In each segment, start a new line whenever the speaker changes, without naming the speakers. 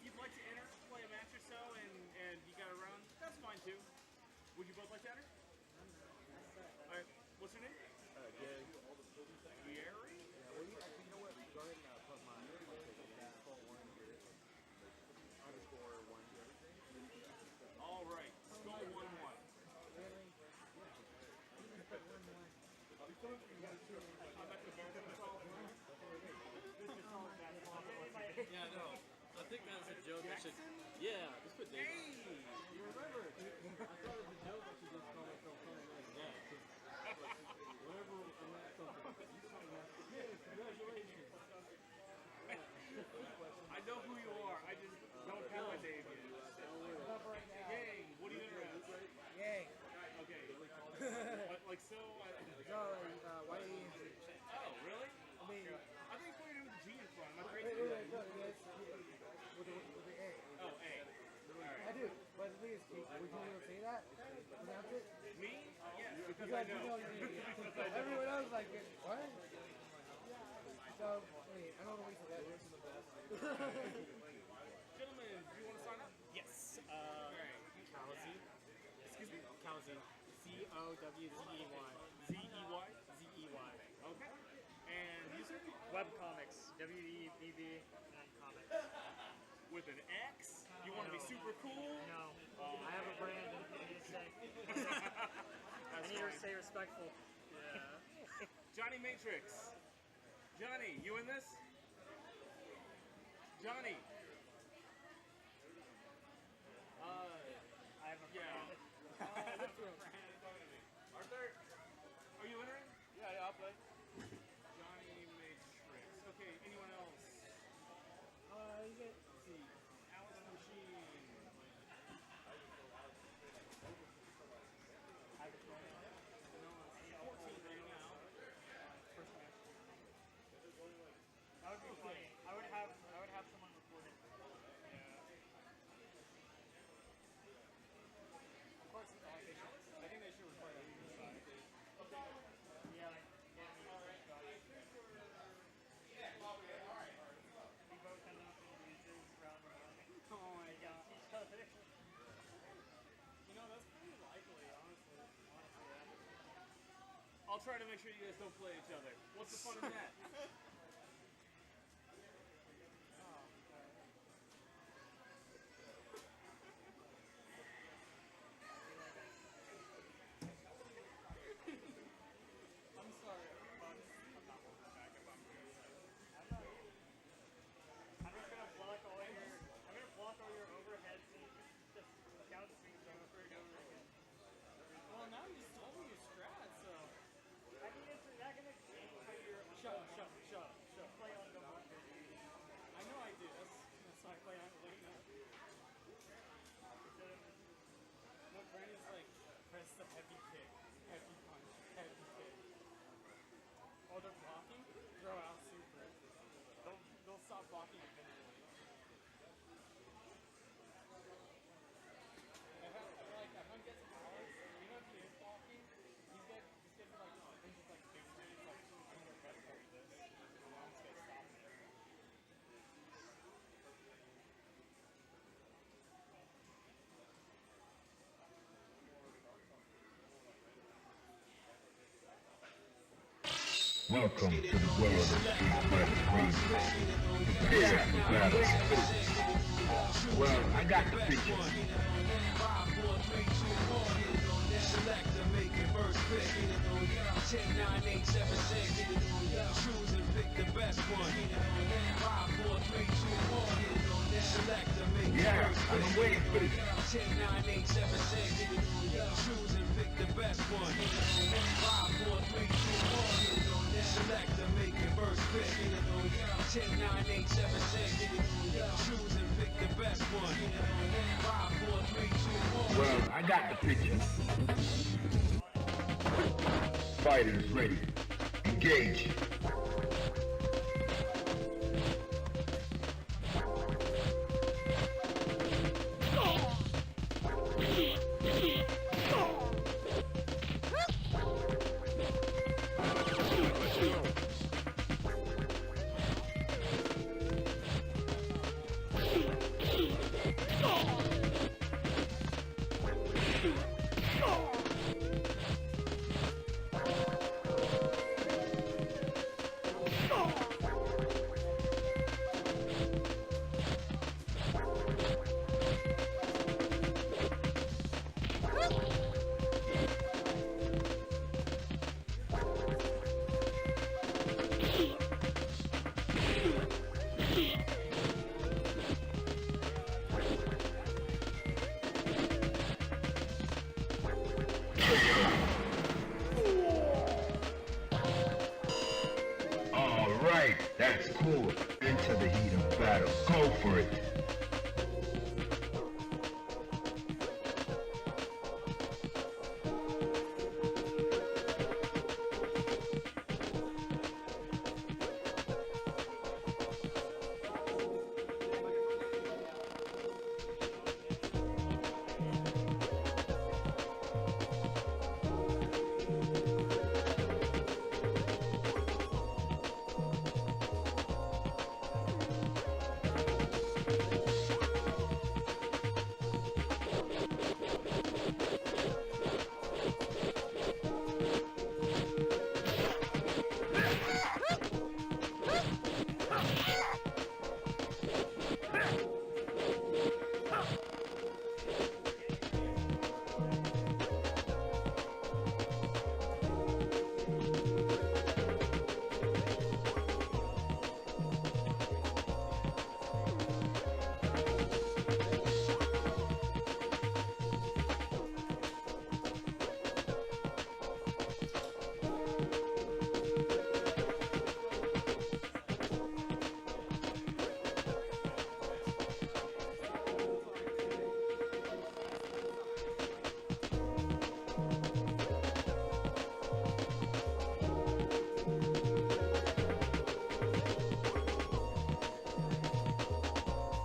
you'd like to enter, play a match or so, and you got a round, that's fine too. Would you both like to enter? All right. What's your name?
Gary.
Gary?
Yeah, well, you know what? Go ahead and put my ticket in. It's called one here. Underscore one here.
All right. Skull 1-1.
Really?
I'm at the bottom of the call. This is all that.
Yeah, no. I think that's a joke. I should. Yeah, just put Dave.
Hey!
You remember? I thought it was a joke that you just call myself something like that. Whenever I'm at something, you call me, yeah, congratulations.
I know who you are. I just don't have my name yet. Yay! What are you interested in?
Yay.
Okay. Like so?
Why do you...
Oh, really?
I mean...
I think you're with the G in front. Am I
Wait,
crazy?
with the A.
Oh, A.
I do, but the thing is, would you want to say that? Pronounce it?
Me? Yes, because
Because
I
you know
know.
you're an idiot. Everyone else is like, what? So, wait, I don't know what you said.
Gentlemen, do you want to sign up?
Yes.
Cowsey. Excuse me?
Cowsey. C-O-W-Z-E-Y.
Z-E-Y?
Z-E-Y.
Okay. And user?
Webcomics. W-E-B-B and comics.
With an X? You want to be super cool?
No. I have a brand and I need to say. I need to stay respectful.
Yeah. Johnny Matrix. Johnny, you in this? Johnny.
I have a
Yeah.
brand.
Arthur, are you entering?
Yeah, I'll play.
Johnny Matrix. Okay, anyone else?
You get...
Let's see. Alice Machine.
I have a brand.
No, it's 14 right now.
First match. That would be funny. I would have someone record it.
Yeah.
Of course,
I think they should record it on the side.
yeah, like, we both have enough introduces around the morning.
Oh my god.
Against each other.
You know, that's pretty likely, honestly. I'll try to make sure you guys don't play each other. What's the fun in that? I'm sorry, but I'm not holding back if I'm good.
I'm just gonna block all your overheads and just count things over and over again.
Well, now you told me your strat, so...
I mean, it's not gonna change how you're
Shut up.
play on the market.
I know I do. That's why I play on late now. No, Brandon's like, press the heavy kick, heavy punch, heavy kick. Oh, they're blocking? Throw out super. They'll stop blocking eventually. If one gets powers, you know if he is blocking, he's getting like, things like victory. It's like, I'm gonna better carry this. I'm just gonna stop it.
Welcome to the world of Street Fighter 3. Prepare for battle. Well, I got the picture.
5, 4, 3, 2, 1. Select and make it first pick. 10, 9, 8, 7, 6. Choose and pick the best one. 5, 4, 3, 2, 1. Select and make it first pick.
I've been waiting for this.
10, 9, 8, 7, 6. Choose and pick the best one. 5, 4, 3, 2, 1. Select and make it first pick. 10, 9, 8, 7, 6. Choose and pick the best one. 5, 4, 3, 2, 1.
Well, I got the picture. Fighters ready. Engage. cool. Into the heat of battle. Go for it.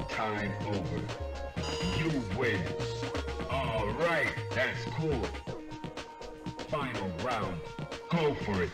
Time over. You win. All right, that's cool. Final round. Go for it.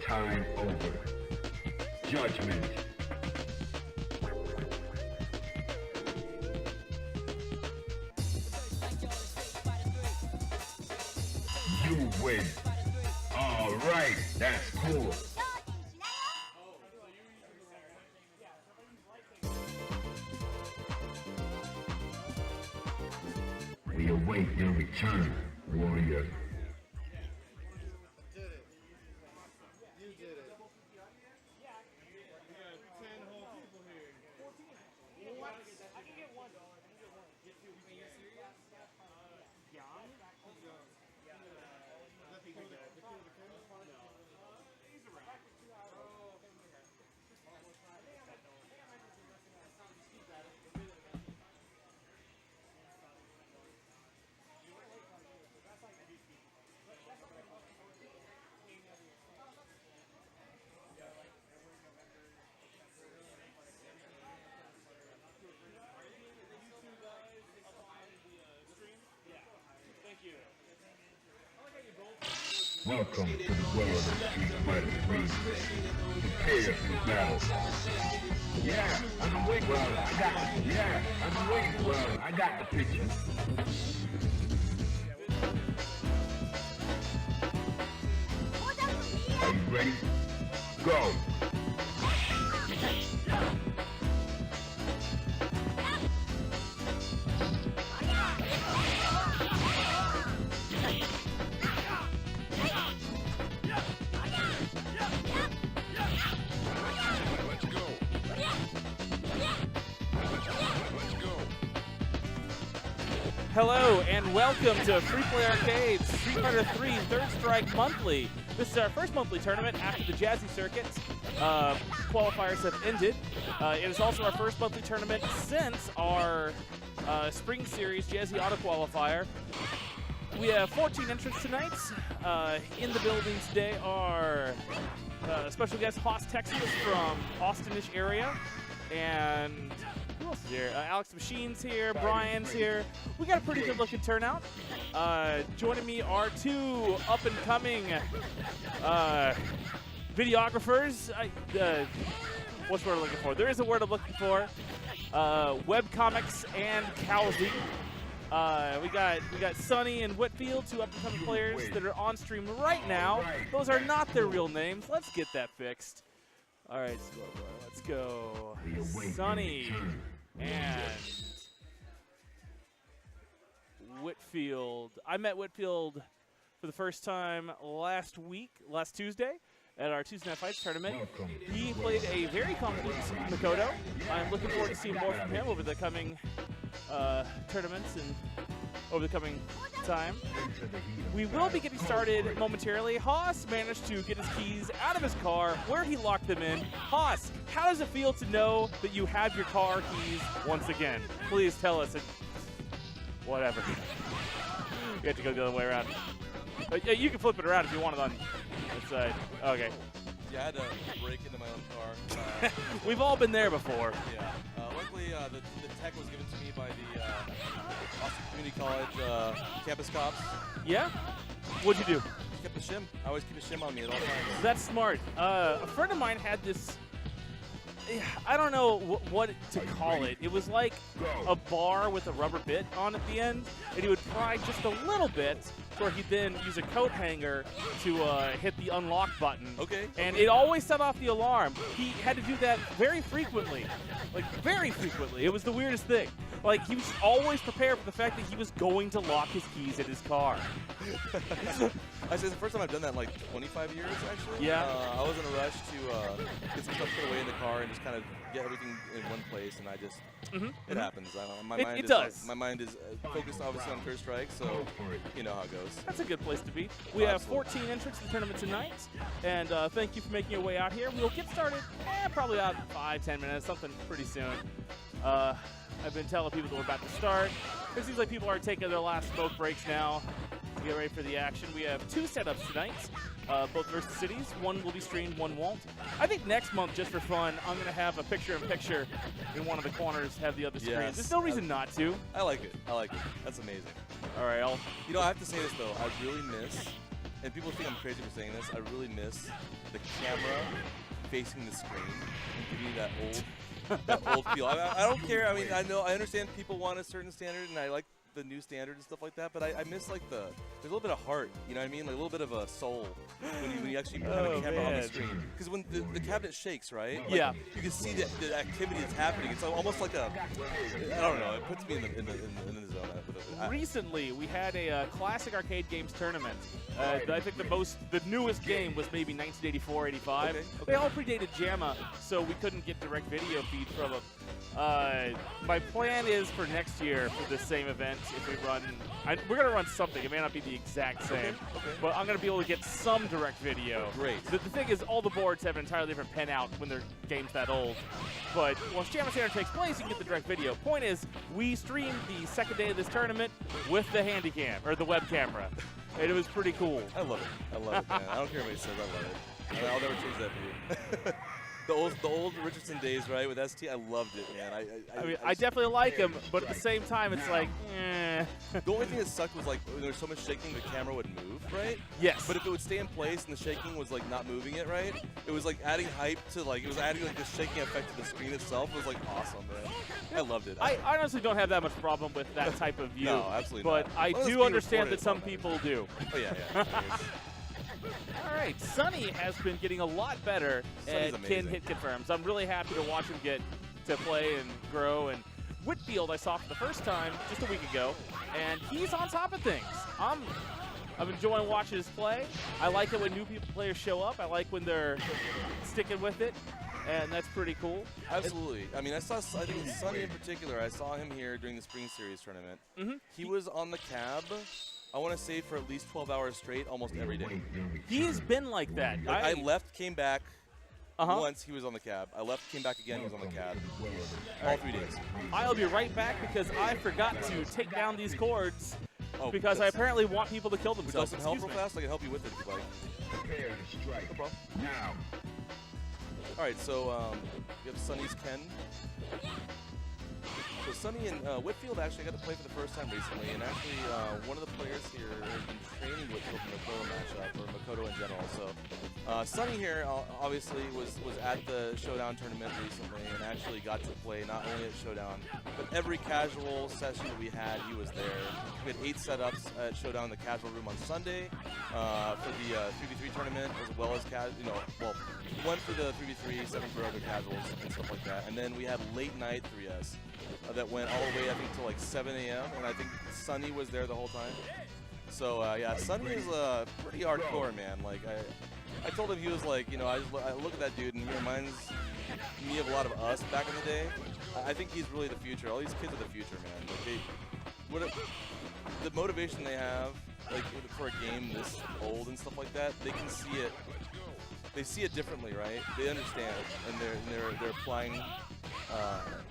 Time over. Judgment. You win. All right, that's cool. We await your return, warrior. Welcome to the world of Street Fighter 3. Prepare for battle. Yeah, I'm waiting. Well, I got. Yeah, I'm waiting. Well, I got the picture. Are you ready? Go.
Let's go.
Hello and welcome to Free Play Arcade's Street Fighter 3 Third Strike Monthly. This is our first monthly tournament after the Jazzy Circuit qualifiers have ended. It is also our first monthly tournament since our Spring Series Jazzy Auto Qualifier. We have 14 entrants tonight. In the building today are special guest Haas Texas from Austin-ish area, and who else is here? Alex Machine's here, Brian's here. We got a pretty good looking turnout. Joining me are two up-and-coming videographers. What's the word I'm looking for? There is a word I'm looking for. Webcomics and Cowsy. We got Sonny and Whitfield, two up-and-coming players that are on stream right now. Those are not their real names. Let's get that fixed. All right, so let's go. Sonny and Whitfield. I met Whitfield for the first time last Tuesday, at our Tuesday Night Fights tournament. He played a very competent Makoto. I'm looking forward to seeing more from him over the coming tournaments and over the coming time. We will be getting started momentarily. Haas managed to get his keys out of his car where he locked them in. Haas, how does it feel to know that you have your car keys once again? Please tell us. Whatever. You have to go the other way around. You can flip it around if you want it on this side. Okay.
Yeah, I had to break into my own car.
We've all been there before.
Yeah. Luckily, the tech was given to me by the Austin Community College campus cops.
Yeah? What'd you do?
Kept the shim. I always keep a shim on me at all times.
That's smart. A friend of mine had this, I don't know what to call it. It was like a bar with a rubber bit on at the end, and he would pry just a little bit, where he'd then use a coat hanger to hit the unlock button.
Okay.
And it always set off the alarm. He had to do that very frequently. Like, very frequently. It was the weirdest thing. Like, he was always prepared for the fact that he was going to lock his keys in his car.
I say it's the first time I've done that in like 25 years, actually.
Yeah.
I was in a rush to get some stuff put away in the car and just kind of get everything in one place, and I just, it happens. My mind is focused obviously on Third Strike, so you know how it goes.
That's a good place to be. We have 14 entrants in the tournament tonight, and thank you for making your way out here. We'll get started probably about 5-10 minutes, something pretty soon. I've been telling people that we're about to start. It seems like people are taking their last smoke breaks now to get ready for the action. We have two setups tonight, both versus cities. One will be streamed, one won't. I think next month, just for fun, I'm going to have a picture-in-picture in one of the corners, have the other screen.
Yes.
There's no reason not to.
I like it. That's amazing.
All right,
You know, I have to say this, though. I really miss, and people think I'm crazy for saying this, I really miss the camera facing the screen and giving you that old feel. I don't care. I mean, I understand people want a certain standard, and I like the new standard and stuff like that, but I miss like there's a little bit of heart, you know what I mean? Like a little bit of a soul when you actually have a camera on the screen. Because when the cabinet shakes, right? Like,
yeah.
You can see the activity that's happening. It's almost like I don't know, it puts me in the zone.
Recently, we had a classic arcade games tournament. I think the newest game was maybe 1984-85.
Okay.
They all predated JAMA, so we couldn't get direct video feed from them. My plan is for next year for the same event, if we run, we're going to run something. It may not be the exact same, but I'm going to be able to get some direct video.
Great.
The thing is, all the boards have an entirely different pen out when their game's that old. But once JAMA Standard takes place, you can get the direct video. Point is, we streamed the second day of this tournament with the Handycam, or the web camera. And it was pretty cool.
I love it, man. I don't care what anybody says, I love it. I'll never change that for you. The old Richardson days, right, with ST, I loved it, man.
I definitely like him, but at the same time, it's like, eh.
The only thing that sucked was, like, when there was so much shaking, the camera would move, right?
Yes.
But if it would stay in place and the shaking was, like, not moving it, right, it was, like, adding hype to, like, it was adding, like, the shaking effect to the screen itself. It was, like, awesome, man. I loved it.
I honestly don't have that much problem with that type of view.
No, absolutely
but
not.
I do understand that some people do.
Oh, yeah.
All right, Sonny has been getting a lot better at Kin Hit Confirms. I'm really happy to watch him get to play and grow. And Whitfield I saw for the first time just a week ago, and he's on top of things. I'm enjoying watching his play. I like it when new players show up. I like when they're sticking with it. and that's pretty cool.
Absolutely. I mean, I think Sonny in particular, I saw him here during the Spring Series tournament. He was on the cab, I want to say, for at least 12 hours straight almost every day.
He has been like that.
I left, came back. Once he was on the cab. I left, came back again, he was on the cab. All 3 days.
I'll be right back because I forgot to take down these cords because I apparently want people to kill themselves.
Would you like some help real fast? I can help you with it if you like.
Prepare to strike.
No problem.
Now.
All right, so we have Sonny's Ken. So Sonny and Whitfield actually got to play for the first time recently, and actually one of the players here has been training Whitfield in the Makoto matchup, or Makoto in general. So Sonny here obviously was at the Showdown tournament recently and actually got to play not only at Showdown, but every casual session that we had, he was there. We had 8 setups at Showdown in the casual room on Sunday for the 3v3 tournament, as well as one for the 3v3, 7 for other casuals and stuff like that. And then we had late night 3S. That went all the way, I think, to like 7 a.m. And I think Sonny was there the whole time. So, yeah, Sonny is pretty hardcore, man. Like, I told him, he was like, you know, I look at that dude and he reminds me of a lot of us back in the day. I think he's really the future. All these kids are the future, man. Like the motivation they have, like, for a game this old and stuff like that, they can see it. They see it differently, right? They understand, and they're applying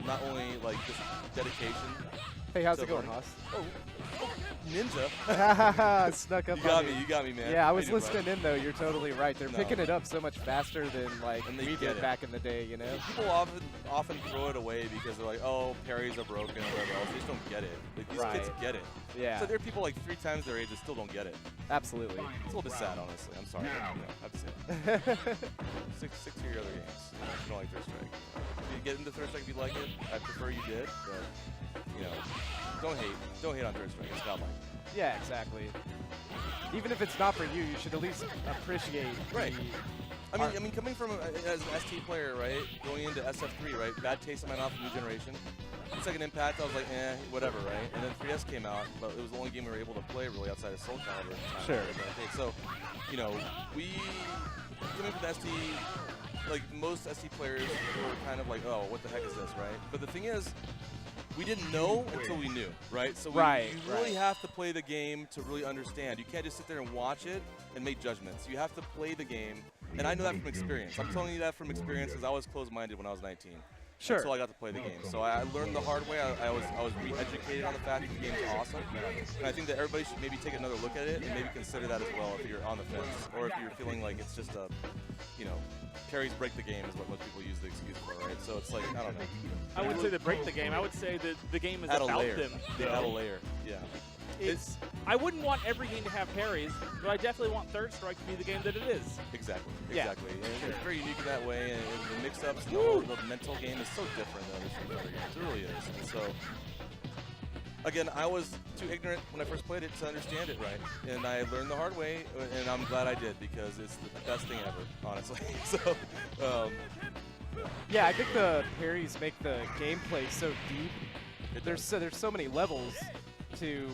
not only like just dedication.
Hey, how's it going, Haas?
Oh, Ninja.
Snuck up.
You got me, man.
Yeah, I was listening in though. You're totally right. They're picking it up so much faster than like we did back in the day. You know.
People often throw it away because they're like, oh, parries are broken or whatever else. They just don't get it. Like, these kids get it.
Yeah.
So there are people like 3 times their age that still don't get it.
Absolutely.
It's a little bit sad, honestly. I'm sorry. I have to say it. Stick to your other games. You don't like Third Strike. If you get into Third Strike if you like it, I prefer you did, but, you know, don't hate. Don't hate on Third Strike. It's godlike.
Yeah, exactly. Even if it's not for you, you should at least appreciate
I mean, coming from as an ST player, right, going into SF3, right, bad taste in my mouth, new generation. Second Impact, I was like, whatever, right? And then 3S came out, but it was the only game we were able to play really outside of Soul Calibur at the time.
Sure.
Okay, so, you know, we coming from the ST, like most ST players were kind of like, oh, what the heck is this, right? But the thing is, we didn't know until we knew, right? So you really have to play the game to really understand. You can't just sit there and watch it and make judgments. You have to play the game, and I know that from experience. I'm telling you that from experience because I was closed-minded when I was 19.
Sure.
Until I got to play the game. So I learned the hard way. I was re-educated on the fact that the game is awesome. And I think that everybody should maybe take another look at it and maybe consider that as well if you're on the fence. Or if you're feeling like it's just a, you know, carries break the game is what most people use the excuse for, right? So it's like, I don't know.
I wouldn't say they break the game. I would say that the game is
add
about
a layer.
them.
Add a layer, yeah.
I wouldn't want every game to have parries, but I definitely want Third Strike to be the game that it is.
Exactly.
Yeah.
And it's very unique in that way, and the mix-ups and the mental game is so different than other games. It really is. And so, again, I was too ignorant when I first played it to understand it right, and I learned the hard way, and I'm glad I did because it's the best thing ever, honestly. So,
yeah, I think the parries make the gameplay so deep. There's so many levels to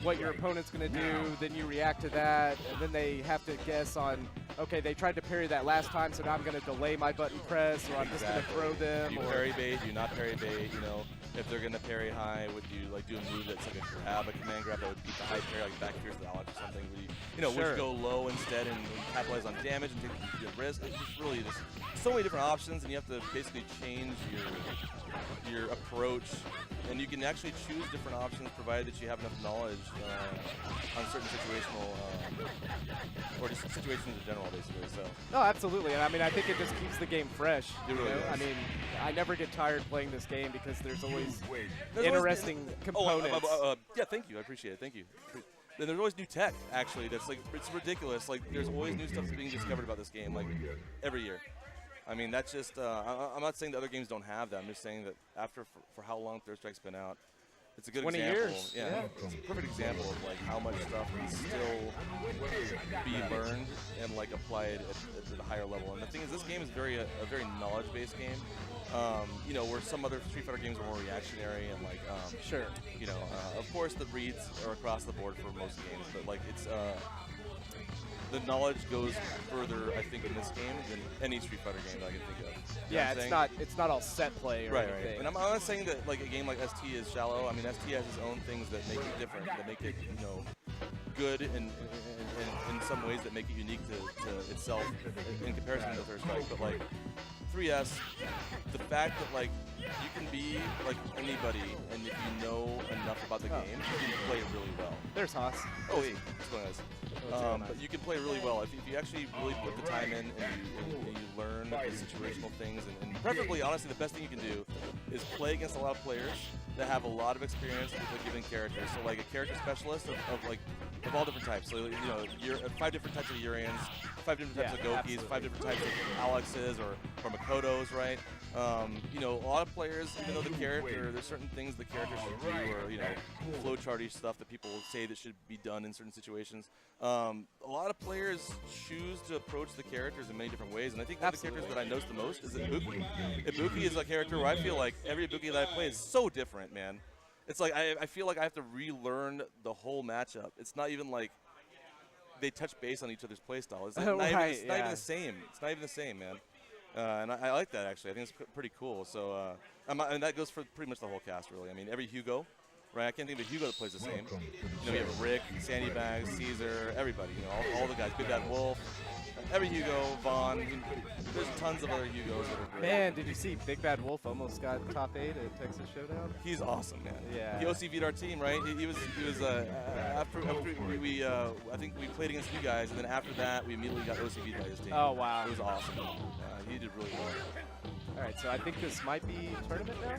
what your opponent's going to do, then you react to that, and then they have to guess on, okay, they tried to parry that last time, so now I'm going to delay my button press, or I'm just going to throw them.
Do you parry bait? Do you not parry bait? You know, if they're going to parry high, would you like do a move that's like a grab, a command grab that would beat the high parry, like back pierce the Alex or something? Would you, would you go low instead and capitalize on damage and take the risk? It's just really just so many different options, and you have to basically change your approach. And you can actually choose different options provided that you have enough knowledge on certain situational, or just situations in general, basically. So.
No, absolutely. And I mean, I think it just keeps the game fresh.
It really does.
I mean, I never get tired playing this game because there's always interesting components.
Yeah, thank you. I appreciate it. Thank you. Then there's always new tech, actually. That's like, it's ridiculous. Like, there's always new stuff being discovered about this game, like, every year. I mean, that's just, I'm not saying the other games don't have that. I'm just saying that after, for how long Third Strike's been out, it's a good
20
example.
years.
Yeah, it's a perfect example of like how much stuff can still be learned and like applied at a higher level. And the thing is, this game is a very knowledge-based game. You know, where some other Street Fighter games are more reactionary and like,
sure.
You know, of course the reads are across the board for most games, but like it's the knowledge goes further, I think, in this game than any Street Fighter game that I can think of. You know
Yeah,
what I'm saying?
it's not all set play or
Right,
anything.
right. And I'm not saying that like a game like ST is shallow. I mean, ST has its own things that make it different, that make it, you know, good in some ways that make it unique to itself in comparison to Third Strike. But like 3S, the fact that like you can be like anybody, and if you know enough about the game, you can play it really well.
There's Haas.
Oh, hey, what's going on? But you can play really well if you actually really put the time in and you learn the situational things. And preferably, honestly, the best thing you can do is play against a lot of players that have a lot of experience with a given character. So like a character specialist of all different types. So you know, 5 different types of Urians, 5 different types of Gokis,
absolutely.
5 different types of Alexes or Makotos, right? You know, a lot of players, even though the character, there's certain things the character should do, or you know, flowcharty stuff that people say that should be done in certain situations. A lot of players choose to approach the characters in many different ways, and I think one of the characters that I notice the most is Ibuki. Ibuki is a character where I feel like every Ibuki that I play is so different, man. It's like I feel like I have to relearn the whole matchup. It's not even like they touch base on each other's playstyle. It's like not even the same. It's not even the same, man. And I like that, actually. I think it's pretty cool. So, and that goes for pretty much the whole cast, really. I mean, every Hugo, right? I can't think of a Hugo that plays the same. You know, we have Rick, Sandy Bags, Caesar, everybody. You know, all the guys. Big Bad Wolf, every Hugo, Vaughn. I mean, there's tons of other Hugos that are great.
Man, did you see Big Bad Wolf almost got top 8 at Texas Showdown?
He's awesome, man.
Yeah.
He OCV'd our team, right? He was after we I think we played against you guys, and then after that we immediately got OCV'd by his team.
Oh, wow.
It was awesome. He did really well.
All right, so I think this might be tournament now?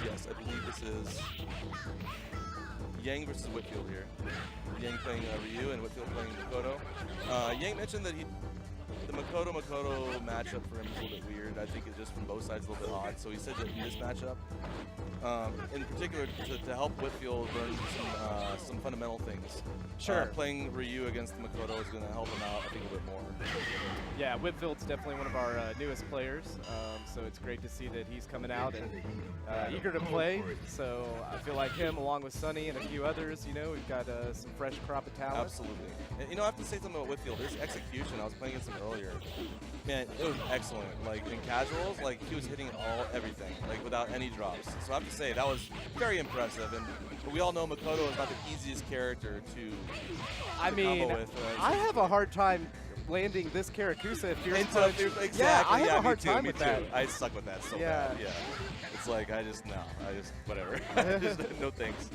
Yes, I believe this is Yang versus Whitfield here. Yang playing Ryu and Whitfield playing Makoto. Yang mentioned that the Makoto matchup for him is a little bit weird. I think it's just from both sides a little bit odd. So he said that in this matchup, in particular, to help Whitfield learn some fundamental things.
Sure.
Playing Ryu against the Makoto is going to help him out, I think, a bit more.
Yeah, Whitfield's definitely one of our newest players, so it's great to see that he's coming out and eager to play. So I feel like him, along with Sonny and a few others, you know, we've got some fresh crop of talent.
Absolutely. And, you know, I have to say something about Whitfield. His execution, I was playing against him earlier. Man, it was excellent. Like, in casuals, like, he was hitting everything, like, without any drops. So I have to say, that was very impressive. And we all know Makoto is not the easiest character to combo with.
I have a hard time landing this Karakusa if you're
Exactly.
Yeah, I have a hard
me too,
time with that.
I suck with that so
Yeah.
bad. Yeah. It's like, whatever. Just no thanks.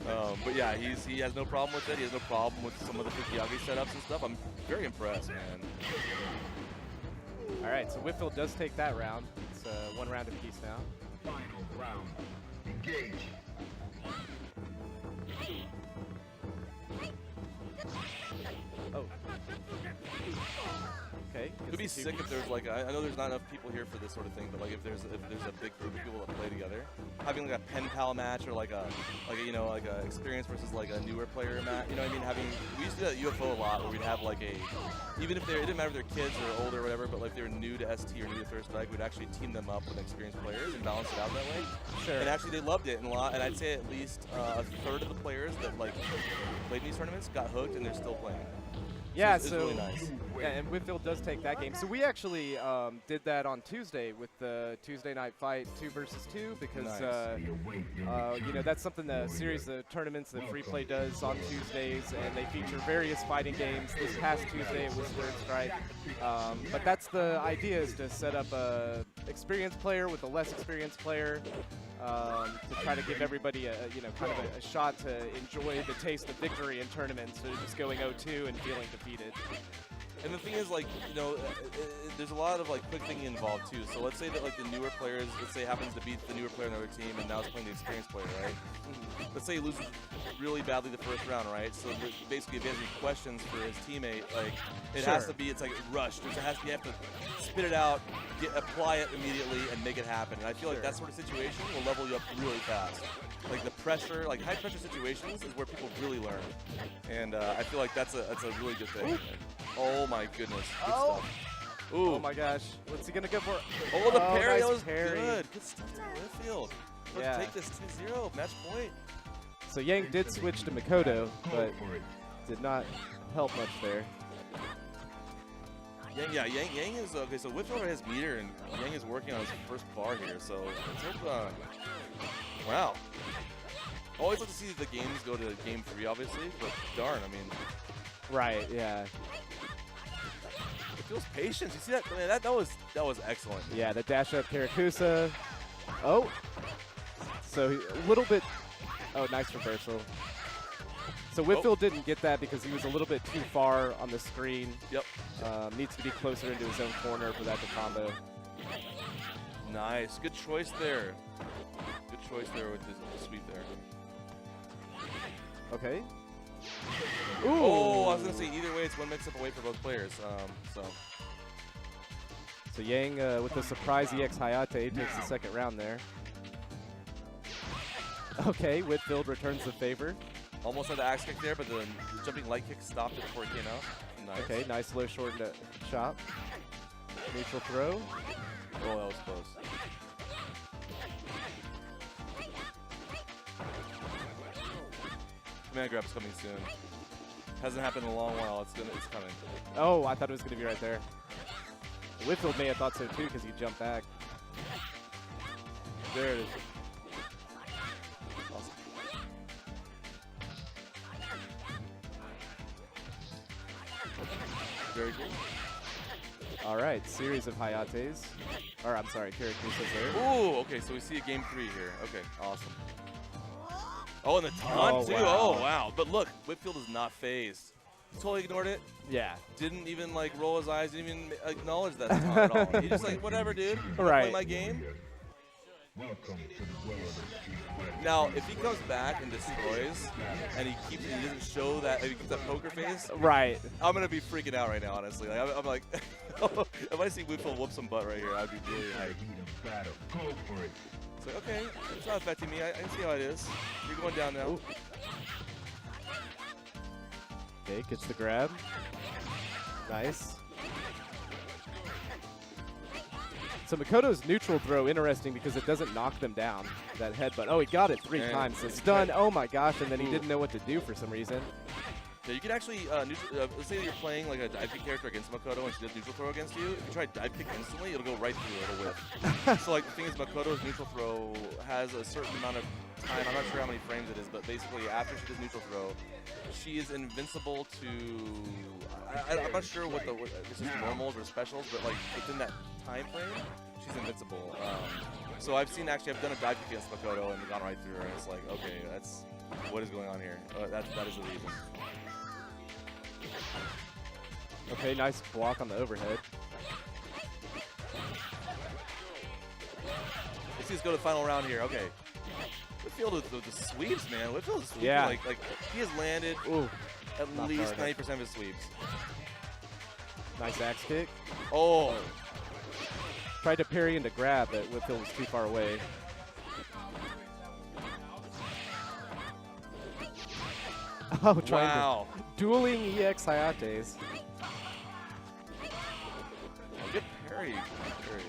But yeah, he has no problem with it. He has no problem with some of the Fukiage setups and stuff. I'm very impressed, man.
All right, so Whitfield does take that round. It's 1 round apiece now.
Final round. Engage.
Oh. Okay.
It'd be sick if there's like I know there's not enough people here for this sort of thing, but like if there's a big group of people that play together, having like a pen pal match or like a experience versus like a newer player match. You know what I mean? We used to do that at UFO a lot where we'd have like even if it didn't matter if they're kids or older or whatever, but like if they were new to ST or new to Third Strike, we'd actually team them up with experienced players and balance it out that way.
Sure.
And actually they loved it, and I'd say at least a third of the players that like played in these tournaments got hooked, and they're still playing.
Yeah,
it's really nice.
Yeah, and Whitfield does take that game. So we actually did that on Tuesday with the Tuesday night fight 2 versus 2 because you know, that's something the series of tournaments that Free Play does on Tuesdays, and they feature various fighting games. This past Tuesday it was Third Strike, but that's the idea, is to set up a experienced player with a less experienced player. To try to give everybody kind of a shot to enjoy the taste of victory in tournaments, instead of just going 0-2 and feeling defeated.
And the thing is, like, you know, there's a lot of like quick thinking involved too. So let's say that like the newer players, let's say happens to beat the newer player on the other team, and now it's playing the experienced player, right? Let's say he loses really badly the first round, right? So basically, if he has any questions for his teammate, like it has to be, it's like rushed. You have to spit it out, apply it immediately, and make it happen. And I feel like that sort of situation will level you up really fast. Like the pressure, like high pressure situations is where people really learn. And I feel like that's a really good thing.
Ooh.
Oh my goodness. Good stuff. Ooh.
Oh my gosh. What's he going to go for?
Oh, the parry.
Nice
That was
parry.
good. Good stuff to Whitfield. Let's take this 2-0. Match point.
So Yang did switch to Makoto, but did not help much there.
Yang is okay. So Whipfield has meter, and Yang is working on his first bar here. So let's hope. Wow. Always like to see the games go to game 3, obviously, but darn, I mean.
Right. Yeah.
It feels patience. You see that? Man, that was excellent.
Yeah. The dash up Karakusa. Oh. So a little bit. Oh, nice reversal. So Whitfield didn't get that because he was a little bit too far on the screen.
Yep.
Needs to be closer into his own corner for that to combo.
Nice. Good choice there. Good choice there with the sweep there.
Okay.
Ooh. Oh, I was going to say, either way, it's one mix-up away for both players.
So Yang with the surprise EX Hayate takes the second round there. Okay, Whitfield returns the favor.
Almost had the axe kick there, but the jumping light kick stopped it before it came out. Nice.
Okay, nice low shortened chop. Neutral throw.
Oh, that was close. Command grab's coming soon. Hasn't happened in a long while. It's coming.
Oh, I thought it was going to be right there. Whitfield may have thought so too because he jumped back. There it is.
Awesome. Very good.
All right, series of Hayates. Or I'm sorry, Karakusa's there.
Ooh, okay, so we see a game 3 here. Okay, awesome. Oh, and the taunt too.
Wow.
Oh, wow. But look, Whitfield is not phased. He totally ignored it.
Yeah.
Didn't even like roll his eyes. Didn't even acknowledge that taunt at all. He just like, whatever, dude.
Right.
Play my game.
Welcome to the world of street fighting.
Now, if he comes back and destroys, and he doesn't show that, he keeps that poker face,
Right.
I'm gonna be freaking out right now, honestly. Like, I'm like, if I see Whitfield whoop some butt right here, I'd be really hyped.
Beat a battle. Go for it.
It's like, okay, it's not affecting me. I can see how it is. You're going down now.
Ooh. Okay, gets the grab. Nice. So Makoto's neutral throw, interesting because it doesn't knock them down, that headbutt. Oh, he got it 3 times. So stun, oh my gosh, and then he didn't know what to do for some reason.
Yeah, you can actually, let's say that you're playing like a dive kick character against Makoto and she does neutral throw against you. If you try dive kick instantly, it'll go right through it, it'll whip. So like the thing is, Makoto's neutral throw has a certain amount of time. I'm not sure how many frames it is, but basically after she does neutral throw, she is invincible to, I'm not sure what this is normals or specials, but like within that time frame, she's invincible. So I've done a dive kick against Makoto and gone right through her, and it's like, okay, what is going on here? That is the reason.
Okay, nice block on the overhead.
Let's see us go to the final round here. Okay. Whitfield with the sweeps, man. Whitfield is sweeping.
Yeah.
Like he has landed at
Not
least
far
90% of his sweeps.
Nice axe kick.
Oh.
Tried to parry into grab, but Whitfield was too far away. Oh, trying
Wow.
to dueling EX Hayates.
Oh, good parry. Good parry.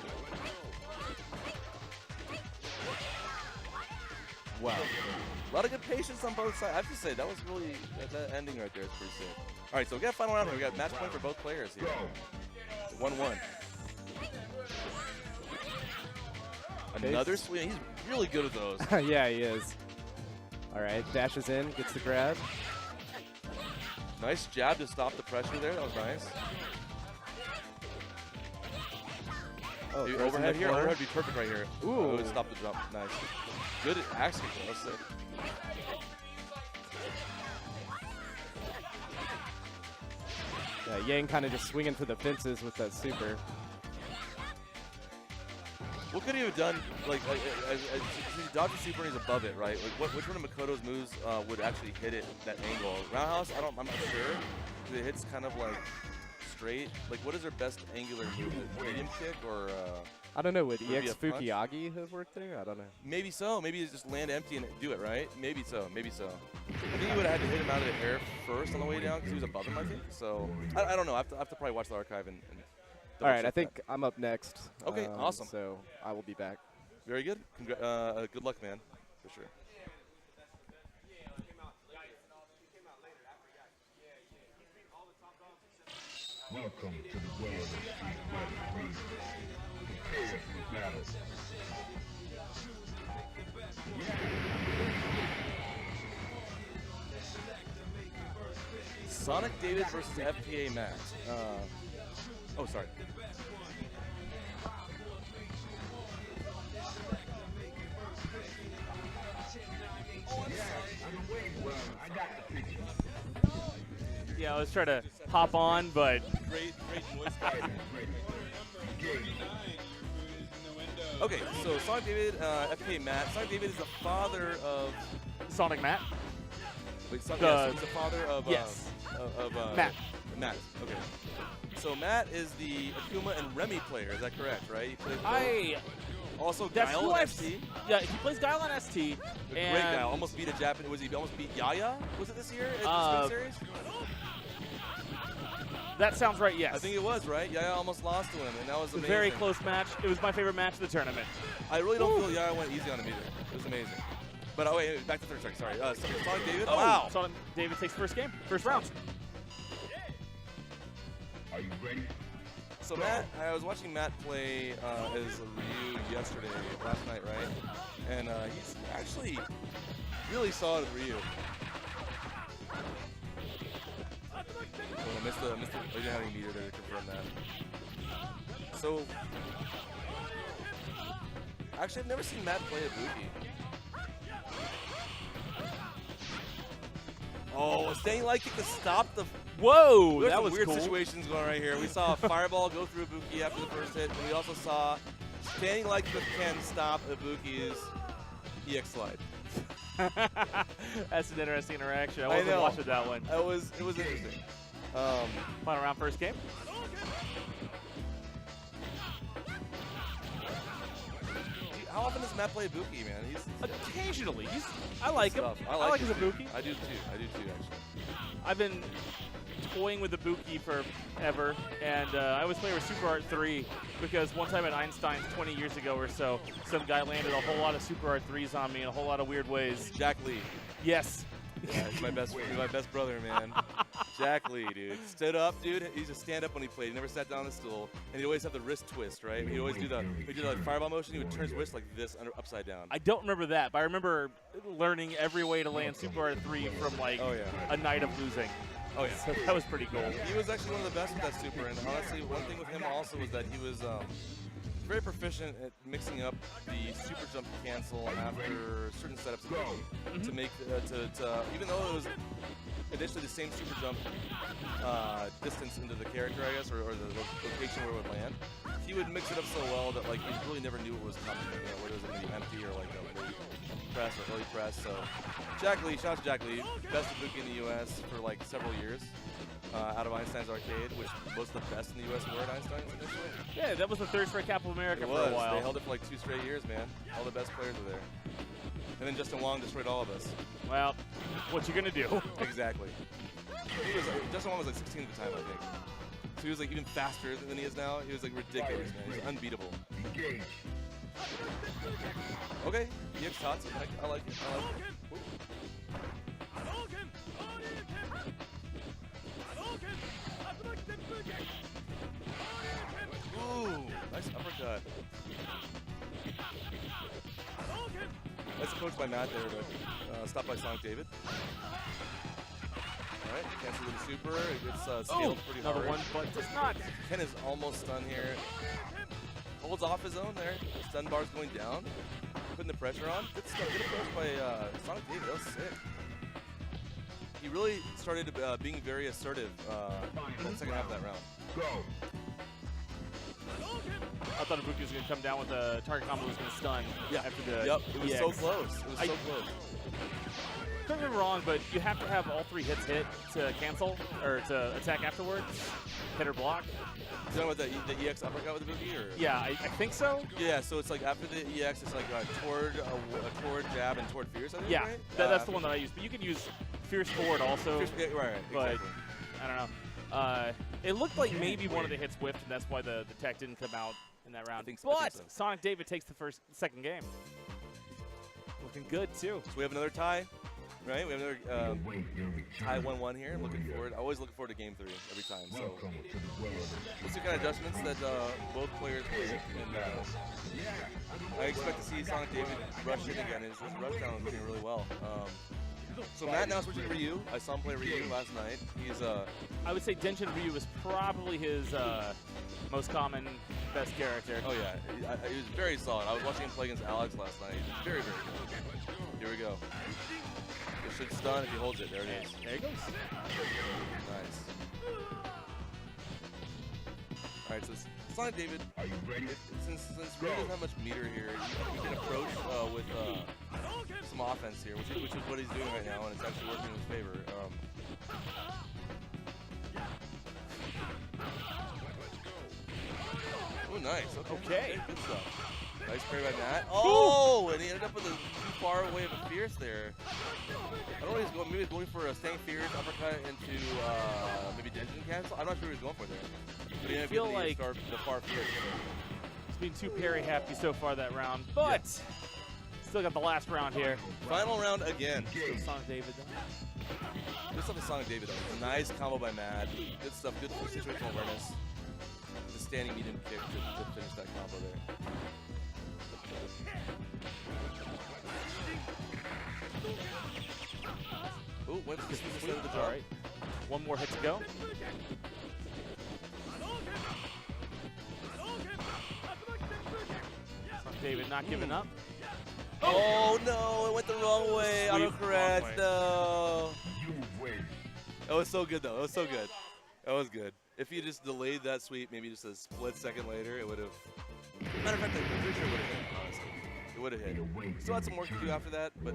Wow. A lot of good patience on both sides. I have to say, that was really, that ending right there is pretty sick. All right, so we got final round here. We got match point for both players here. 1-1. Another swing. He's really good at those.
Yeah, he is. All right, dashes in, gets the grab.
Nice jab to stop the pressure there. That was nice.
Oh,
Maybe
throws in
overhead
the
here.
corner.
Overhead would be perfect right here.
Ooh.
Oh, it stopped the jump. Nice. Good axe kick. That was sick.
Yeah, Yang kind of just swinging for the fences with that super.
What could he have done? Like, he dodged the super and he's above it, right? Like, which one of Makoto's moves would actually hit it that angle? Roundhouse? I'm not sure. 'Cause it hits kind of like straight. Like, what is their best angular move? Medium kick or?
I don't know. Would
Would it be
EX
a punch?
Fukiagi have worked there? I don't know.
Maybe so. Maybe it's just land empty and do it, right? Maybe so. Maybe so. I think he would have had to hit him out of the air first on the way down because he was above him, I think. So I don't know. I have to probably watch the archive and
All right, I
double-check
think I'm up next.
Okay, awesome.
So I will be back.
that. Very good. Good luck, man. For sure.
Welcome to the world of street fighting. Prepare for battle.
Sonic David versus FPA Matt. Oh, sorry.
Yeah, I was trying to hop on, but
Great voice guy. Okay, so Sonic David, FPA Matt. Sonic David is the father of.
Sonic Matt.
Wait,
The-
yes, he's the father of.
Yes.
Of
Matt.
Matt. Okay. So Matt is the Akuma and Remy player. Is that correct? Right? He played also
That's
Guile
who
on
I've
ST.
Yeah, he plays Guile on ST. And
Great Guile. Almost beat a Japanese. Was he almost beat Yaya? Was it this year at the Spin Series?
That sounds right. Yes.
I think it was, right? Yaya almost lost to him, and that was amazing.
Very close match. It was my favorite match of the tournament.
I really don't feel Yaya went easy on him either. It was amazing. But wait, back to third strike. Sorry. Sonic David.
Oh,
Wow.
Sonic David takes first game, first round.
Are you ready?
So Matt, I was watching Matt play as Ryu last night, right? And he's actually really solid at Ryu. Oh, I missed the, I didn't have any meter there to confirm that. So, actually, I've never seen Matt play a Buki. Oh, standing light kick to stop the.
Whoa,
There's
that
some
was
weird
cool.
situations going right here. We saw a fireball go through Ibuki after the first hit, and we also saw standing like with Ken stop Ibuki's EX slide.
That's an interesting interaction. I
I
wasn't
know.
watching that one.
It was interesting.
Final round, first game.
How often does Matt play Ibuki, man? He's
Occasionally, I like him.
tough.
I like his
him too.
Ibuki.
I do too, actually.
I've been toying with Ibuki forever, and I was playing with Super Art 3 because one time at Einstein's 20 years ago or so, some guy landed a whole lot of Super Art 3s on me in a whole lot of weird ways.
Jack Lee.
Yes.
Yeah, he's my best brother, man. Jack Lee, dude. Stood up, dude. He used to stand up when he played. He never sat down on the stool. And he'd always have the wrist twist, right? He'd always do the fireball motion. He would turn his wrist like this, upside down.
I don't remember that, but I remember learning every way to land Super Art 3 from like a night of losing.
Oh, yeah.
So that was pretty cool.
He was actually one of the best with that super. And honestly, one thing with him also was that he was very proficient at mixing up the super jump cancel after certain setups to make even though it was initially the same super jump distance into the character, I guess, or the location where it would land, he would mix it up so well that like you really never knew what was coming. You know, whether it was going to be empty or like a late press or early press. So Jack Lee, shout out to Jack Lee, best Ibuki in the U.S. for like several years. Out of Einstein's Arcade, which was the best in the U.S. were at Einstein's initially.
Yeah, that was the third straight Cap of America
It
for
was.
a while.
They held it for like 2 straight years, man. All the best players were there. And then Justin Wong destroyed all of us.
Well, what you gonna do?
Exactly. Justin Wong was like 16 at the time, I think. So he was like even faster than he is now. He was like ridiculous, man. He was unbeatable. Okay, EX Tots. I like it. I like it. Ooh. Ooh, nice uppercut. Nice approach by Matt there, but stopped by Sonic David. Alright, cancel with the super. It gets scaled pretty hard.
Another one, but does not.
Ken is almost done here. Holds off his own there. Stun bar's going down. Putting the pressure on. Good stuff. Good approach by Sonic David. That was sick. He really started being very assertive in the second half of that round.
I thought Ibuki was going to come down with a target combo was going to stun.
Yeah.
After the
Yep. It was
EX.
so close. It was so close.
Don't get me wrong, but you have to have all 3 hits hit to cancel or to attack afterwards. Hit or block.
You know what the EX uppercut with the Ibuki? Or?
Yeah, I think so.
Yeah, so it's like after the EX, it's like toward jab and toward fierce, I think,
Yeah,
right?
that's the one that I use. But you can use Fierce Forward also.
Fierce, yeah, right,
but
exactly.
I don't know. It looked like maybe one of the hits whiffed, and that's why the tech didn't come out in that round.
I think
But
so.
Sonic David takes the second game. Looking good, too.
So we have another tie. Right? We have another tie 1-1 here. I'm looking forward. Always looking forward to game 3 every time. So we'll see kind of adjustments that both players make. And I expect to see Sonic David rush in again. His rush down is doing really well. So Matt now switching to Ryu. I saw him play Ryu last night. He's
I would say Denshin Ryu is probably his most common, best character.
oh yeah, he was very solid. I was watching him play against Alex last night. He's very, very good. Here we go. It should stun if he holds it. There it is.
There he goes.
Nice. All right, so Sonic David.
Are you ready?
Since Ryu doesn't have much meter here, he can approach with some offense here, which is what he's doing right now, and it's actually working in his favor. Oh, nice. Okay. Good stuff. Nice parry by Matt. Oh, and he ended up with a too far away of a Fierce there. I don't know what he's going. Maybe he's going for a staying Fierce uppercut into maybe Denshin cancel. I'm not sure what he's going for there. But he
I feel like
the far Fierce.
he's been too parry happy so far that round, but still got the last round here.
Final round again.
Still Sonic David.
Good stuff with Sonic David though. Nice combo by Matt. Good stuff. Good situational awareness. The standing medium kick to finish that combo there. Ooh, went to the sweep of the
All
drop.
right. One more hit to go. Sonic David not giving up.
Oh no, it went the wrong way.
Sweep,
Autocorrect,
wrong way.
no.
You win.
That was so good though. That was so good. That was good. If he just delayed that sweep, maybe just a split second later, it would have. Matter of fact, I'm pretty sure it would have hit. Honestly, it would have hit. Still had some work to do after that, but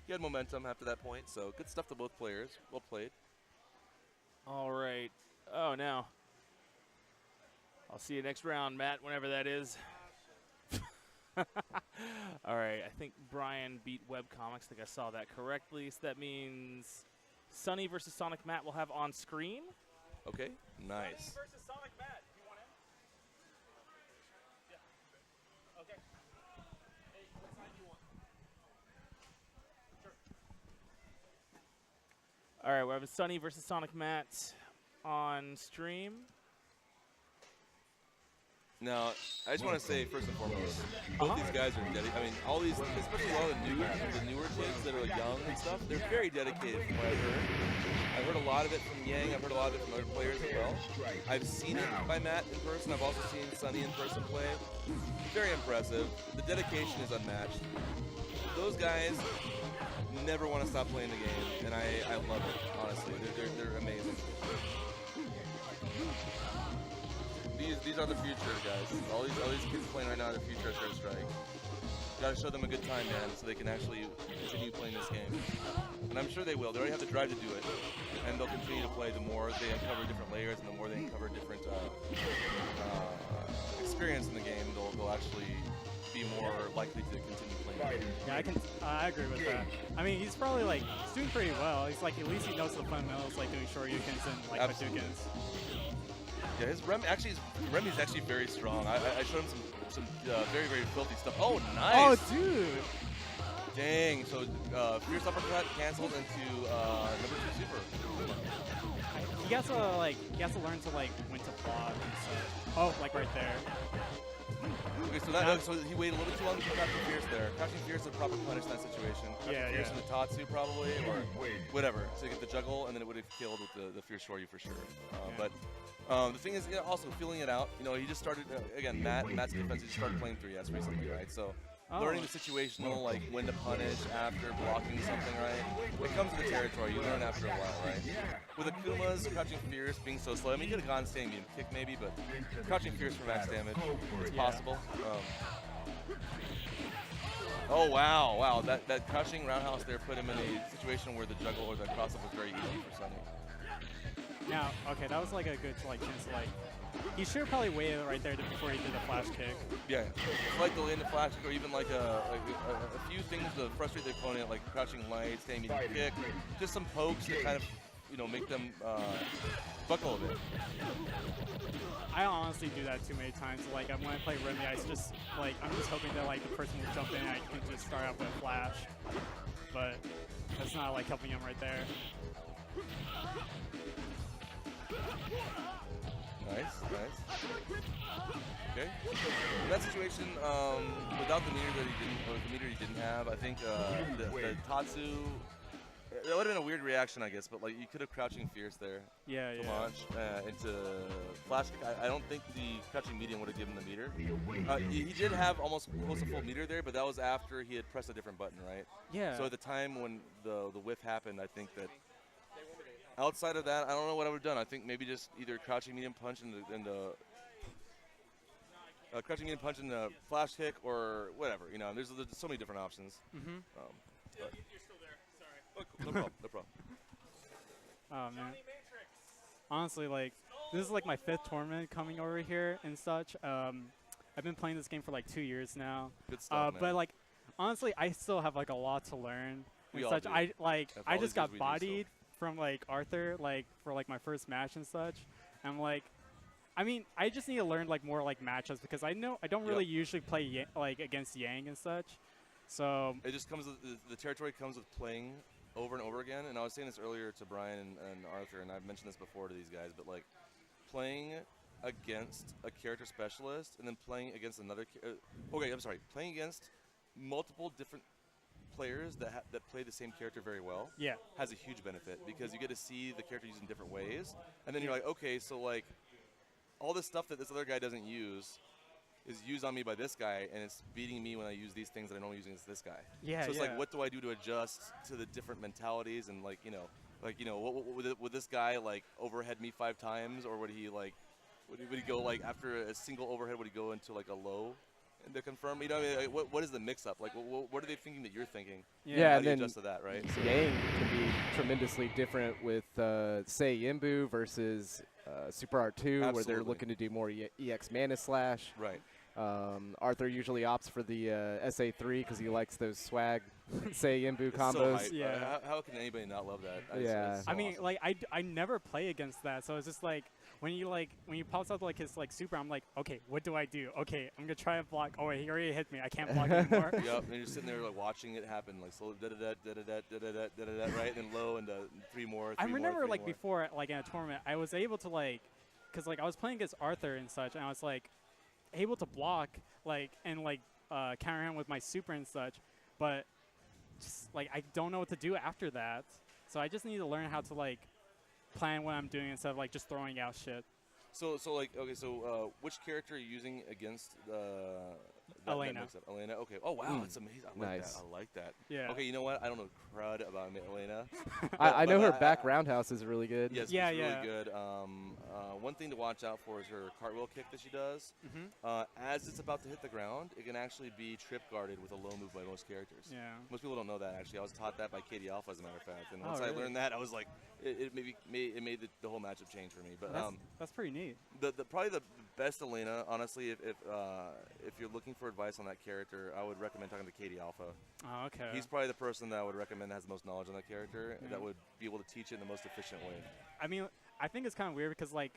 he had momentum after that point. So good stuff to both players. Well played.
All right. Oh, now. I'll see you next round, Matt, whenever that is. All right. I think Brian beat webcomics. I think I saw that correctly. So that means Sunny versus Sonic Matt will have on screen.
Okay. Nice.
Sunny versus Sonic Matt. You want him? Yeah. Okay. Hey, what side do you want? Sure. All right, we have Sunny versus Sonic Matt on stream.
Now, I just want to say first and foremost, both these guys are dedicated. I mean, all these, especially a lot of the newer kids that are young and stuff, they're very dedicated from what I've heard. I've heard a lot of it from Yang. I've heard a lot of it from other players as well. I've seen it by Matt in person. I've also seen Sunny in person play. Very impressive. The dedication is unmatched. Those guys never want to stop playing the game, and I love it, honestly. They're amazing. These are the future, guys. All these kids playing right now are the future at Third Strike. Got to show them a good time, man, so they can actually continue playing this game. And I'm sure they will. They already have the drive to do it, and they'll continue to play the more they uncover different layers and the more they uncover different experience in the game. They'll actually be more likely to continue playing.
Yeah, I agree with that. I mean, he's probably like he's doing pretty well. He's like at least he knows the fundamentals, like doing shoryukens and like
Absolutely.
hadoukens.
Yeah, his Remy's actually very strong. I showed him some very, very filthy stuff. Oh, nice!
Oh, dude!
Dang, so Fierce Uppercut canceled into number 2 super.
He has to learn to like when to block and stuff. Oh, like right there.
Okay, so he waited a little bit too long to Crouching Fierce there. Crouching Fierce would probably punish that situation. Crouching Fierce into Tatsu probably, or whatever. So you get the juggle, and then it would have killed with the Fierce Shoryu for sure. But the thing is, also feeling it out. You know, he just started again. Matt's defense. He just started playing 3S recently, right? So learning the situational, like when to punish after blocking something, right? It comes to the territory. You learn after a while, right? With Akuma's Crouching Fierce being so slow, I mean, he could have gone standing medium kick maybe, but Crouching Fierce for max damage, it's possible. Oh wow! That crouching roundhouse there put him in a situation where the juggle or the cross-up was very easy for Sunny.
Now, okay, that was like a good like chance to like. He should have probably waited right there before he did the flash kick.
Yeah, like the in the flash kick, or even like a few things to frustrate the opponent, like crouching light, staying medium kick, just some pokes to kind of make them buckle a bit.
I honestly do that too many times. Like when I play Remy, I'm just hoping that like the person will jump in and I can just start out with a flash. but that's not like helping him right there.
Nice. Okay. In that situation, without the meter that he didn't, or the meter he didn't have, I think the Tatsu. That would have been a weird reaction, I guess, but like you could have crouching fierce there
Yeah,
to
yeah.
launch into flash kick. I don't think the crouching medium would have given the meter. He did have almost close to full meter there, but that was after he had pressed a different button, right?
Yeah.
So at the time when the whiff happened, I think that outside of that, I don't know what I would have done. I think maybe just either crouching medium punch in the crouching medium punch in the flash kick or whatever. You know, there's so many different options.
Mm-hmm.
But
You're still there. Sorry.
oh, cool. No problem. No problem.
Oh man. Honestly, like this is like my 5th tournament coming over here and such. I've been playing this game for like 2 years now.
Good stuff, man.
But like honestly, I still have like a lot to learn
We
and
all
such.
do.
I like
After
I
all
just
these years,
got
we do
bodied from like Arthur like for like my first match and such. I'm like, I mean, I just need to learn like more like matchups because I don't really usually play like against Yang and such. So
It just comes with, the territory comes with playing over and over again. And I was saying this earlier to Brian and Arthur, and I've mentioned this before to these guys, but like playing against a character specialist and then playing against another. Playing against multiple different players that play the same character very well.
yeah,
Has a huge benefit because you get to see the character used in different ways, and then you're like, okay, so like all this stuff that this other guy doesn't use is used on me by this guy, and it's beating me when I use these things that I don't use against this guy.
yeah,
So it's
yeah.
like, what do I do to adjust to the different mentalities and like what would this guy like overhead me 5 times, or would he like would he go like after a single overhead would he go into like a low and to confirm? You know, what I mean, like, what is the mix up? Like, what are they thinking that you're thinking?
Yeah,
How
and
do you
then
adjust to that, right? So,
Yang can be tremendously different with, say, Imbu versus Super R2, where they're
Absolutely.
looking to do more EX Mana Slash.
right.
Arthur usually opts for the SA3 because he likes those swag, say, Imbu
It's
combos.
so hype.
Yeah.
How can anybody not love that?
Yeah.
It's so
I mean,
awesome.
like I never play against that, so it's just like when you pops up like his like super, I'm like, okay, what do I do? Okay, I'm gonna try and block. Oh wait, he already hit me. I can't block anymore.
Yep, and you're sitting there like watching it happen, like slowly, right, and then low, and 3 more.
I remember
three
like
more.
before, like in a tournament, I was able to like, cause like I was playing against Arthur and such, and I was like able to block like and like counter him with my super and such, but just like I don't know what to do after that. So I just need to learn how to like plan what I'm doing instead of like just throwing out shit.
So like, okay, so which character are you using against
Elena.
mix-up? Elena, okay. Oh, wow, that's amazing. I like
Nice.
that. I like that.
Yeah.
Okay, you know what? I don't know crud about Elena.
I know her
but
back roundhouse is really good.
Yes,
Yeah,
it's
yeah.
really good. One thing to watch out for is her cartwheel kick that she does. As it's about to hit the ground, it can actually be trip guarded with a low move by most characters.
Yeah.
Most people don't know that, actually. I was taught that by Katie Alpha, as a matter of fact. And once I
really?
learned that, I was like, it made the whole matchup change for me. But
That's pretty neat.
the probably the best Elena, honestly, if you're looking for advice on that character, I would recommend talking to Katie Alpha.
Oh, okay.
He's probably the person that I would recommend that has the most knowledge on that character, and that would be able to teach it in the most efficient way.
I mean, I think it's kind of weird because like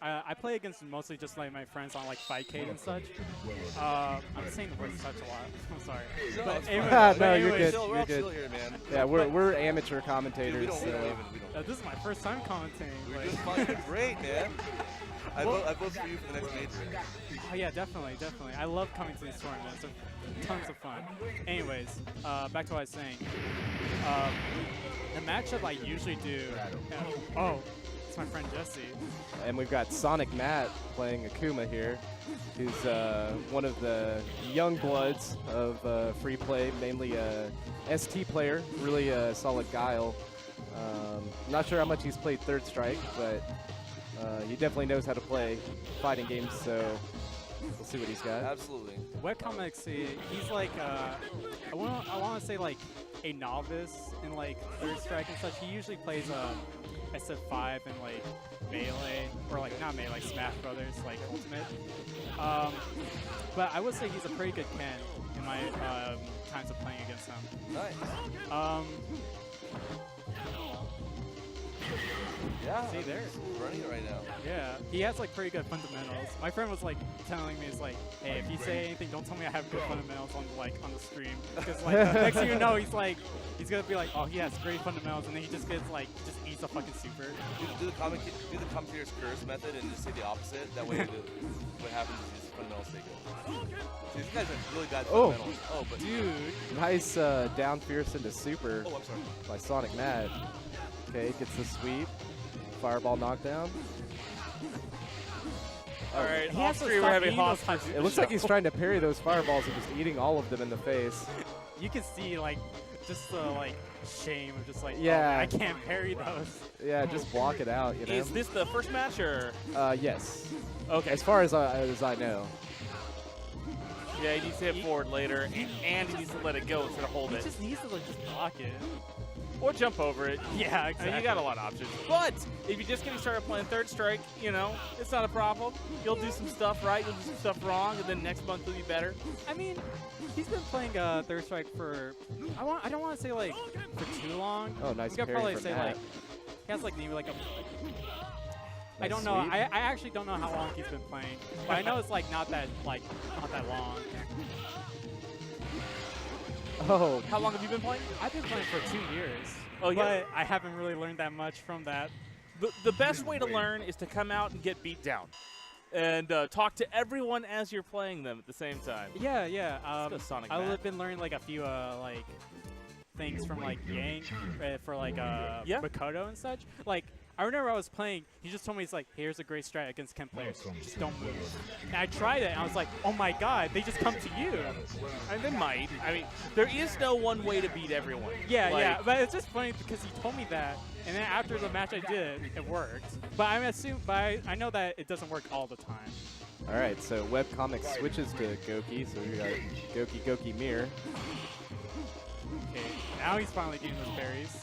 I play against mostly just like my friends on like Fightcade and such. I'm saying the word such a lot. I'm sorry.
No,
But
it's
anyway,
fine.
No,
but
you're
anyways,
good.
We're
You're
all
good.
chill here, man.
Yeah, we're amateur commentators.
Dude, we don't
so.
this is my first time commentating.
We're
like-
doing fine. You're great, man. I vote for you for the next major.
Oh yeah, definitely. I love coming to these tournaments. They're tons of fun. Anyways, back to what I was saying. The matchup I usually do. Oh, it's my friend Jesse.
And we've got Sonic Matt playing Akuma here, who's one of the young bloods of free play, mainly a ST player, really a solid guile. Not sure how much he's played Third Strike, but he definitely knows how to play fighting games, so we'll see what he's got.
Absolutely.
Webcomics, he's like, I want to say like a novice in like Third Strike and such. He usually plays SF3 and like Melee, or like not Melee, like Smash Brothers, like Ultimate. But I would say he's a pretty good Ken in my times of playing against him.
Nice. Yeah.
See there.
He's running it right now.
Yeah, he has like pretty good fundamentals. My friend was like telling me, "It's like, hey, if you say anything, don't tell me I have good fundamentals on the stream, because like next thing you know, he's gonna be like, oh, he has great fundamentals, and then he just gets like just eats a fucking super.
Do the commentator's curse method and just say the opposite. That way, what happens is his fundamentals stay good. See, these guys are really bad fundamentals. Oh, but
dude, nice down fierce into super
oh, I'm sorry.
by Sonic Mad. Okay, gets the sweep. Fireball knockdown.
All right,
He has
off
to
screen we're
stop
having
eating those
Hoss.
It looks like he's trying to parry those fireballs and just eating all of them in the face.
You can see like just the like shame of just like, oh,
Yeah.
man, I can't parry those.
Yeah, just block it out, you know?
Is this the first match or?
Yes.
Okay.
As far as I know.
Yeah, he needs to hit forward later, and he needs to let it go instead of hold
He
it.
just needs to like just block it.
Or jump over it.
Yeah,
I
exactly.
mean, you got a lot of options. But if you're just getting started playing Third Strike, you know, it's not a problem. You'll do some stuff right, you'll do some stuff wrong, and then next month will be better.
I mean, he's been playing Third Strike for I don't want to say like for too long.
Oh, nice
We could
parry
probably
from
say
Matt.
like he has like maybe like a. I
Nice
don't know.
sweep.
I actually don't know how long he's been playing, but I know it's like not that long.
Oh,
How long have you been playing?
I've been playing for 2 years.
Oh, yeah?
But I haven't really learned that much from that.
The best way to learn is to come out and get beat down. And talk to everyone as you're playing them at the same time.
Yeah, yeah.
Let's go Sonic
I've
Matt.
been learning like a few like things from like Yang for like
Yeah.
Makoto and such. Like I remember I was playing. He just told me, he's like, here's a great strat against Ken players. Just don't move. And I tried it, and I was like, oh my god, they just come to you.
And they might. I mean, there is no one way to beat everyone.
Yeah,
Like,
yeah. But it's just funny because he told me that, and then after the match I did, it worked. But I know that it doesn't work all the time.
all right. So webcomic switches to Goki. So we got Goki Mirror.
Okay, now he's finally getting those berries.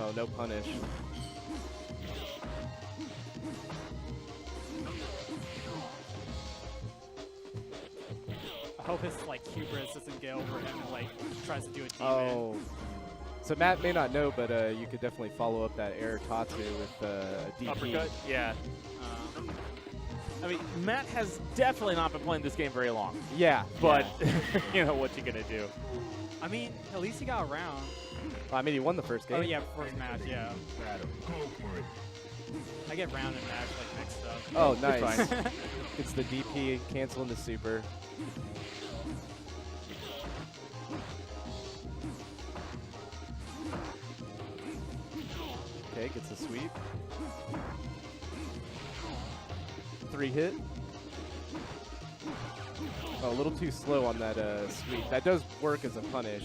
Oh, no punish.
I hope his like hubris doesn't get over him and like tries to do a demon.
Oh. So Matt may not know, but you could definitely follow up that air Tatsu with DP.
Uppercut? Yeah. I mean, Matt has definitely not been playing this game very long.
Yeah,
But, you know, what you gonna do?
I mean, at least he got around.
I mean, he won the first game.
Oh yeah, first match, yeah.
Go for it.
I get round and match like mixed up.
Oh,
It's
nice.
fine.
It's the DP, canceling the super. Okay, gets a sweep. 3 hit. Oh, a little too slow on that sweep. That does work as a punish.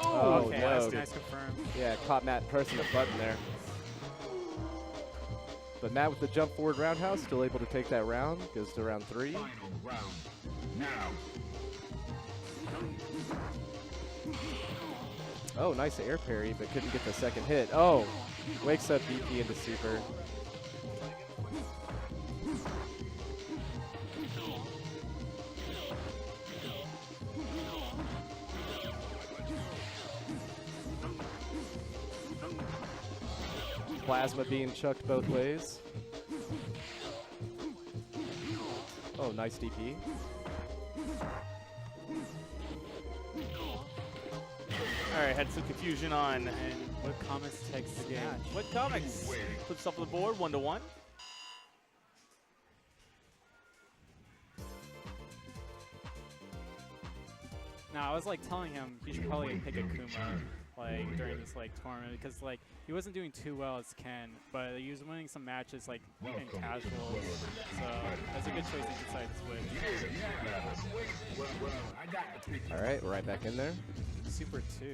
Oh,
okay,
no.
that's nice confirmed.
Yeah, caught Matt pressing the button there. But Matt with the jump forward roundhouse, still able to take that round. Goes to round 3.
Final round. Now.
Oh, nice air parry, but couldn't get the second hit. Oh, wakes up DP into super. Plasma being chucked both ways. Oh, nice DP.
All right, had some confusion on
And what comments takes the match?
what comics. Flips up on the board, 1-1.
Now I was like telling him he should probably pick a Kuma like during this like tournament because like he wasn't doing too well as Ken, but he was winning some matches like in casuals. So that's a good choice to decide to switch.
All right, we're right back in there.
Super 2.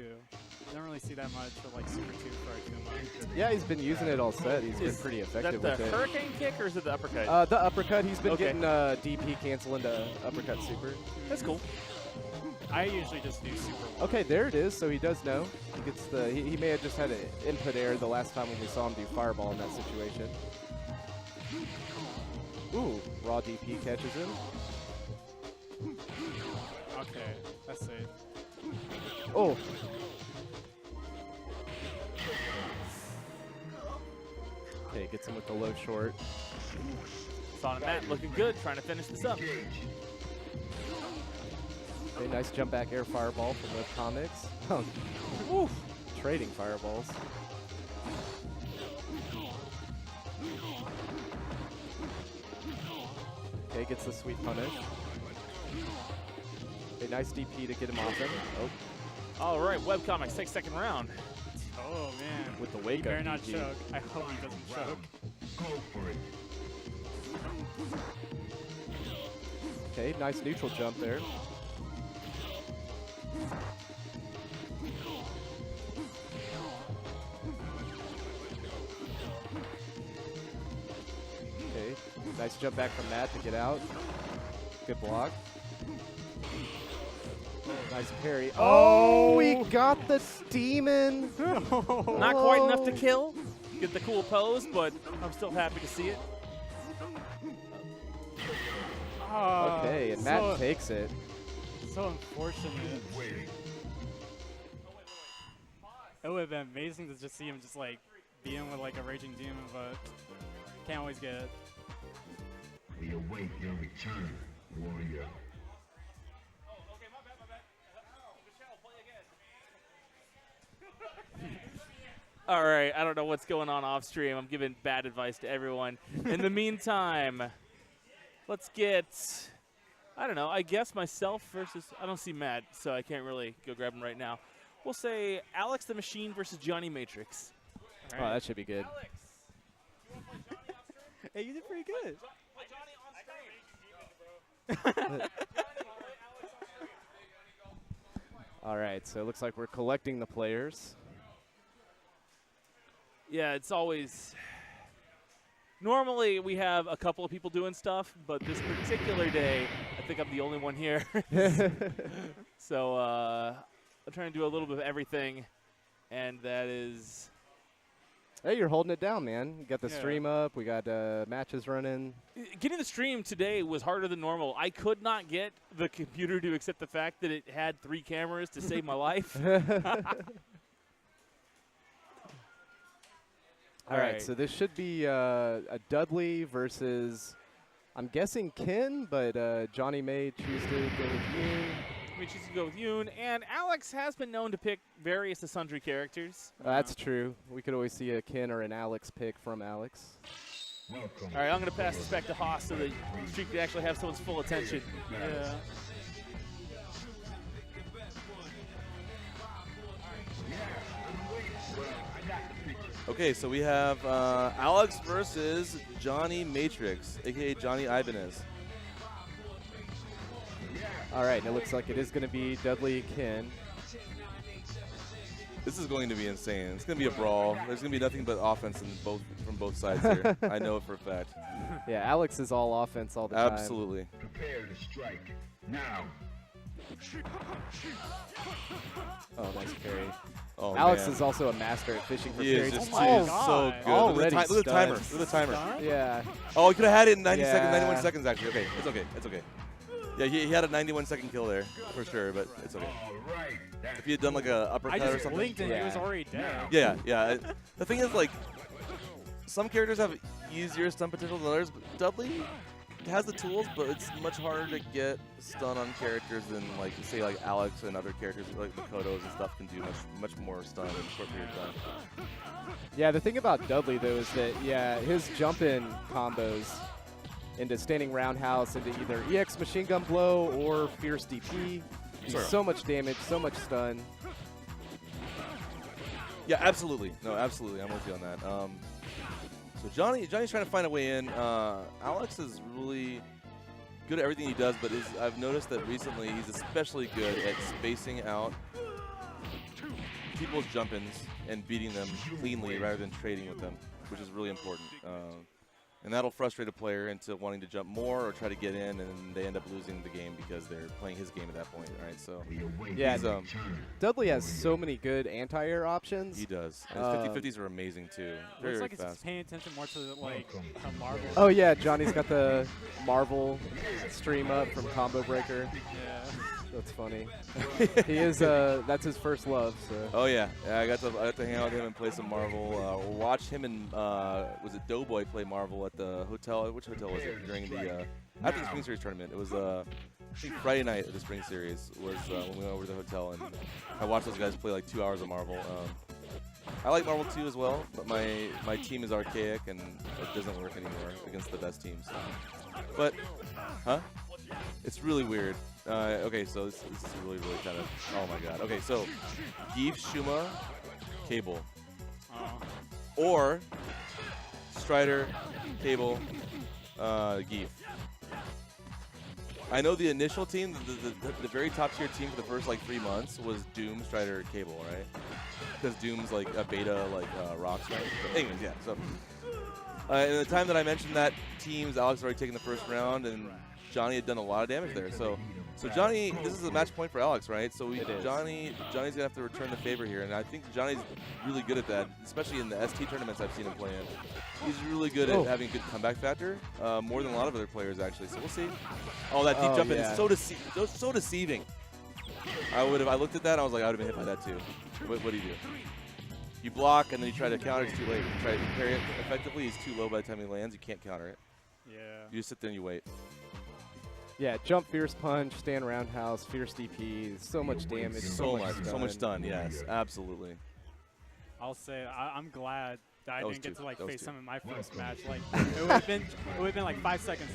I don't really see that much of like Super 2 for Akuma.
Yeah, he's been using it all set. He's been
Is
pretty
Is
effective
that the
with it.
hurricane kick or is it the uppercut?
The uppercut, he's been
Okay.
getting DP cancel into uppercut super.
That's cool.
I usually just do Super 1.
Okay, there it is. So he does know. He gets the. He may have just had an input error the last time when we saw him do fireball in that situation. Ooh, raw DP catches him.
Okay, that's safe.
Oh. Okay, gets him with the low short.
Sonic Matt looking good, trying to finish this up.
Okay, nice jump back air fireball from webcomics. Oh,
Woo.
trading fireballs. Okay, gets the sweet punish. Okay, nice DP to get him off him. Oh,
All right, webcomics takes second round.
Oh man.
with the
He
wake
better
up
not
DP.
choke. I hope he doesn't choke.
Go for it.
Okay, nice neutral jump there. Okay, nice jump back from that to get out. Good block. Nice parry. Oh, we got the demon.
Not quite enough to kill. Get the cool pose, but I'm still happy to see it.
Oh,
Okay, and Matt takes it.
So unfortunate. It would have been amazing to just see him just like being with like a raging demon, but can't always get it.
We await your return, warrior.
All right, I don't know what's going on off stream. I'm giving bad advice to everyone. In the meantime, let's get, I don't know, I guess myself versus, I don't see Matt, so I can't really go grab him right now. We'll say Alex the Machine versus Johnny Matrix.
Oh, that should be good.
Hey, you did pretty good.
All right, so it looks like we're collecting the players.
Yeah, it's always, normally we have a couple of people doing stuff, but this particular day, I think I'm the only one here. So I'm trying to do a little bit of everything, and that is...
Hey, you're holding it down, man. You got the
Yeah.
stream up. We got matches running.
Getting the stream today was harder than normal. I could not get the computer to accept the fact that it had 3 cameras to save my life.
All right, so this should be a Dudley versus, I'm guessing Ken, but Johnny may choose to go with you.
We choose to go with Yoon, and Alex has been known to pick various and sundry characters.
That's true. We could always see a Ken or an Alex pick from Alex.
Welcome.
All right, I'm going to pass this back to Haas so that the streak can actually have someone's full attention.
Yeah.
Okay, so we have Alex versus Johnny Matrix, aka Johnny Ibanez.
All right, and it looks like it is going to be Dudley Ken.
This is going to be insane. It's going to be a brawl. There's going to be nothing but offense from both sides here. I know it for a fact.
Yeah, Alex is all offense all the time.
Absolutely.
Prepare to strike. Now.
Oh, nice carry.
Oh,
Alex
man.
is also a master at fishing for
He is
carries.
just
Oh my
he is
God.
so good.
Already
Look at the timer.
stunned.
Look at the timer.
Stunned?
Yeah.
Oh, he could have had it in 90 seconds,
Yeah.
91 seconds actually. Okay, it's okay. It's okay. Yeah, he had a 91-second kill there for sure, but it's okay.
All right.
If he had done like a uppercut
I
or
just
something.
blinked and he was
Yeah.
already dead.
Yeah. The thing is, like, some characters have easier stun potential than others, but Dudley has the tools, but it's much harder to get stun on characters than, like, say, like Alex and other characters like Makotos and stuff can do much more stun in a short period of time.
Yeah, the thing about Dudley, though, is that, yeah, his jump-in combos into standing roundhouse, into either EX machine gun blow or fierce DP.
Sure.
So much damage, so much stun.
Yeah, absolutely. No, absolutely. I'm with you on that. So Johnny's trying to find a way in. Alex is really good at everything he does, but I've noticed that recently he's especially good at spacing out people's jump-ins and beating them cleanly rather than trading with them, which is really important. And that'll frustrate a player into wanting to jump more or try to get in, and they end up losing the game because they're playing his game at that point, right? So
yeah, Dudley has so many good anti-air options.
he does. And his 50-50s are amazing too. Very,
Looks
very
like
fast.
it's paying attention more to like Marvel.
Oh yeah, Johnny's got the Marvel stream up from Combo Breaker.
Yeah.
That's funny. He is that's his first love. So.
Oh yeah, I got to hang out with him and play some Marvel. Watch him and was it Doughboy play Marvel at the hotel? Which hotel was it during the after the Spring Series tournament? It was I think Friday night of the Spring Series was when we went over to the hotel, and I watched those guys play like 2 hours of Marvel. I like Marvel too as well, but my team is archaic and it doesn't work anymore against the best teams. But it's really weird. Okay, so this is really kind of, oh my god. Okay, so Geef, Shuma, Cable. Or Strider, Cable, Geef. I know the initial team, the very top tier team for the first like 3 months was Doom, Strider, Cable, right? Because Doom's like a beta like Rocks, right? But anyways, yeah, so. In the time that I mentioned that teams, Alex had already taken the first round, and Johnny had done a lot of damage there. So Johnny, this is a match point for Alex, right? So Johnny's gonna have to return the favor here, and I think Johnny's really good at that, especially in the ST tournaments I've seen him play in. He's really good at having a good comeback factor, more than a lot of other players actually. So we'll see. Oh, that deep jump in is so deceiving. I looked at that, and I was like, I would have been hit by that too. What do you do? You block, and then you try to counter. It's too late. You try to parry it effectively. He's too low by the time he lands. You can't counter it.
Yeah.
You just sit there and you wait.
Yeah, jump, fierce punch, stand roundhouse, fierce DP, so much damage, so much
stun. Yes, absolutely.
I'll say I'm glad that I didn't get to like face him in my first match. Like it would have been like 5 seconds.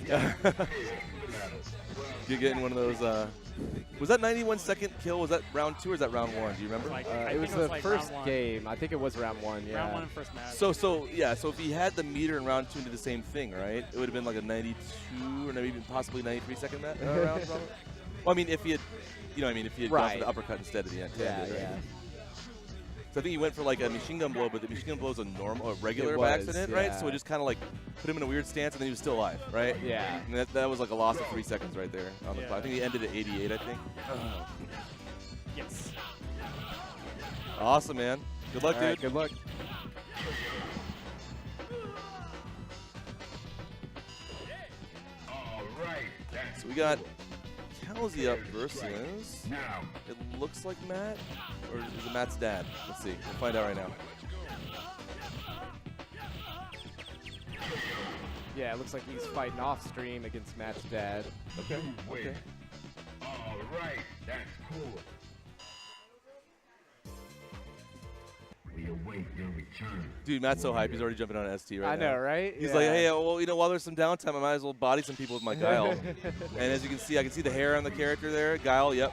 You get in one of those. Was that 91-second kill? Was that round 2 or is that round 1? Do you remember?
It was the first game. I think it was round 1. Yeah.
Round 1 in first match.
So if he had the meter in round 2 and did the same thing, right? It would have been like a 92 or maybe even possibly 93-second round. Probably. Well, I mean, if he had, if he had gone for the uppercut instead of the end.
Yeah.
So I think he went for like a machine gun blow, but the machine gun blow is a regular by accident, right? So it just kind of like put him in a weird stance, and then he was still alive, right?
Yeah.
And that was like a loss of 3 seconds right there on the clock. I think he ended at 88, I think.
Yes.
Awesome, man. Good luck, dude.
Right, good luck.
So we got Calzy up versus, it looks like Matt, or is it Matt's dad? Let's see. We'll find out right now.
Yeah, it looks like he's fighting off stream against Matt's dad.
Okay.
All right, that's cool. We await your return.
Dude, Matt's so hyped. He's already jumping on an ST right now.
I know, right?
He's like, hey, well, while there's some downtime, I might as well body some people with my Guile. And as you can see, I can see the hair on the character there. Guile, yep.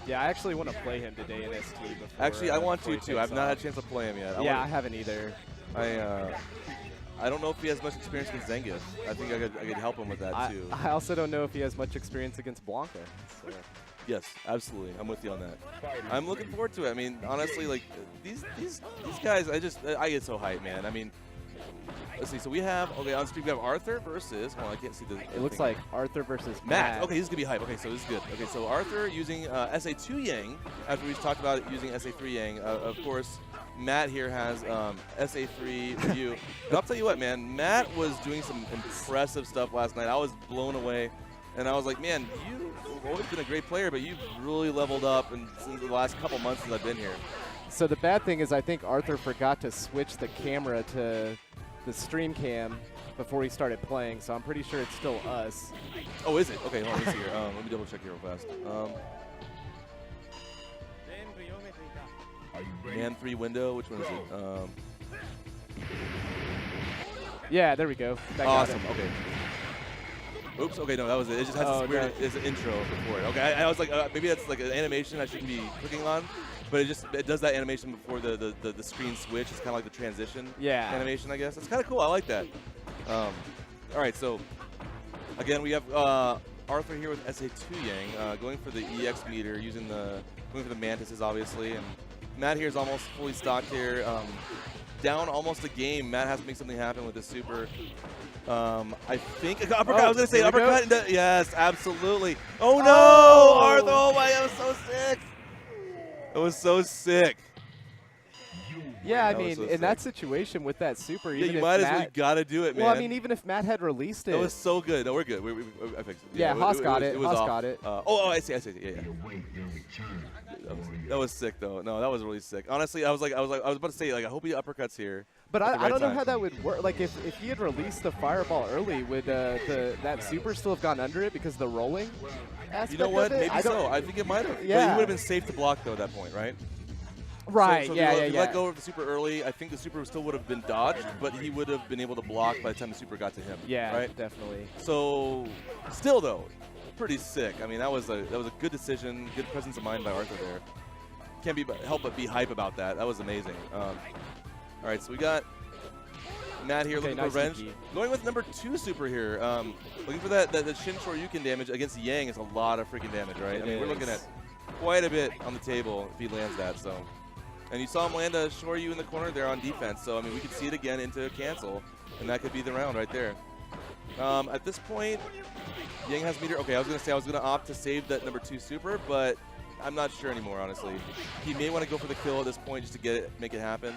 Yeah, I actually want to play him today in ST before.
Actually, I want to too. I've not had a chance to play him yet.
I haven't either.
I don't know if he has much experience against Zangief. I think I could help him with that too.
I also don't know if he has much experience against Blanca. So.
Yes, absolutely. I'm with you on that. I'm looking forward to it. I mean, honestly, like these guys, I get so hyped, man. I mean, let's see. So we have on stream we have Arthur versus. Well, I can't see the.
It looks like Arthur versus
Matt. Okay, this is gonna be hype. Okay, so this is good. Okay, so Arthur using SA2 Yang after we talked about it using SA3 Yang. Of course, Matt here has SA3 Ryu. And I'll tell you what, man. Matt was doing some impressive stuff last night. I was blown away. And I was like, man, you've always been a great player, but you've really leveled up in the last couple months since I've been here.
So the bad thing is I think Arthur forgot to switch the camera to the stream cam before he started playing, so I'm pretty sure it's still us.
Oh, is it? Okay, hold on, let me see here. Let me double check here real fast. Man 3 window, which one is it?
Yeah, there we go. That
awesome, okay. Oops, okay, no, that was it. It just has this weird it's an intro before it. Okay, I was like, maybe that's like an animation I shouldn't be clicking on, but it does that animation before the screen switch. It's kind of like the transition animation, I guess. It's kind of cool. I like that. All right, so again, we have Arthur here with SA2 Yang, going for the EX meter, going for the Mantises, obviously. And Matt here is almost fully stocked here. Down almost a game. Matt has to make something happen with this super. I think uppercut. I was gonna say uppercut. Yes, absolutely. Oh no, Arthur! Oh my, that was so sick. That was so sick.
Yeah, I
That was
mean,
so
in
sick.
that situation with that super,
Yeah,
even
you
if
might as
Matt,
well. You gotta do it, man.
Well, I mean, even if Matt had released it.
That was so good. No, we're good. I fixed it.
Yeah, Haas got it.
was
Haas
off.
got it.
I see. Yeah. That was sick though. No, that was really sick. Honestly, I was about to say, like, I hope he uppercuts here.
But
at the
I
right
don't know
time.
how that would work. Like, if he had released the fireball early, would that super still have gone under it because of the rolling aspect
You know what?
of it?
Maybe so. I think it might have. But he
Yeah.
would have been safe to block though at that point, right?
Right.
So
yeah.
if you let go of the super early, I think the super still would have been dodged, but he would have been able to block by the time the super got to him.
Yeah,
Right.
definitely.
So, still though, pretty sick. I mean, that was a good decision, good presence of mind by Arthur there. Can't help but be hype about that. That was amazing. All right, so we got Matt here looking
nice
for revenge.
Tiki.
Going with number 2 super here. Looking for that Shin Shoryuken damage against Yang is a lot of freaking damage, right?
It
I mean, we're looking
is.
at quite a bit on the table if he lands that. So, and you saw him land a Shoryu in the corner there on defense. So I mean, we could see it again into a cancel, and that could be the round right there. At this point, Yang has meter. Okay, I was gonna opt to save that number 2 super, but I'm not sure anymore, honestly. He may want to go for the kill at this point just to make it happen.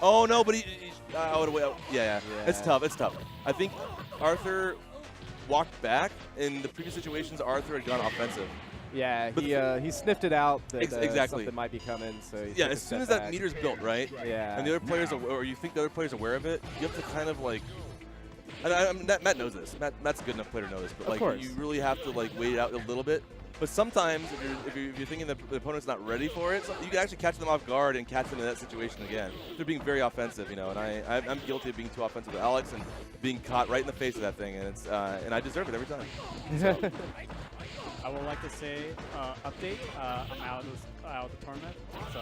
Oh no, but I would have. Yeah. It's tough. I think Arthur walked back. In the previous situations, Arthur had gone offensive.
Yeah,
But
he sniffed it out that
exactly.
something might be coming. So he
Yeah,
took a
as soon
step
as that
back.
meter's built, right?
Yeah.
And the other players, or you think the other player's aware of it, you have to kind of like. And Matt knows this. Matt's a good enough player to know this, but
Of
like
course.
you really have to like wait it out a little bit. But sometimes, if you're thinking the opponent's not ready for it, you can actually catch them off guard and catch them in that situation again. They're being very offensive, you know, and I'm guilty of being too offensive with Alex and being caught right in the face of that thing, and it's and I deserve it every time.
I would like to say, update. I'm out of the tournament. So.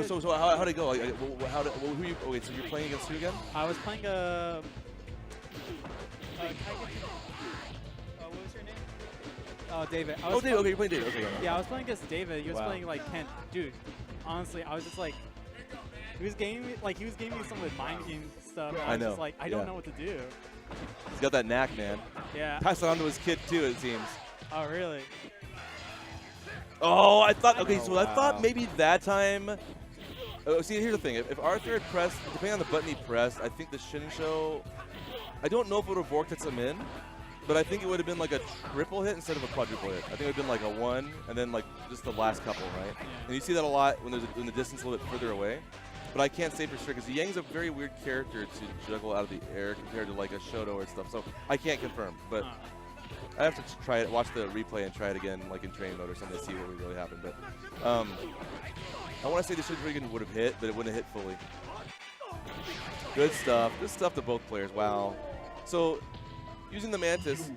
So how'd it go? Like, who you? Okay, so you're playing against who again?
I was playing what was your name? Oh, David.
David. Okay, you're playing David. Okay.
Yeah, I was playing against David. He was
Wow.
playing like Kent. Dude, honestly, I was just like, he was giving me some of the mind game stuff. And I was
know.
just like, I don't know what to do.
He's got that knack, man.
Yeah.
Pass it on to his kid too, it seems.
Oh, really?
Oh, I thought. Okay, so I
wow.
thought maybe that time. See, here's the thing. If Arthur had pressed, depending on the button he pressed, I think the Shinsho. I don't know if it would have vortexed him in, but I think it would have been like a triple hit instead of a quadruple hit. I think it would have been like a 1 and then like just the last couple, right? And you see that a lot when the distance a little bit further away. But I can't say for sure because Yang's a very weird character to juggle out of the air compared to like a Shoto or stuff. So I can't confirm, but I have to try it, watch the replay and try it again like in training mode or something to see what really happened. But I want to say the Shinsho would have hit, but it wouldn't have hit fully. Good stuff. Good stuff to both players. Wow. So using the Mantis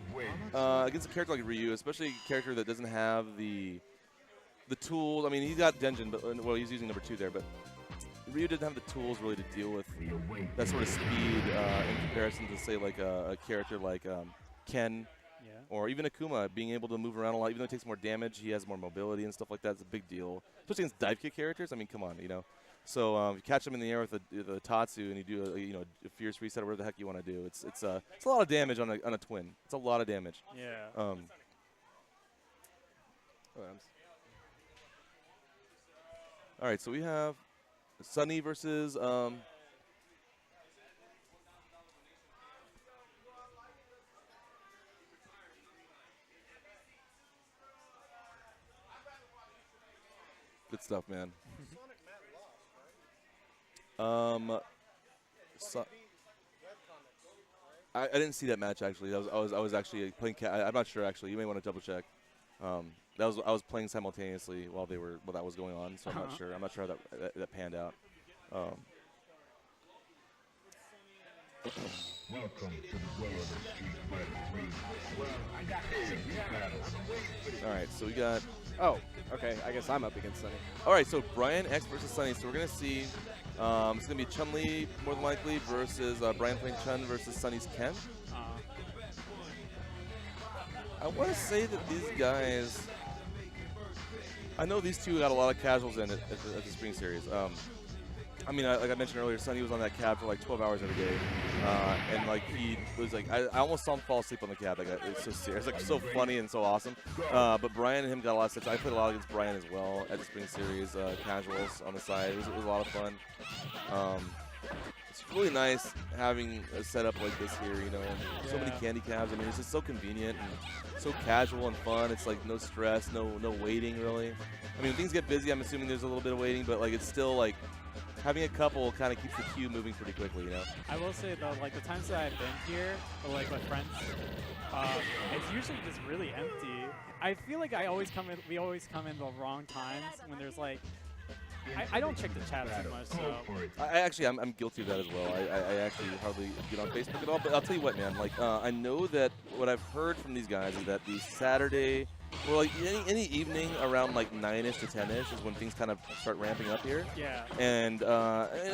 against a character like Ryu, especially a character that doesn't have the tools. I mean, he's got Denjin, but well, he's using number 2 there, but Ryu didn't have the tools really to deal with that sort of speed in comparison to say like a character like Ken.
Yeah.
Or even Akuma, being able to move around a lot, even though it takes more damage, he has more mobility and stuff like that. It's a big deal, especially against dive kick characters. I mean, come on, you know. So if you catch him in the air with the Tatsu and you do a fierce reset or whatever the heck you want to do, it's a lot of damage on a twin. It's a lot of damage.
Yeah.
All right, so we have Sunny versus good stuff, man. So, I didn't see that match actually. I was actually playing. I'm not sure actually. You may want to double check. I was playing simultaneously while that was going on, so I'm not sure. I'm not sure how that panned out.
Welcome to the world of Street Fighter 3.
All right, so we got.
Oh, okay. I guess I'm up against Sunny.
All right, so Brian X versus Sunny. So we're gonna see. It's gonna be Chun-Li more than likely versus Brian playing Chun versus Sunny's Ken. I want to say that these guys. I know these two got a lot of casuals in it at the spring series. I mean, like I mentioned earlier, Sonny was on that cab for like 12 hours every day, and like he was like, I almost saw him fall asleep on the cab. Like it's so serious, like so funny and so awesome. But Brian and him got a lot of sets. I played a lot against Brian as well at the spring series, casuals on the side. It was a lot of fun. It's really nice having a setup like this here, you know, and so many candy cabs. I mean, it's just so convenient and so casual and fun. It's like no stress, no waiting really. I mean, when things get busy, I'm assuming there's a little bit of waiting, but like it's still like having a couple kind of keeps the queue moving pretty quickly, you know.
I will say though, like the times that I've been here, or like with friends, it's usually just really empty. I feel like we always come in the wrong times when there's like. I don't check the chat too much, so.
I'm guilty of that as well. I actually hardly get on Facebook at all. But I'll tell you what, man. Like, I know that what I've heard from these guys is that the Saturday, or like any evening around like 9-ish to 10-ish is when things kind of start ramping up here.
Yeah.
And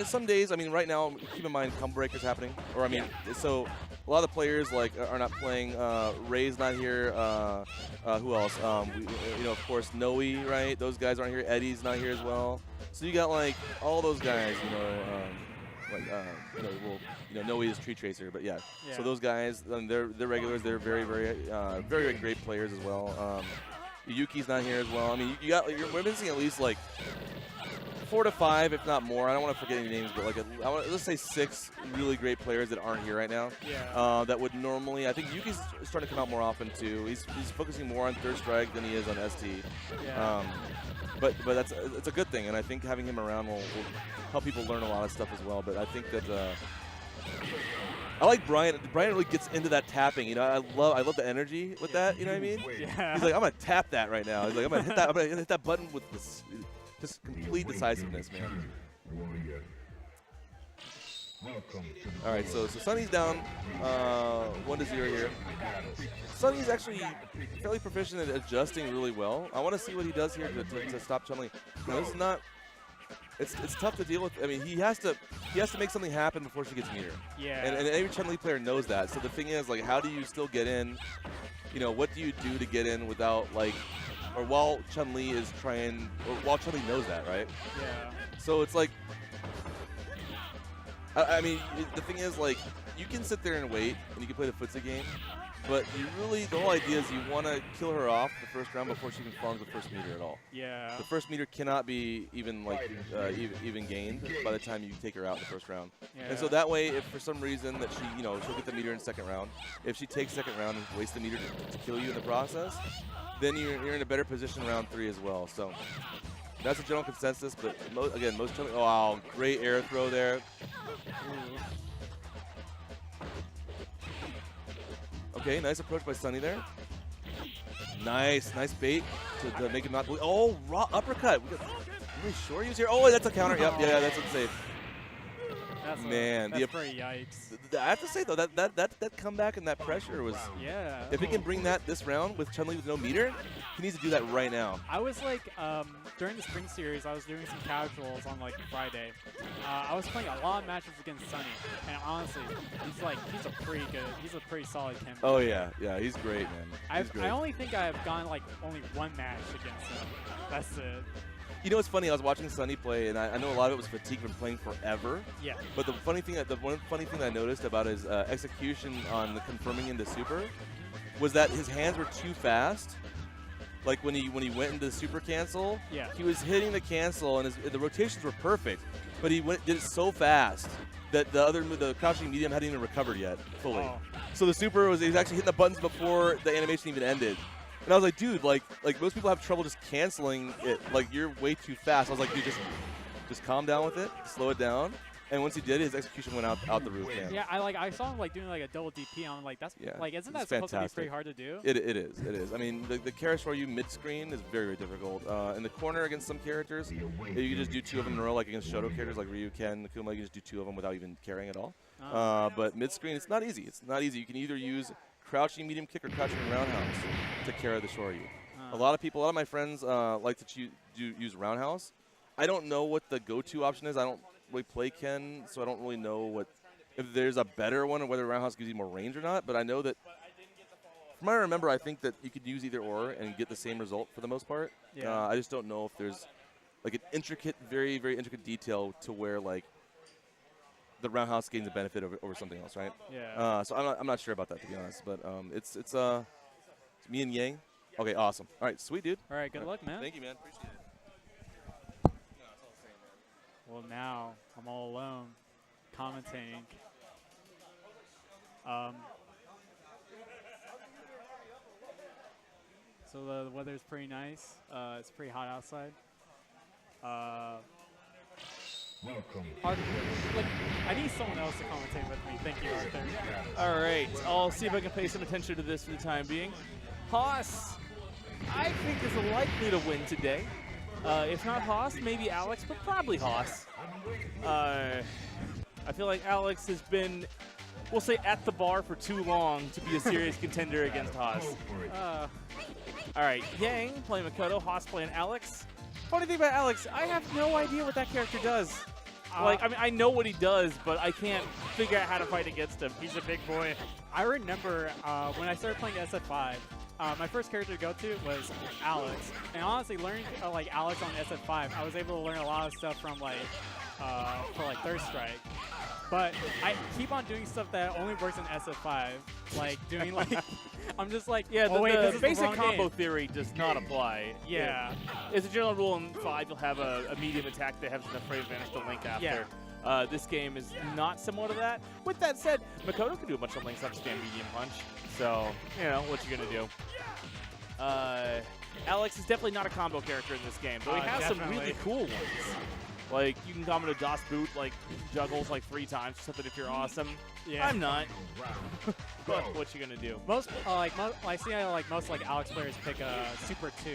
some days, I mean, right now, keep in mind, Come Breaker's happening. Or I mean, so a lot of the players like are not playing. Ray's not here. Who else? You know, of course, Noe, right? Those guys aren't here. Eddie's not here as well. So you got like all those guys, you know, Noe is Tree Tracer, but yeah. So those guys, they're regulars. They're very great players as well. Yuki's not here as well. I mean, we're missing at least like 4 to 5, if not more. I don't want to forget any names, but like let's say 6 really great players that aren't here right now.
Yeah.
That would normally. I think Yuki's starting to come out more often too. He's focusing more on Third Strike than he is on ST.
Yeah.
But it's a good thing, and I think having him around will help people learn a lot of stuff as well. But I think that I like Brian. Brian really gets into that tapping. You know, I love the energy with that. You know what I mean?
Yeah.
He's like, I'm gonna tap that right now. He's like, I'm gonna hit that button with this, just complete decisiveness, man. All right, so Sonny's down 1-0 here. Sonny's actually fairly proficient at adjusting really well. I want to see what he does here to stop Chun-Li. Now, this is not. It's tough to deal with. I mean, he has to make something happen before she gets meter.
Yeah.
And every Chun-Li player knows that. So the thing is, like, how do you still get in? You know, what do you do to get in without like, or while Chun-Li is trying, or while Chun-Li knows that, right?
Yeah.
So it's like. I mean, the thing is, like, you can sit there and wait, and you can play the footsie game, but the whole idea is you want to kill her off the first round before she even farms the first meter at all.
Yeah.
The first meter cannot be even, like, even gained by the time you take her out in the first round.
Yeah.
And so that way, if for some reason that she'll get the meter in second round, if she takes second round and wastes the meter to kill you in the process, then you're in a better position round 3 as well. So that's a general consensus, but most Chun-Li. Oh, wow, great air throw there. Okay, nice approach by Sonny there. Nice bait to make him not. Oh, raw uppercut. Really sure he was here. Oh, that's a counter. Yep, yeah, that's unsafe.
That's pretty yikes.
I have to say though that comeback and that pressure was.
Yeah.
If he can bring that this round with Chun-Li with no meter, he needs to do that right now.
I was like, during the spring series, I was doing some casuals on like Friday. I was playing a lot of matches against Sonny, and honestly, he's a pretty solid Ken.
Oh yeah, he's great, man.
I only think I've gone like only one match against him. That's it.
You know what's funny? I was watching Sonny play, and I know a lot of it was fatigue from playing forever.
Yeah.
But the one funny thing that I noticed about his execution on the confirming into super was that his hands were too fast. Like when he went into the super cancel, he was hitting the cancel, and the rotations were perfect. But he did it so fast that the crouching medium hadn't even recovered yet fully.
Oh.
So the super he was actually hitting the buttons before the animation even ended. And I was like, dude, like most people have trouble just canceling it. Like, you're way too fast. I was like, dude, just calm down with it, slow it down. And once he did, his execution went out the roof. Man.
Yeah, I saw him like doing like a double DP. And I'm like, isn't that supposed to be pretty hard to do?
It is. I mean, the Kara Shoryu mid screen is very, very difficult. In the corner against some characters, you can just do 2 of them in a row. Like against Shoto characters like Ryu, Ken, Akuma, you can just do 2 of them without even carrying at all. But mid screen, it's not easy. You can either use crouching medium kick or crouching roundhouse to carry the Shoryu. A lot of my friends like to use roundhouse. I don't know what the go-to option is. I don't really play Ken, so I don't really know if there's a better one or whether roundhouse gives you more range or not. But I know that from what I remember, I think that you could use either or and get the same result for the most part.
Yeah.
I just don't know if there's like an intricate, very, very intricate detail to where like the roundhouse gains a benefit over something else, right?
Yeah.
So I'm not sure about that, to be honest. But it's me and Yang. Okay, awesome. All right, sweet, dude.
All right, good luck, man.
Thank you, man. Appreciate it.
Well, now I'm all alone commentating. So the weather's pretty nice. It's pretty hot outside.
Welcome.
Like, I need someone else to commentate with me. Thank you, Arthur.
All right, I'll see if I can pay some attention to this for the time being. Haas, I think, is likely to win today. If not Haas, maybe Alex, but probably Haas. I feel like Alex has been, we'll say, at the bar for too long to be a serious contender against Haas. All right, Yang playing Makoto, Haas playing Alex. Funny thing about Alex, I have no idea what that character does. Like, I mean, I know what he does, but I can't figure out how to fight against him. He's a big boy.
I remember when I started playing SF5, my first character to go to was Alex. And honestly, learning like Alex on SF5, I was able to learn a lot of stuff from like for like Third Strike. But I keep on doing stuff that only works in SF5, like doing like I'm just like,
Yeah,
oh, wait, this
the
is
basic
the wrong
combo
game.
theory does not apply.
Yeah.
As a general rule, in 5, you'll have a medium attack that has enough frame advantage to link after.
Yeah.
This game is not similar to that. With that said, Makoto can do a bunch of links up stand medium punch. So, you know, what you going to do? Alex is definitely not a combo character in this game, but he has some
Definitely.
really cool ones. Like, you can combo to DOS boot, like, juggles like 3 times or something if you're awesome.
Yeah.
I'm not. But what you gonna do?
Most I see like most like Alex players pick a Super 2.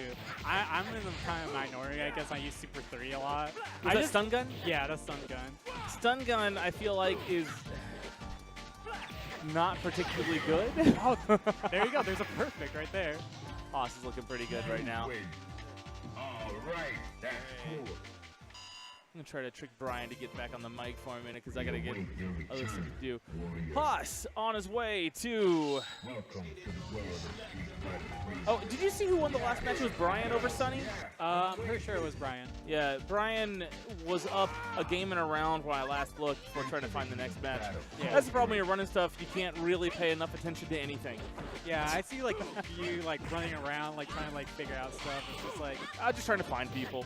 I'm in the kind of minority. I guess I use Super 3 a lot.
Is that stun gun?
Yeah, that's stun gun.
Stun gun, I feel like, is not particularly good.
Oh, there you go. There's a perfect right there.
Haas is looking pretty good right now.
All right, that's cool.
I'm going to try to trick Brian to get back on the mic for a minute because I got to get other stuff to do. Haas on his way to...
Welcome to the world of Street Fighter 3.
Oh, did you see who won the last match? It was Brian over Sunny?
I'm pretty sure it was Brian.
Yeah, Brian was up a game and a round when I last looked before trying to find the next match.
Yeah.
That's the problem when you're running stuff. You can't really pay enough attention to anything.
Yeah, I see like a few like running around, like trying to like figure out stuff. It's just like
I'm just trying to find people.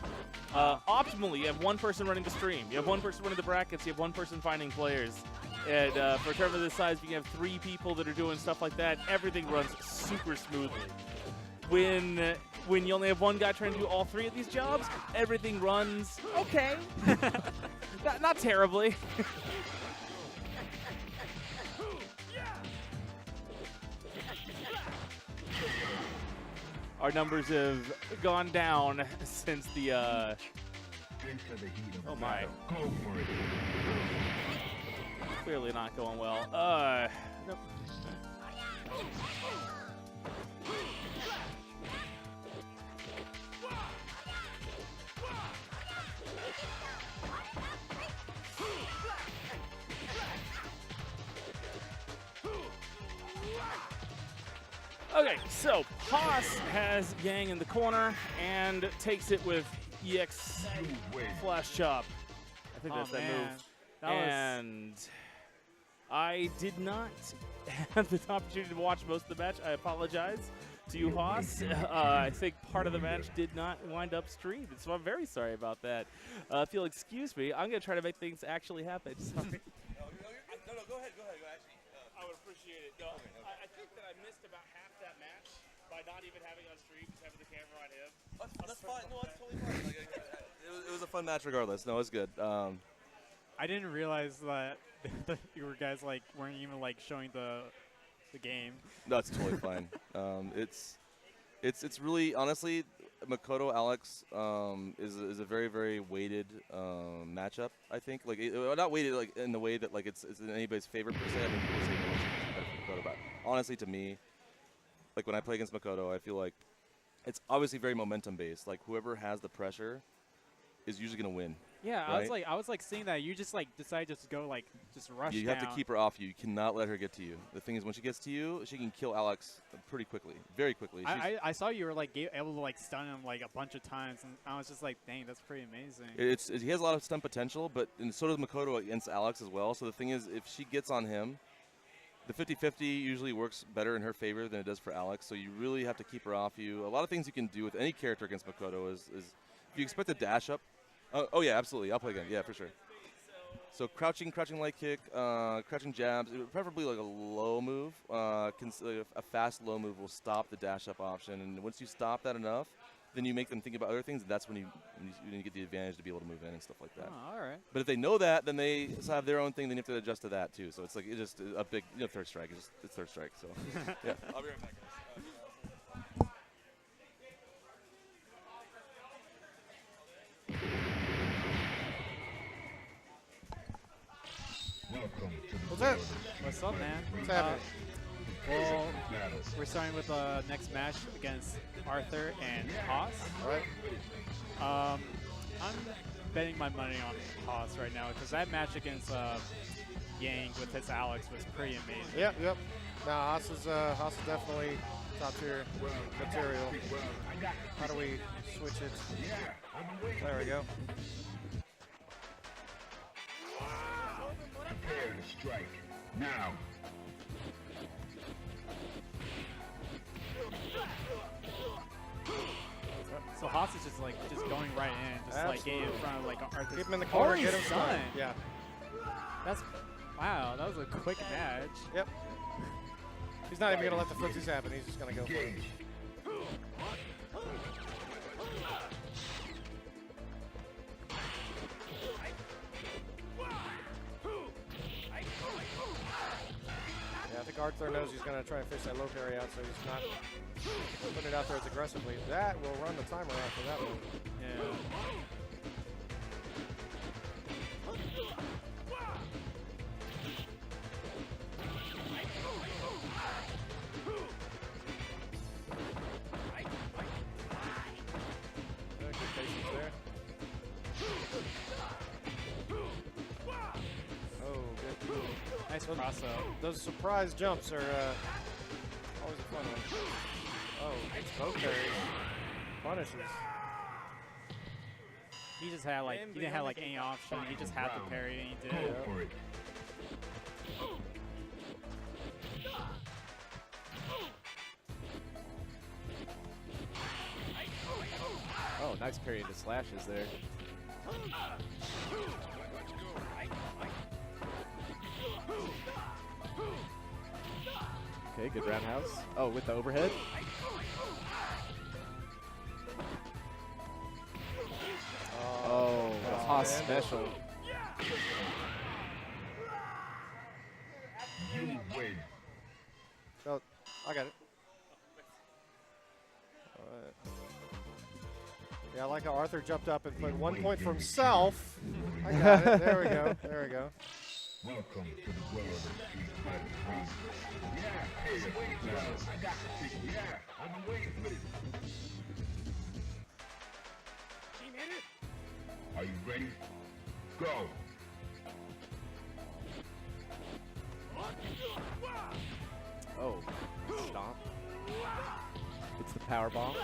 Optimally, you have one person running the stream. You have one person running the brackets. You have one person finding players. And for a tournament this size, you have 3 people that are doing stuff like that. Everything runs super smoothly. When you only have one guy trying to do all 3 of these jobs, everything runs okay. not terribly. Our numbers have gone down since the
Into the heat of
oh my.
battle. Go for it.
Clearly not going well. Nope. Okay, so Haas has Yang in the corner and takes it with EX Flash Chop. I think that's that move. And I did not have the opportunity to watch most of the match. I apologize to you, Haas. I think part of the match did not wind up streamed, so I'm very sorry about that. If you'll excuse me, I'm going to try to make things actually happen. Sorry.
No, go ahead. Actually,
I would appreciate it. No, I think that I missed about half that match by not even having on stream, just having the camera on him.
that's fine. No, that's totally fine. It was a fun match regardless. No, it's good.
I didn't realize that you guys like weren't even like showing the game.
No, it's totally fine. It's really, honestly, Makoto Alex is a very, very weighted matchup, I think. Like, not weighted like in the way that like it's in anybody's favor per se. I mean, people say Makoto, but honestly, to me, like when I play against Makoto, I feel like it's obviously very momentum based. Like whoever has the pressure is usually going to win.
Yeah,
Right?
I was like seeing that. You just like decide just to go like just rush
You
down.
have to keep her off you. You cannot let her get to you. The thing is, when she gets to you, she can kill Alex pretty quickly, very quickly.
I saw you were like able to like stun him like a bunch of times, and I was just like, dang, that's pretty amazing.
He has a lot of stun potential, but and so does Makoto against Alex as well. So the thing is, if she gets on him, the 50-50 usually works better in her favor than it does for Alex. So you really have to keep her off you. A lot of things you can do with any character against Makoto is if you expect a dash up. Oh yeah, absolutely. I'll play again. Yeah, for sure. So crouching light kick, crouching jabs, preferably like a low move. A fast low move will stop the dash up option, and once you stop that enough, then you make them think about other things, and that's when you get the advantage to be able to move in and stuff like that.
Oh, all right.
But if they know that, then they have their own thing. Then you have to adjust to that too. So it's like it's just a big third strike. It's third strike. So yeah, I'll be right back, guys.
Welcome to the
What's up?
What's up, man?
What's happening?
Well, we're starting with the next match against Arthur and Haas.
All right.
I'm betting my money on Haas right now because that match against Yang with his Alex was pretty amazing.
Yep. Now Haas is definitely top tier material. How do we switch it? There we go.
prepare to strike. Now.
So Haas is just going right in, just like getting in front of like Arthur's.
Keep him in the corner,
Oh,
get him
he's
stunned.
done.
Yeah.
That's wow. That was a quick match.
Yep. He's not even gonna let the footsies happen. He's just gonna go for it.
Engage.
Yeah, I think Arthur knows he's gonna try and fish that low carry out, so he's not putting it out there as aggressively. That will run the timer out for that one.
Yeah.
Good patience there. Oh, good.
Nice cross up.
Those surprise jumps are always a fun one. Oh, it's both carries. Punishes.
He just had like he didn't have like any option. He just had to parry and he
Go
did.
for it.
Oh, nice parry into slashes there. Okay, good roundhouse. Oh, with the overhead. Oh, the Haas special.
You win.
Oh, I got it. Alright. Yeah, I like how Arthur jumped up and put 1 point for himself. I got it. There we go. There we go.
Welcome to the world of street fighting. Yeah, hey, I got the yeah, I've been waiting for this. Are you ready? Go.
Oh, stomp. It's the power bomb.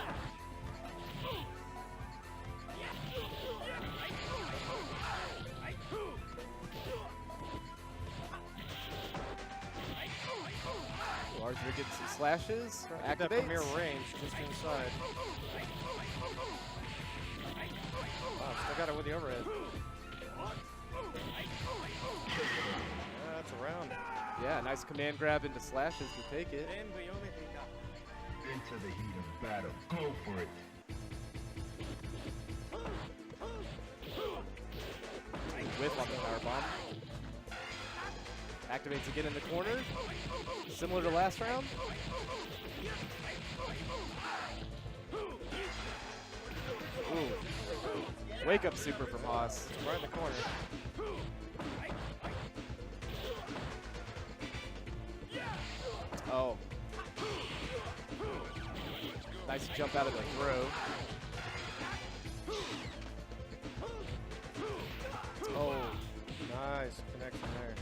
Arthur gets some slashes. Activates. That premier range just inside. Wow, still got it with the overhead. That's a round. Yeah, nice command grab into slashes to take it.
Into the heat of battle. Go for it.
Whip on the power bomb. Activates again in the corner. Similar to last round. Ooh. Wake up super from Haas. Right in the corner. Oh. Nice jump out of the throw. Oh, nice connection there.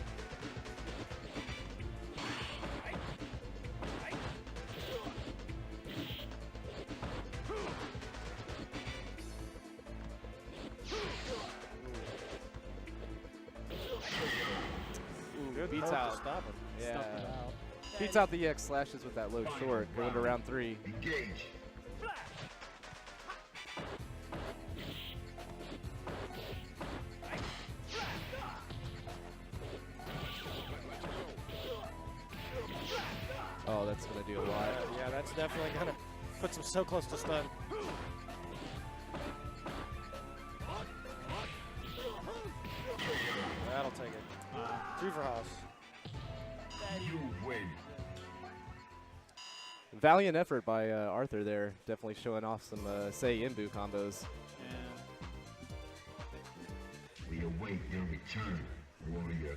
Good
Beats
poke to
out.
stop him.
Yeah.
Stuff it out.
Beats out the EX slashes with that low short going to round 3.
Engage.
Oh, that's going to do a lot.
Yeah, that's definitely gonna puts him so close to stun. That'll take it. 3 for Haas.
You win.
Valiant effort by Arthur there. Definitely showing off some Sei Imbu combos.
We await your return, warrior.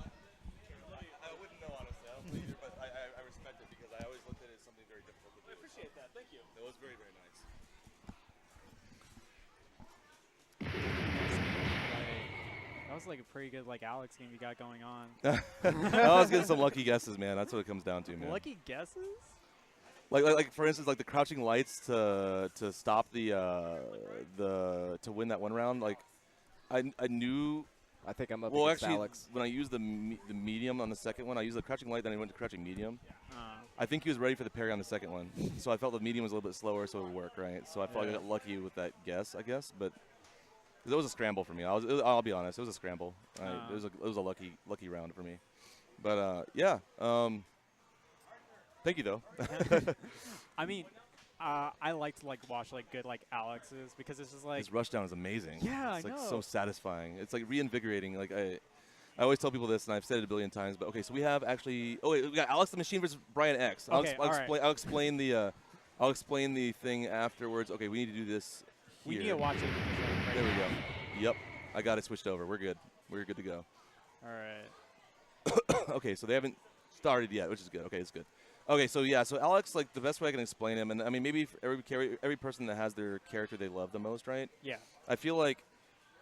I wouldn't know, honestly. I don't believe it, but I respect it because I always looked at it as something very difficult to do. I appreciate that. Thank you. It was very, very nice.
That was like a pretty good like Alex game you got going on.
I was getting some lucky guesses, man. That's what it comes down to, man.
Lucky guesses?
Like for instance, like the crouching lights to stop the to win that one round. Like I knew.
I think I'm up
Well,
against
actually,
Alex.
when I used the medium on the second one, I used the crouching light, then I went to crouching medium.
Uh,
I think he was ready for the parry on the second one, so I felt the medium was a little bit slower, so it would work, right? So I felt like I got lucky with that guess, I guess, but it was a scramble for me. I'll be honest, it was a scramble. It was a lucky round for me. But yeah, thank you though.
I mean, I like to like watch like good like Alex's because it's just like
His rushdown is amazing.
Yeah,
it's
I
like
know.
so satisfying. It's like reinvigorating. Like I always tell people this, and I've said it a billion times. But okay, so we have actually. Oh wait, we got Alex the Machine versus Brian X.
Okay,
I'll explain the. I'll explain the thing afterwards. Okay, we need to do this.
we
here.
need to watch it. Right
There we
now.
go. Yep, I got it switched over. We're good. We're good to go.
All right.
Okay, so they haven't started yet, which is good. Okay, it's good. Okay, so yeah, so Alex, like the best way I can explain him, and I mean maybe for every person that has their character they love the most, right?
Yeah.
I feel like,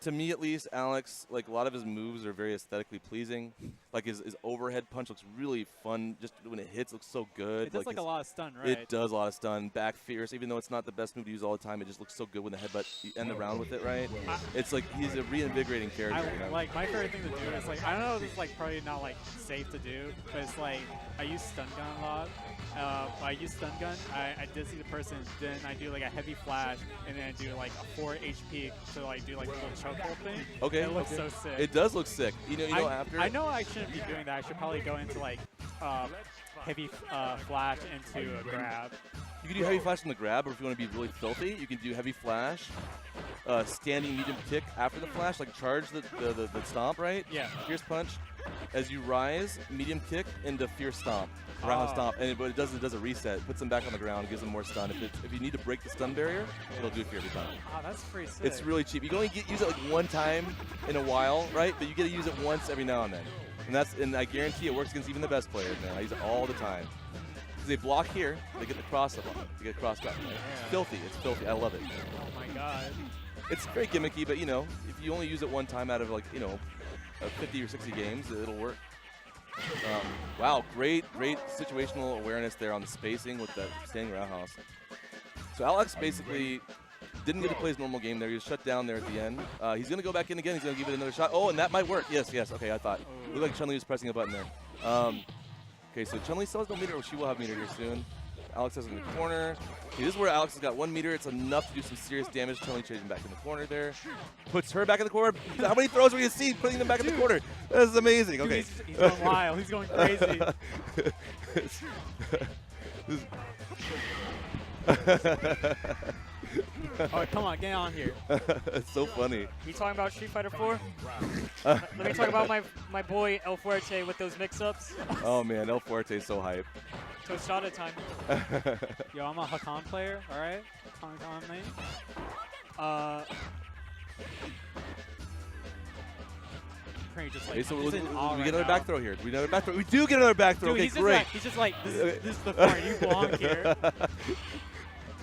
to me at least, Alex, like a lot of his moves are very aesthetically pleasing. Like his overhead punch looks really fun. Just when it hits, looks so good.
It does like a
his-
lot of stun, right?
It does a lot of stun. Back fierce, even though it's not the best move to use all the time, it just looks so good when the headbutt you end the round with it, right? It's like he's a reinvigorating character. you know?
Like my favorite thing to do is like I don't know if it's like probably not like safe to do, but it's like I use stun gun a lot. I use stun gun. I did see the person, then I do like a heavy flash, and then I do like a 4 HP to like do like a little chokehold thing.
Okay,
It looks
okay.
so sick.
It does look sick. You know after.
I know I shouldn't be doing that. I should probably go into like heavy flash into a grab.
You can do heavy flash from the grab, or if you want to be really filthy, you can do heavy flash, standing medium kick after the flash, like charge the stomp, right?
Yeah.
Fierce punch. As you rise, medium kick into fierce stomp, round stomp, and but it does a reset, puts them back on the ground, gives them more stun. If you need to break the stun barrier, it'll do it for you every time.
Oh, that's pretty sick.
It's really cheap. You can only use it like one time in a while, right? But you get to use it once every now and then, and I guarantee it works against even the best players, man. I use it all the time. Because they block here, they get the cross up on it. They get cross up. It's filthy. It's filthy. I love it.
Oh my god.
It's very gimmicky, but if you only use it one time out of 50 or 60 games, it'll work. Wow, great situational awareness there on the spacing with that standing roundhouse. So Alex basically didn't get to play his normal game there. He was shut down there at the end. He's going to go back in again. He's going to give it another shot. Oh, and that might work. Yes. Okay, I thought. It looked like Chun-Li was pressing a button there. Okay, so Chun-Li still has no meter. She will have meter here soon. Alex has in the corner. Okay, this is where Alex has got 1 meter. It's enough to do some serious damage. Chun-Li chasing back in the corner there. Puts her back in the corner. How many throws are we going to see putting them back in the corner? This is amazing.
Dude,
Okay.
he's going wild. He's going crazy. Oh, come on, get on here.
It's so funny.
We talking about Street Fighter 4? Let me talk about my boy El Fuerte with those mix-ups.
Oh man, El Fuerte is so hype.
Tostada time.
Yo, I'm a Hakan player, alright? Hakan main. Pretty just like,
Okay, so
I'm
we
just in
get
awe right
another
now.
back throw here. Do we get another back throw? We do get another back throw.
Dude,
Okay,
he's just
great.
like, he's just like, this is the part you belong here.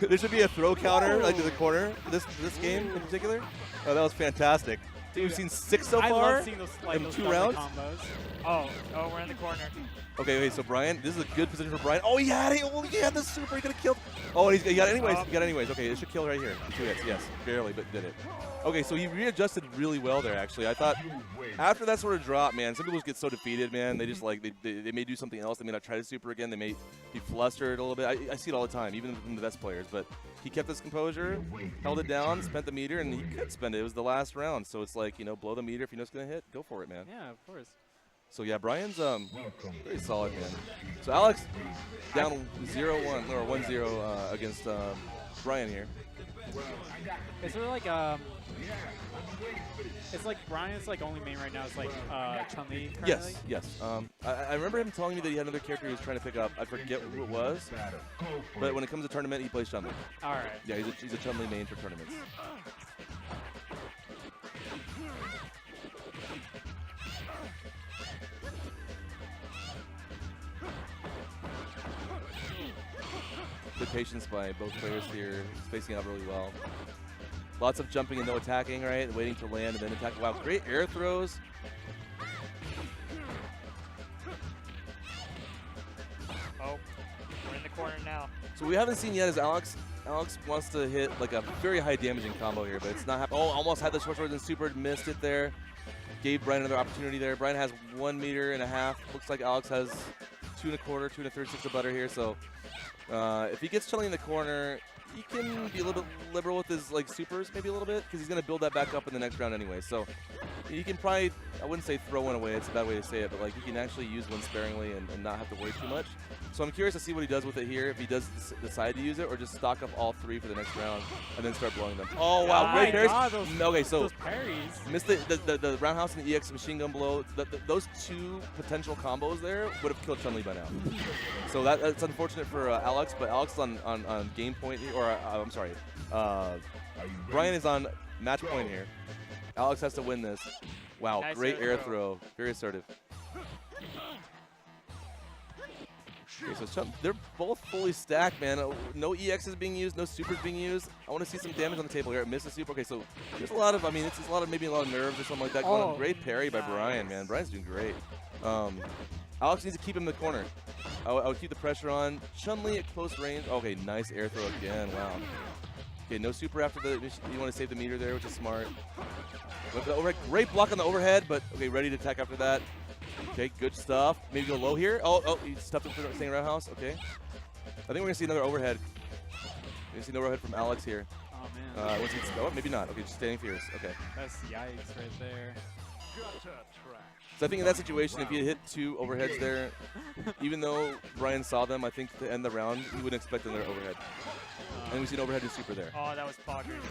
There should be a throw counter like to the corner for this game in particular. Oh, that was fantastic. So we've seen 6 so
I
far
love seeing those, like,
in
those
2
double
rounds.
combos.
Oh, we're in the corner.
Okay, so Brian, this is a good position for Brian. Oh, he had it. Oh, he had the super. He could have killed. Oh, and he got it anyways. He got it anyways. Okay, it should kill right here. 2 hits. Yes, barely, but did it. Okay, so he readjusted really well there, actually. I thought after that sort of drop, man, some people get so defeated, man. They just, like, they may do something else. They may not try to super again. They may be flustered a little bit. I see it all the time, even from the best players. But he kept his composure, held it down, spent the meter, and he could spend it. It was the last round. So it's like, you know, blow the meter. If you know it's going to hit, go for it, man.
Yeah, of course.
So, yeah, Brian's very solid, man. So Alex down 0-1 or 1-0 against Brian here.
Is there like it's like Brian's like only main right now is like Chun-Li currently?
Yes. I remember him telling me that he had another character he was trying to pick up. I forget who it was, but when it comes to tournament, he plays Chun-Li.
All right.
Yeah, he's a Chun-Li main for tournaments. Good patience by both players here, spacing out really well. Lots of jumping and no attacking, right? Waiting to land and then attack. Wow, great air throws.
Oh, we're in the corner now.
So we haven't seen yet is Alex wants to hit like a very high damaging combo here, but it's not happening. Oh, almost had the short sword and super, missed it there. Gave Brian another opportunity there. Brian has 1.5 meters. Looks like Alex has 2 1/4, 2 1/3 sticks of butter here. So if he gets Chun-Li in the corner, he can be a little bit liberal with his like supers, maybe a little bit, because he's going to build that back up in the next round anyway. So he can probably, I wouldn't say throw one away, it's a bad way to say it, but like he can actually use one sparingly and not have to worry too much. So I'm curious to see what he does with it here, if he does decide to use it, or just stock up all 3 for the next round and then start blowing them. Oh, wow, great parries. Okay, so
those parries.
Missed the roundhouse and the EX machine gun blow. Those 2 potential combos there would have killed Chun-Li by now. So that's unfortunate for Alex, but Alex is on game point, or I'm sorry, Brian is on match point here. Alex has to win this. Wow,
Nice
great
air
air
throw.
throw. Very assertive. Okay, so they're both fully stacked, man. No EX is being used, no supers being used. I want to see some damage on the table here. Missed a super. Okay, so there's a lot of, maybe a lot of nerves or something like that going on. Great parry by Brian, man. Brian's doing great. Alex needs to keep him in the corner. I would keep the pressure on. Chun-Li at close range. Okay, nice air throw again. Wow. Okay, no super after the. You want to save the meter there, which is smart. Great block on the overhead, but okay, ready to attack after that. Okay, good stuff. Maybe go low here. Oh, he stuffed him for staying roundhouse. Okay. I think we're gonna see another overhead. We're gonna see another overhead from Alex here.
Oh man.
Oh, maybe not. Okay, just standing fierce. Okay.
That's yikes right there.
So I think in that situation, if he had hit 2 overheads there, even though Brian saw them, I think to end the round, he wouldn't expect another overhead. And we see an overhead to super there.
Oh, that was poggers.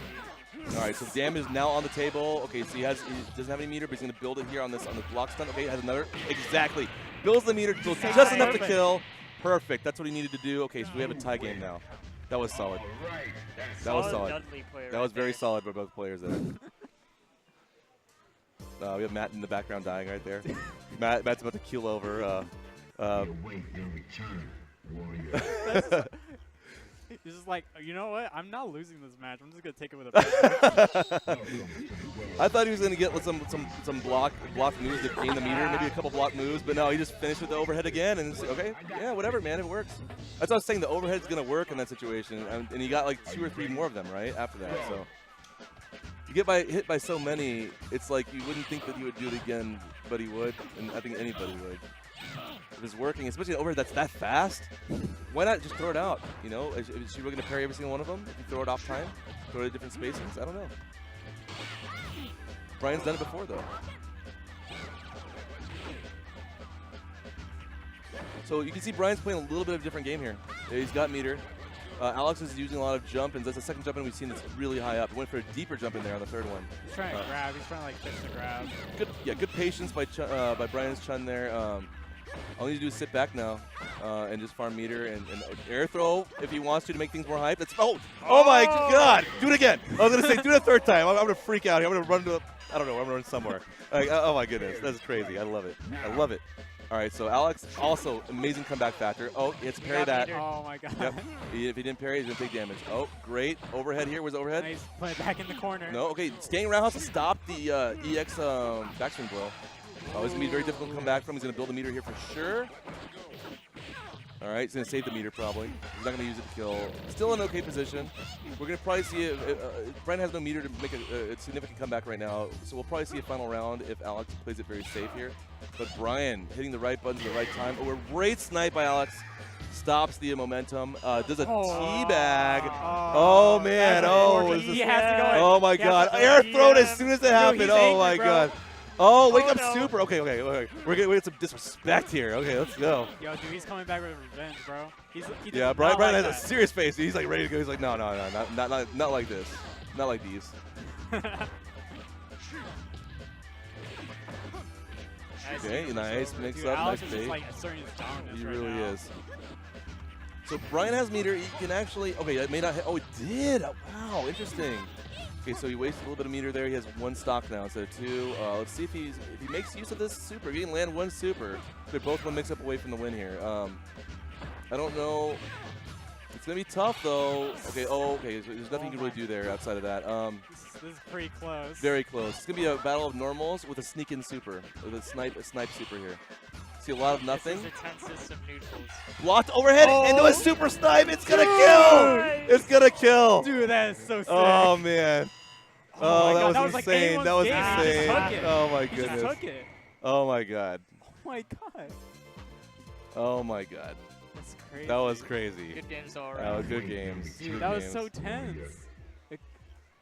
All right, so damage is now on the table. Okay, so he doesn't have any meter, but he's going to build it here on the block stun. Okay, has another. Exactly. Builds the meter, builds just enough to kill. Perfect. That's what he needed to do. Okay, so we have a tie game now. That was solid. That was solid. That was very solid by both players there. We have Matt in the background dying right there. Matt's about to keel over.
He's just like, you know what? I'm not losing this match. I'm just gonna take it with a.
I thought he was gonna get some block moves to gain the meter, maybe a couple block moves, but no, he just finished with the overhead again. And it's, okay, yeah, whatever, man, it works. That's what I was saying. The overhead's gonna work in that situation, and he got like 2 or 3 more of them right after that. So you get hit by so many, it's like you wouldn't think that he would do it again, but he would, and I think anybody would. If it's working, especially an overhead that's that fast, why not just throw it out? You know, is she really going to parry every single one of them? If you throw it off time, throw it at different spacings? I don't know. Brian's done it before, though. So you can see Brian's playing a little bit of a different game here. He's got meter. Alex is using a lot of jump, and that's the second jump in we've seen that's really high up. He went for a deeper jump in there on the third one.
He's trying to grab. He's trying to like fix the grab.
Good patience by Brian's Chun there. All he needs to do is sit back now and just farm meter and air throw if he wants to make things more hype. That's oh my God! Do it again. I was gonna say do it a third time. I'm gonna freak out here. I'm gonna run to I don't know. I'm gonna run somewhere. Like, oh my goodness, that's crazy. I love it. I love it. All right, so Alex also amazing comeback factor. Oh, he has to parry that.
Oh my god.
Yep. If he didn't parry, he's gonna take damage. Oh, great overhead here. Where's the overhead?
Nice. Put it back in the corner.
No. Okay, staying roundhouse to stop the EX backswing blow. Oh, it's gonna be very difficult to come back from. He's gonna build a meter here for sure. All right, he's gonna save the meter probably. He's not gonna use it to kill. Still in okay position. We're gonna probably see Brian has no meter to make a significant comeback right now, so we'll probably see a final round if Alex plays it very safe here. But Brian hitting the right buttons at the right time. Oh, a great snipe by Alex. Stops the momentum. Does a teabag. Oh man. Oh,
he has to go.
Oh my God. Air thrown as soon as it happened. Oh my God. Oh, wake up super. Okay. We're gonna get some disrespect here. Okay, let's go.
Yo, dude, he's coming back with revenge, bro.
Yeah, Brian has a serious face. He's like ready to go. He's like, no, not like this. Not like these. Okay, nice mix up, nice bait.
Like asserting his dominance
He
right
really
now.
is. So Brian has meter. He can actually. Okay, it may not hit. Oh, it did. Oh, wow, interesting. Okay, so he wasted a little bit of meter there. He has one stock now instead of two. Let's see if he makes use of this super. He can land one super. They're both one mix up away from the win here. I don't know. It's gonna be tough though. Okay. Oh, okay. So there's nothing you can really do there outside of that.
This is pretty close.
Very close. It's gonna be a battle of normals with a sneak-in super, with a snipe super here. See a lot of nothing.
This is the tensest of neutrals.
Blocked overhead into a super snipe. It's gonna kill. It's gonna kill.
Dude, that is so sick.
Oh man. Oh, that was
like
insane. That was
game. He just
insane.
took it.
Oh my
He just
goodness.
took it.
Oh my God.
Oh my god.
Oh my God.
That's crazy.
That was crazy.
Good games all
That
around.
was good games.
Dude,
Good
that was
games.
so tense.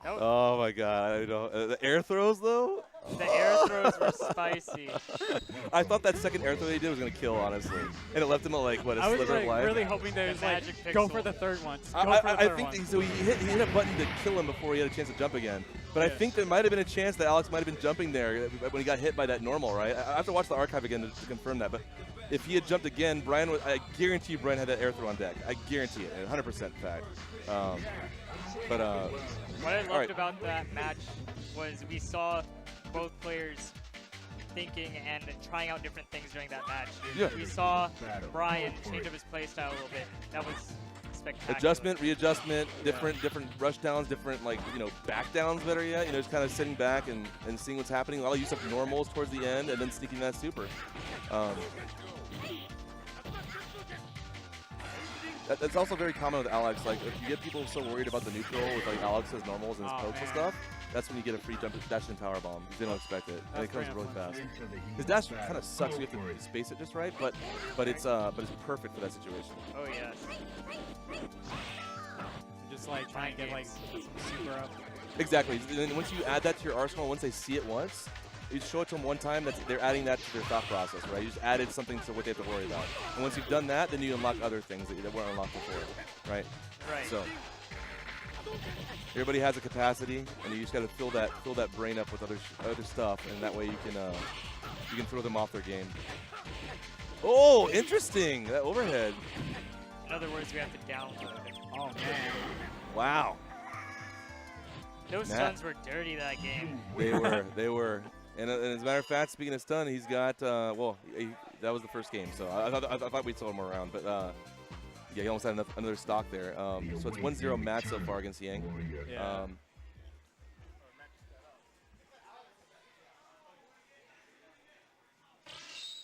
Oh my God. I don't, the air throws though.
The air throws were spicy.
I thought that second air throw that he did was gonna kill, honestly, and it left him like what, a
I was
sliver
like
of life.
really hoping they was like
magic
go
pixel.
for the third one. Just go
I
for the third
think
one.
so. He hit a button to kill him before he had a chance to jump again. But I think there might have been a chance that Alex might have been jumping there when he got hit by that normal, right? I have to watch the archive again to confirm that. But if he had jumped again, Brian would, I guarantee you Brian had that air throw on deck. I guarantee it, 100% fact.
What I loved about that match was we saw both players thinking and trying out different things during that match.
Yeah.
We saw Brian change up his playstyle a little bit. That was spectacular.
Adjustment, readjustment, different rush downs, different back downs better yet. Just kind of sitting back and seeing what's happening. I'll use up normals towards the end and then sneaking that super. That's also very common with Alex. Like if you get people so worried about the neutral with like Alex's normals and his pokes and stuff, that's when you get a free jump dash and power bomb. They don't expect it, and it comes really fast. His dash kind of sucks. You have to space it just right, but it's perfect for that situation.
Oh yes.
Just like trying to get like some super up.
Exactly. And then once you add that to your arsenal, once they see it once, you show it to them one time, they're adding that to their thought process, right? You just added something to what they have to worry about. And once you've done that, then you unlock other things that weren't unlocked before, right?
Right.
So everybody has a capacity, and you just got to fill that brain up with other stuff, and that way you can throw them off their game. Oh, interesting! That overhead.
In other words, we have to download.
Oh man.
Wow.
Those stuns were dirty that game.
They were. And as a matter of fact, speaking of stun, he's got, that was the first game, so I thought we'd throw him around, but yeah, he almost had another stock there. So it's 1-0 match so far against Yang.
Yeah.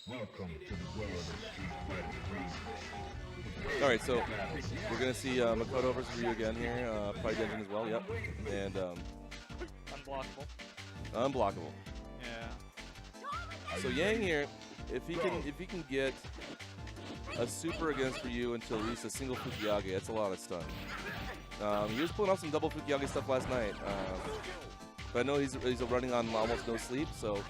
Welcome to the world of Street Fighter.
All right, so we're going to see Makoto versus Ryu again here, probably Dungeon as well, yep. And
Unblockable.
unblockable.
Yeah.
So Yang here, if he can get a super against Ryu until at least a single Fukiyage, that's a lot of stun. He was pulling off some double Fukiyage stuff last night, but I know he's running on almost no sleep, so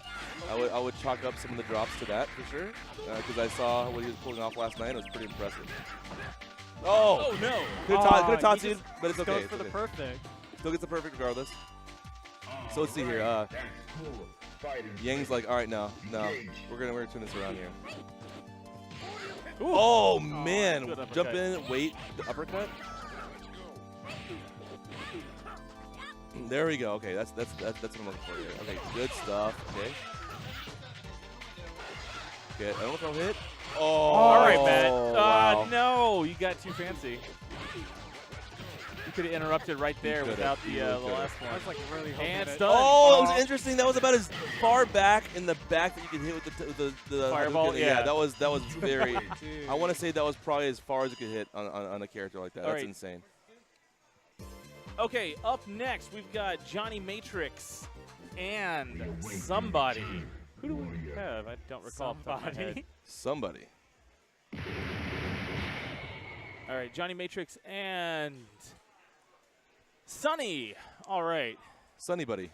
I would chalk up some of the drops to that for sure, because I saw what he was pulling off last night. It was pretty impressive. Oh no! Could have Tatsu'd, but it's okay.
Goes for the perfect.
Still gets the perfect regardless. So let's see here. Yang's like, all right, no, we're gonna turn this around here.
Ooh.
Oh man,
good uppercut.
jump in, wait, the uppercut. There we go. Okay, that's what I'm looking for here. Okay, good stuff. Okay. Okay, I don't know if I'll hit. Oh,
All right, Matt.
Wow.
No, you got too fancy. You could have interrupted right there
could've.
without the
You really
last one.
I was like really hoping
And
that-
stun.
Oh, it was interesting. That was about as far back in the back that you could hit with the
Fireball,
Hadouken.
yeah.
That was very.
Dude.
I want to say that was probably as far as it could hit on a character like that.
All
That's
right.
insane.
Okay, up next we've got Johnny Matrix and somebody. Who do we have? I don't recall. off the top of my head.
Somebody.
All right, Johnny Matrix and Sunny. All right.
Sunny buddy.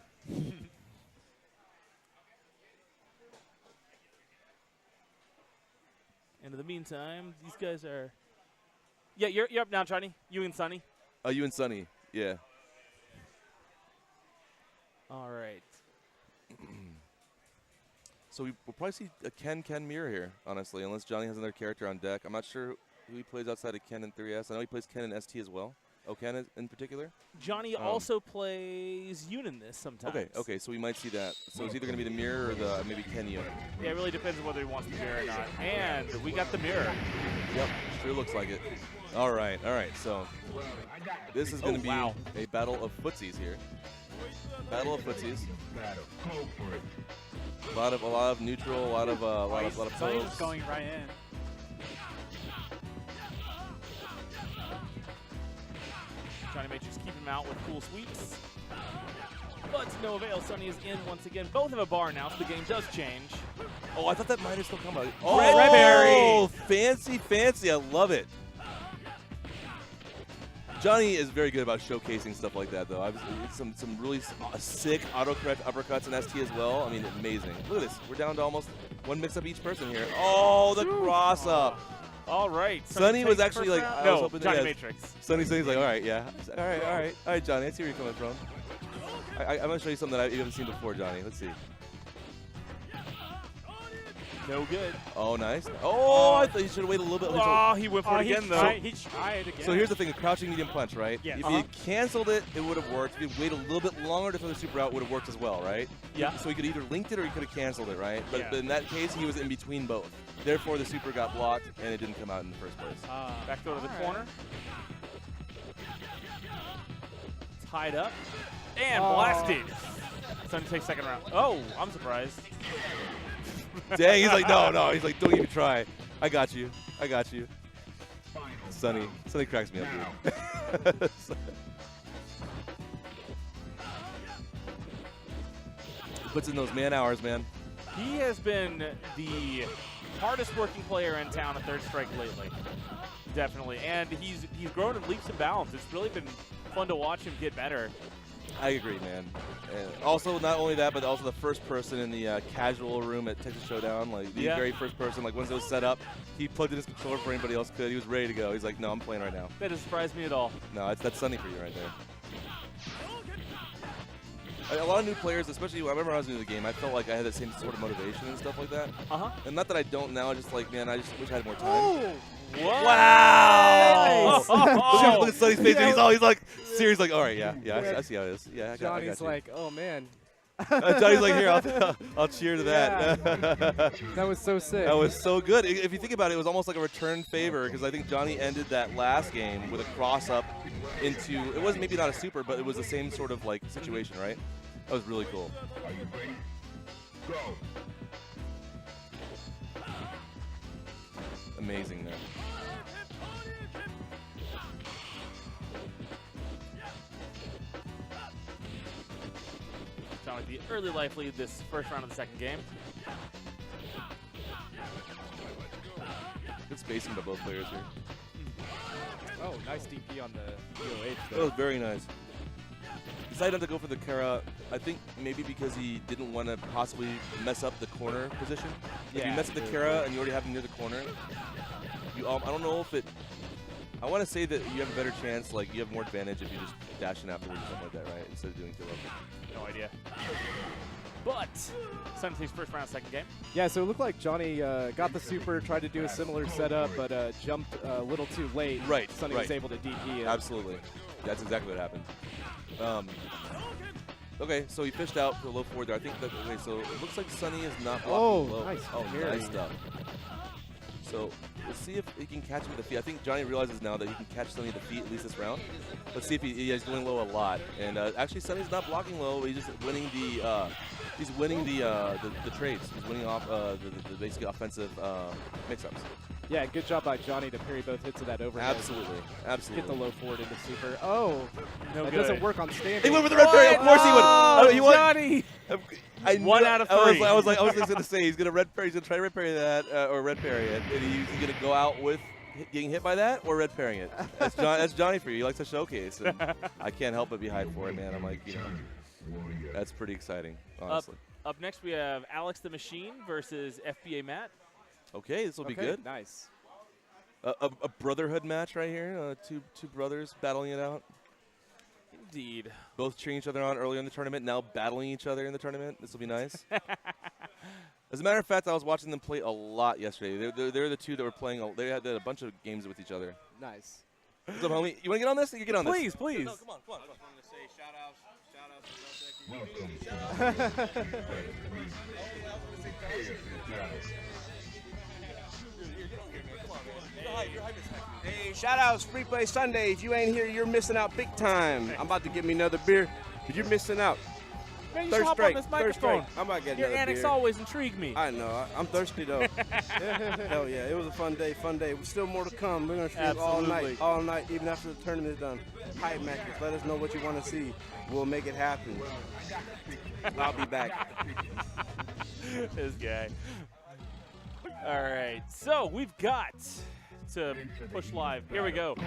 And in the meantime, these guys are. Yeah, you're up now, Johnny. You and Sunny.
You and Sunny. Yeah.
All right.
So we'll probably see a Ken mirror here, honestly, unless Johnny has another character on deck. I'm not sure who he plays outside of Ken in 3S. I know he plays Ken in ST as well. Oh, Ken in particular?
Johnny also plays Yun in this sometimes.
Okay, so we might see that. So it's either going to be the mirror or the maybe Ken Yun.
Yeah, it really depends on whether he wants the mirror or not. And we got the mirror.
Yep, sure looks like it. All right. So this is going to be a battle of footsies here. Battle of footsies. A lot of neutral, a lot of
Sunny
pros.
was going right in.
Johnny Matrix keep him out with cool sweeps. But to no avail, Sunny is in once again. Both have a bar now, so the game does change.
Oh, I thought that might have still come out.
Red berry.
Oh, fancy. I love it. Johnny is very good about showcasing stuff like that, though. I've some really sick autocorrect uppercuts in ST as well. I mean, amazing. Look at this. We're down to almost one mix-up each person here. Oh, the cross-up.
All right.
Sunny was actually like, I was
no,
hoping
Johnny
that,
Matrix.
Sunny's like, all right, yeah. All right, Johnny, I see where you're coming from. I'm going to show you something that you haven't seen before, Johnny. Let's see.
No good.
Oh, nice. Oh, I thought you should have waited a little bit.
Oh, he went for it again, though.
He tried again.
So here's the thing, a crouching medium punch, right?
Yes.
If you canceled it, it would have worked. If you waited a little bit longer to throw the super out, it would have worked as well, right?
Yeah.
So he could either linked it or he could have canceled it, right? But,
Yeah.
but in that case, he was in between both. Therefore, the super got blocked, and it didn't come out in the first place.
Back throw to the
All right.
corner. Tied up. And blasted. Sunny takes second round. Oh, I'm surprised.
Dang, he's like, no. He's like, don't even try. I got you. Sunny cracks me up, dude. Puts in those man hours, man.
He has been the hardest working player in town at Third Strike lately. Definitely. And he's grown in leaps and bounds. It's really been fun to watch him get better.
I agree, man. And also, not only that, but also the first person in the casual room at Texas Showdown, like the very first person, like once it was set up, he plugged in his controller before anybody else could. He was ready to go. He's like, no, I'm playing right now.
That doesn't surprise me at all.
No, that's Sunny for you right there. A lot of new players, especially when I remember when I was new to the game, I felt like I had the same sort of motivation and stuff like that. And not that I don't now, just like, man, I just wish I had more time.
Oh,
wow!
Nice.
Look at Sunny's face. He's like, serious, like, all right, yeah, I see how it is. Yeah, I got
Johnny's
you.
like, oh man.
Johnny's like, here, I'll cheer to that.
Yeah. That was so sick.
That was so good. If you think about it, it was almost like a return favor because I think Johnny ended that last game with a cross up into, it was maybe not a super, but it was the same sort of like situation, right? That was really cool.
Are you ready? Go.
Amazing, man.
Johnny, the early life lead this first round of the second game.
Good spacing by both players here.
Oh, nice DP on the DOH.
That was very nice. Decided not to go for the Kara, I think maybe because he didn't want to possibly mess up the corner position. If you mess up the Kara and you already have him near the corner, I don't know if it... I want to say that you have a better chance, like you have more advantage if you just dash in afterwards or something like that, right? Instead of doing kill up.
No idea. But Sunny takes first round, second game.
Yeah, so it looked like Johnny got the super, tried to do a similar setup, but jumped a little too late.
Right,
Sunny was able to DP it.
Absolutely. That's exactly what happened. Okay, so he fished out for a low forward there. I think that, okay, so it looks like Sunny is not
Oh,
blocking low.
nice
Oh,
parry.
nice stuff. So let's see if he can catch him with the feet. I think Johnny realizes now that he can catch Sunny at the feet at least this round. Let's see if he's going low a lot. And actually, Sunny's not blocking low. He's just winning the trades. He's winning off the basically offensive mix-ups.
Yeah, good job by Johnny to parry both hits of that overhead.
Absolutely,
Get
absolutely.
the low forward into super. Oh,
No
that
good.
doesn't work on standing.
He went with the red parry. Of course he would.
Oh,
He won.
Johnny!
I
One
knew-
out of
I was
three.
I was just gonna say he's gonna red parry. He's gonna try to red parry that or red parry it. And he's gonna go out with getting hit by that or red parrying it. That's Johnny for you. He likes to showcase, and I can't help but be hyped for it, man. I'm like, that's pretty exciting, honestly.
Up next, we have Alex the Machine versus FBA Matt.
Okay, this will be
Okay,
good.
Nice.
A brotherhood match right here. Two brothers battling it out.
Indeed.
Both cheering each other on earlier in the tournament, now battling each other in the tournament. This will be nice. As a matter of fact, I was watching them play a lot yesterday. They're the two that were playing. They had a bunch of games with each other.
Nice.
What's up, homie? You want to get on this? You get on this.
Please, please.
No, come on.
I just wanted to say
Hey, shout outs, Free Play Sunday. If you ain't here, you're missing out big time. I'm about to get me another beer, but you're missing out.
Man, you
Third
should hop
strike,
on this
third
microphone.
strike. I'm about to get
Your
another
antics
beer.
always intrigue me.
I know. I'm thirsty though. Hell yeah, it was a fun day. Still more to come. We're gonna stream all night, even after the tournament is done. Hype matches. Let us know what you want to see. We'll make it happen. I'll be back.
This guy. All right, so we've got to push live. Here we go. I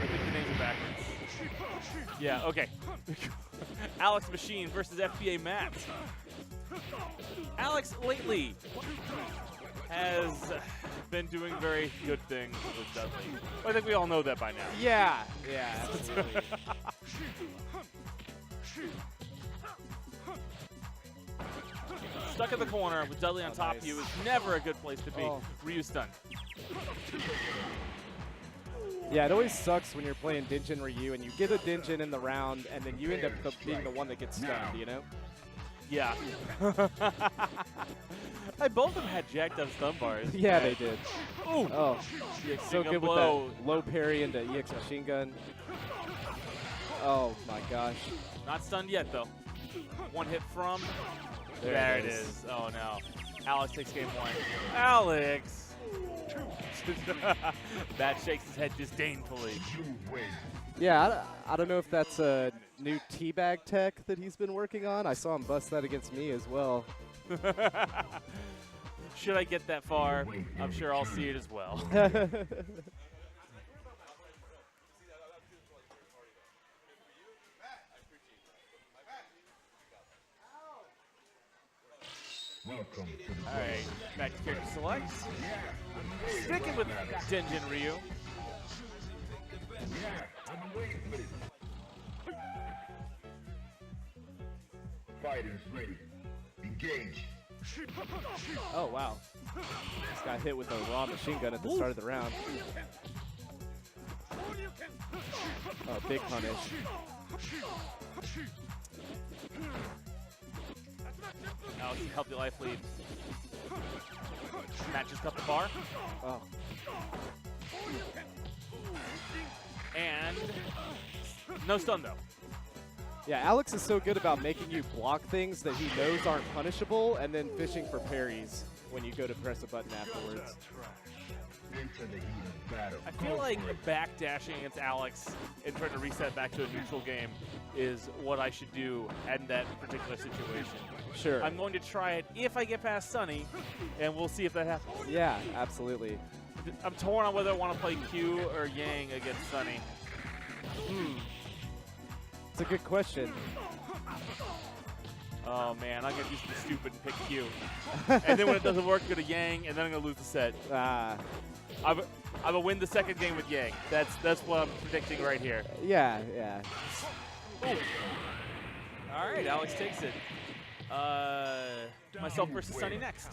think the names are backwards. Yeah, okay. Alex Machine versus FBA Matt. Alex lately has been doing very good things with Dudley. I think we all know that by now.
Yeah, absolutely.
Stuck in the corner with Dudley on top of you is never a good place to be.
Oh.
Ryu stun.
Yeah, it always sucks when you're playing Dinjin Ryu and you get a Dinjin in the round and then you end up being the one that gets stunned, you know?
Yeah. Both of them had jacked up stun bars.
Yeah, they did.
Ooh.
Oh, so
Gun
good with
blow.
that low parry into EX machine gun. Oh my gosh.
Not stunned yet, though. One hit from.
There
There
it
it
is.
is. Oh, no. Alex takes game one. Alex! Matt shakes his head disdainfully.
Yeah, I don't know if that's a new teabag tech that he's been working on. I saw him bust that against me as well.
Should I get that far? I'm sure I'll see it as well.
Welcome to the
All right, back to character selects. Sticking with Dinjin Ryu.
I've been waiting for this. Fighters ready. Engage.
Oh, wow. Just got hit with a raw machine gun at the start of the round. Oh, big punish.
Alex, healthy life lead. Matt just cut the bar.
Oh.
And no stun, though.
Yeah, Alex is so good about making you block things that he knows aren't punishable and then fishing for parries when you go to press a button afterwards.
Into the heat of battle.
I feel like backdashing against Alex and trying to reset back to a neutral game is what I should do in that particular situation.
Sure.
I'm going to try it if I get past Sunny, and we'll see if that happens.
Yeah, absolutely.
I'm torn on whether I want to play Q or Yang against Sunny.
It's a good question.
Oh man, I'm going to do something stupid and pick Q. And then when it doesn't work, go to Yang, and then I'm going to lose the set. I'm going to win the second game with Yang. That's what I'm predicting right here.
Yeah.
Ooh. All right, Alex takes it. Myself versus Sunny next.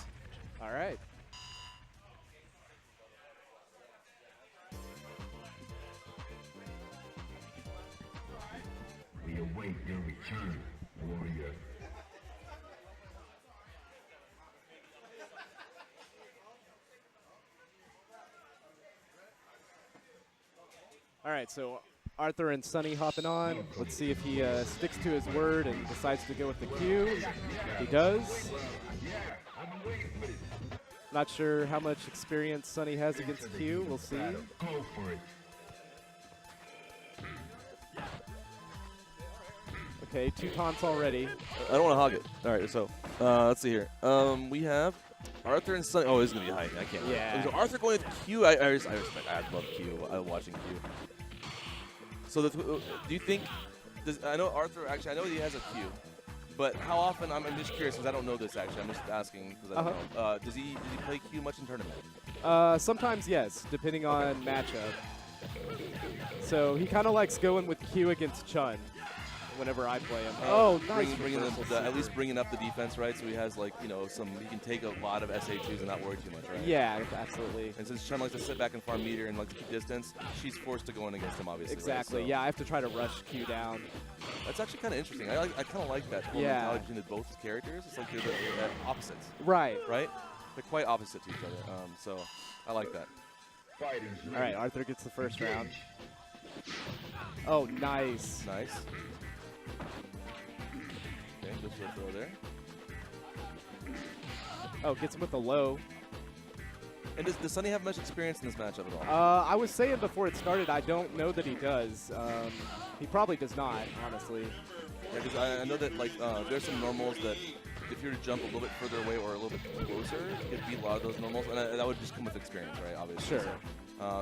All right.
We await your return. Warrior.
All right, so Arthur and Sunny hopping on. Let's see if he sticks to his word and decides to go with the Q. He does. Not sure how much experience Sunny has against Q. We'll see.
Go for it.
Okay, 2 taunts already.
I don't want to hog it. All right, so let's see here. We have Arthur and Sunny. Oh, this is gonna be hype. I can't.
Yeah.
So Arthur going with Q. I respect. I love Q. I love watching Q. So do you think? I know Arthur. Actually, I know he has a Q. But how often? I'm just curious because I don't know this actually. I'm just asking because I don't know. Does he play Q much in tournament?
Sometimes yes, depending on matchup. So he kind of likes going with Q against Chun whenever I play him. Oh, nice.
At least bringing up the defense, right? So he has like he can take a lot of SH2s and not worry too much, right?
Yeah, absolutely.
And since Chun likes to sit back and farm meter and like to keep distance, she's forced to go in against him, obviously.
Exactly.
Right? So
yeah, I have to try to rush Q down.
That's actually kind of interesting. I kind of like that whole mentality between both characters. It's like they're opposites.
Right.
Right? They're quite opposite to each other. So I like that.
All right, Arthur gets the first round. Oh, nice.
Nice. Okay, goes for a throw there.
Oh, gets him with the low.
And does Sunny have much experience in this matchup at all?
I was saying before it started, I don't know that he does. He probably does not, honestly.
Yeah, because I know that like there's some normals that if you were to jump a little bit further away or a little bit closer, you could beat a lot of those normals, and that would just come with experience, right? Obviously. Sure.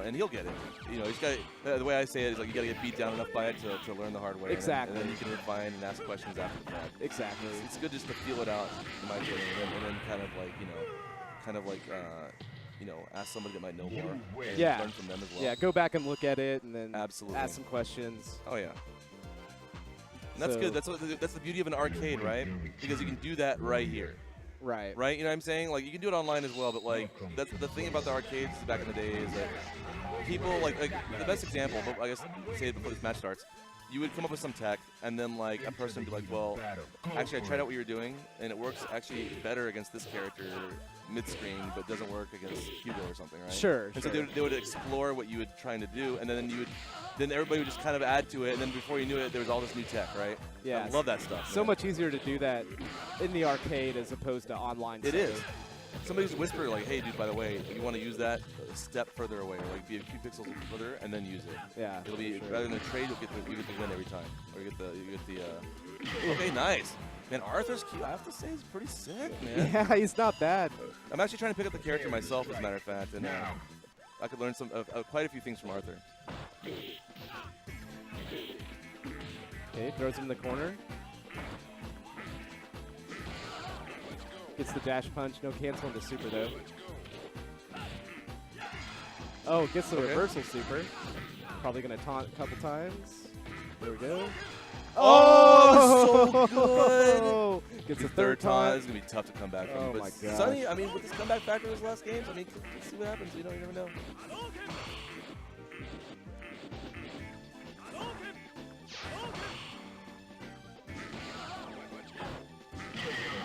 And he'll get it. He's got the way I say it is like you got to get beat down enough by it to learn the hard way.
Exactly.
And then you can refine and ask questions after the fact.
Exactly.
It's good just to feel it out, in my opinion, and then kind of like ask somebody that might know more. And learn from them as well.
Yeah, go back and look at it, and then
absolutely
ask some questions.
Oh yeah. And that's good. That's the beauty of an arcade, right? Because you can do that right here.
Right.
Right? You know what I'm saying? Like, you can do it online as well, but, like, that's the thing about the arcades back in the day is that people, like the best example, but I guess, say before this match starts, you would come up with some tech, and then, like, a person would be like, well, actually, I tried out what you were doing, and it works actually better against this character mid-screen, but doesn't work against Hugo or something, right?
Sure.
And so they would explore what you were trying to do, and then everybody would just kind of add to it, and then before you knew it, there was all this new tech, right?
Yeah.
I love that stuff.
So much easier to do that in the arcade as opposed to online.
It is. Somebody just whisper like, hey, dude, by the way, you want to use that a step further away, or like be a few pixels further, and then use it.
Yeah.
It'll be, rather than a trade, you get the win every time. Or you get the okay, nice. Man, Arthur's Q, I have to say, is pretty sick, man.
Yeah, he's not bad.
I'm actually trying to pick up the character myself, as a matter of fact, and I could learn quite a few things from Arthur.
Okay, throws him in the corner. Gets the dash punch, no cancel into super though. Oh, gets the reversal super. Probably gonna taunt a couple times. There we go.
Oh, so good!
Gets a third taunt.
It's gonna be tough to come back from.
Oh
but
my god.
Sunny, I mean, with this comeback factor in his last games, I mean, let's see what happens. You never know.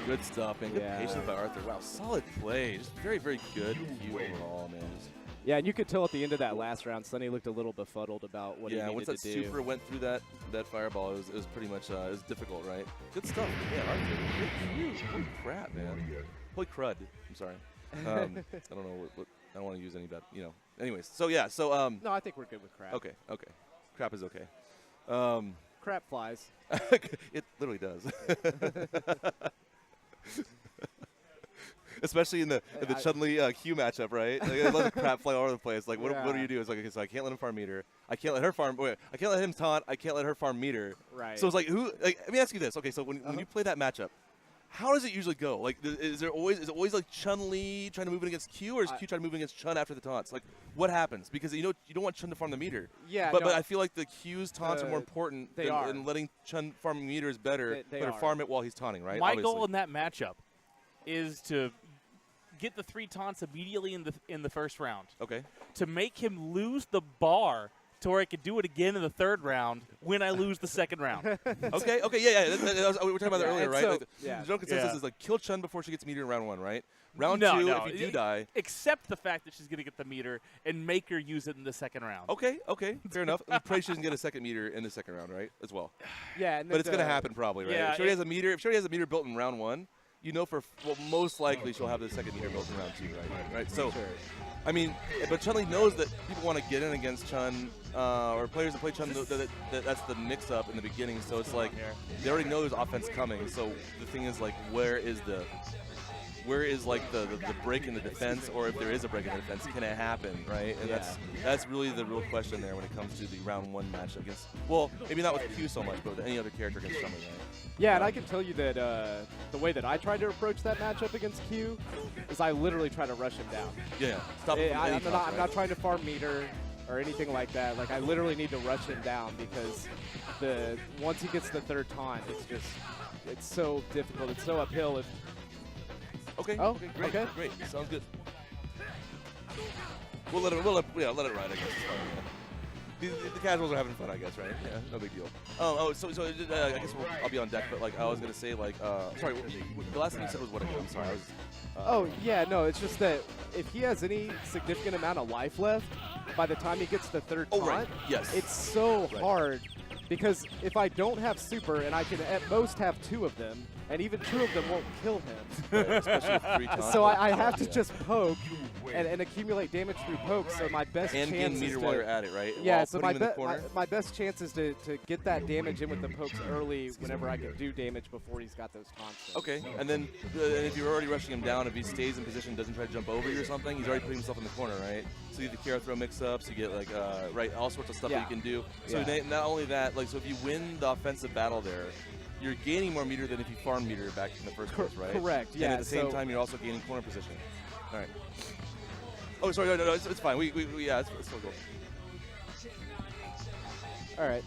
Good stuff, man. Good patience by Arthur. Wow, solid play. Just very, very good Q overall, man.
Yeah, and you could tell at the end of that last round, Sunny looked a little befuddled about what he needed to do.
Yeah, once that super went through that fireball, it was pretty much it was difficult, right? Good stuff. Yeah, Arthur. Good Q. Holy crap, man. Holy crud. I'm sorry. I don't know what I don't want to use any bad, Anyways, so yeah, so
no, I think we're good with crap.
Okay. Crap is okay.
Crap flies.
It literally does. Especially in the Chun-Li Q matchup, right? Like, I love the crap fly all over the place. Like, what do you do? It's like, okay, so I can't let him farm meter. I can't let her farm. Wait, I can't let him taunt. I can't let her farm meter.
Right.
So it's like, let me ask you this. Okay, so when you play that matchup, how does it usually go? Like, is it always like Chun-Li trying to move in against Q, or is Q trying to move against Chun after the taunts? Like, what happens? Because you don't want Chun to farm the meter.
Yeah.
But I feel like the Q's taunts are more important
than
and letting Chun farm meter is better.
They
but farm it while he's taunting, right?
My goal in that matchup is to get the 3 taunts immediately in the first round.
Okay.
To make him lose the bar to where I could do it again in the 3rd round when I lose the 2nd round.
Okay, yeah. We were talking about that earlier, right?
So,
Like, the general consensus is like kill Chun before she gets meter in round 1, right? Round
No,
2,
no.
if you do die.
Accept the fact that she's going to get the meter and make her use it in the 2nd round.
Okay, fair enough. I'm afraid she doesn't get a 2nd meter in the 2nd round, right? As well.
Yeah, and
But it's going to happen probably, right?
Yeah,
if she already has a meter built in round 1, you know most likely she'll have the 2nd meter built in round 2, right? So, I mean, but Chun-Li knows that people want to get in against Chun, or players that play Chun, that's the mix-up in the beginning. So it's like they already know there's offense coming. So the thing is, like, where is like the break in the defense, or if there is a break in the defense, can it happen, right? And that's really the real question there when it comes to the round 1 match against, well, maybe not with Q so much, but with any other character against Chun-Li, right?
Yeah, and I can tell you that the way that I tried to approach that matchup against Q is I literally try to rush him down.
Yeah. Stop him from any
I'm
taunts,
not trying to farm meter or anything like that. Like, I literally need to rush him down because once he gets the 3rd taunt, it's so difficult. It's so uphill.
Okay.
Oh,
Great.
okay.
Great. Sounds good. We'll let it ride, I guess. The casuals are having fun, I guess, right? Yeah, no big deal. So I guess I'll be on deck, but like I was gonna say, like, sorry, the last thing you said was what again? I'm sorry.
Yeah, no, it's just that if he has any significant amount of life left, by the time he gets the 3rd taunt,
right. Yes.
it's so hard. Because if I don't have super, and I can at most have 2 of them, and even 2 of them won't kill him.
Right, especially with 3 taunts.
So I have to just poke and accumulate damage through poke. So my best
and
chance
gain
is
meter
to,
while you're at it, right?
Yeah.
While
So
putting him in the corner.
my best chance is to get that damage in with the pokes early whenever I can do damage before he's got those taunts.
Okay, and then if you're already rushing him down, if he stays in position, doesn't try to jump over you or something, he's already putting himself in the corner, right? So you get the Kara throw mix-ups, you get like all sorts of stuff that you can do. So not only that, like, so if you win the offensive battle there, you're gaining more meter than if you farm meter back in the first place, right?
Correct.
And at the same time, you're also gaining corner position. All right. Oh, sorry, no, it's fine. Yeah, it's still cool.
All right.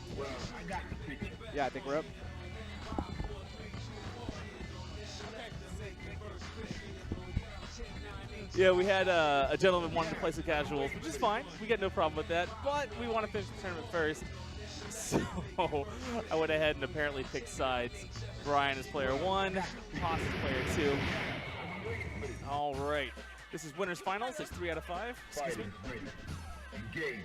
Yeah, I think we're up.
Yeah, we had a gentleman wanting to play some casuals, which is fine. We got no problem with that, but we want to finish the tournament first. So I went ahead and apparently picked sides. Brian is player 1, Haas is player 2. All right. This is winners finals. It's 3 out of 5. Excuse me.
Engage.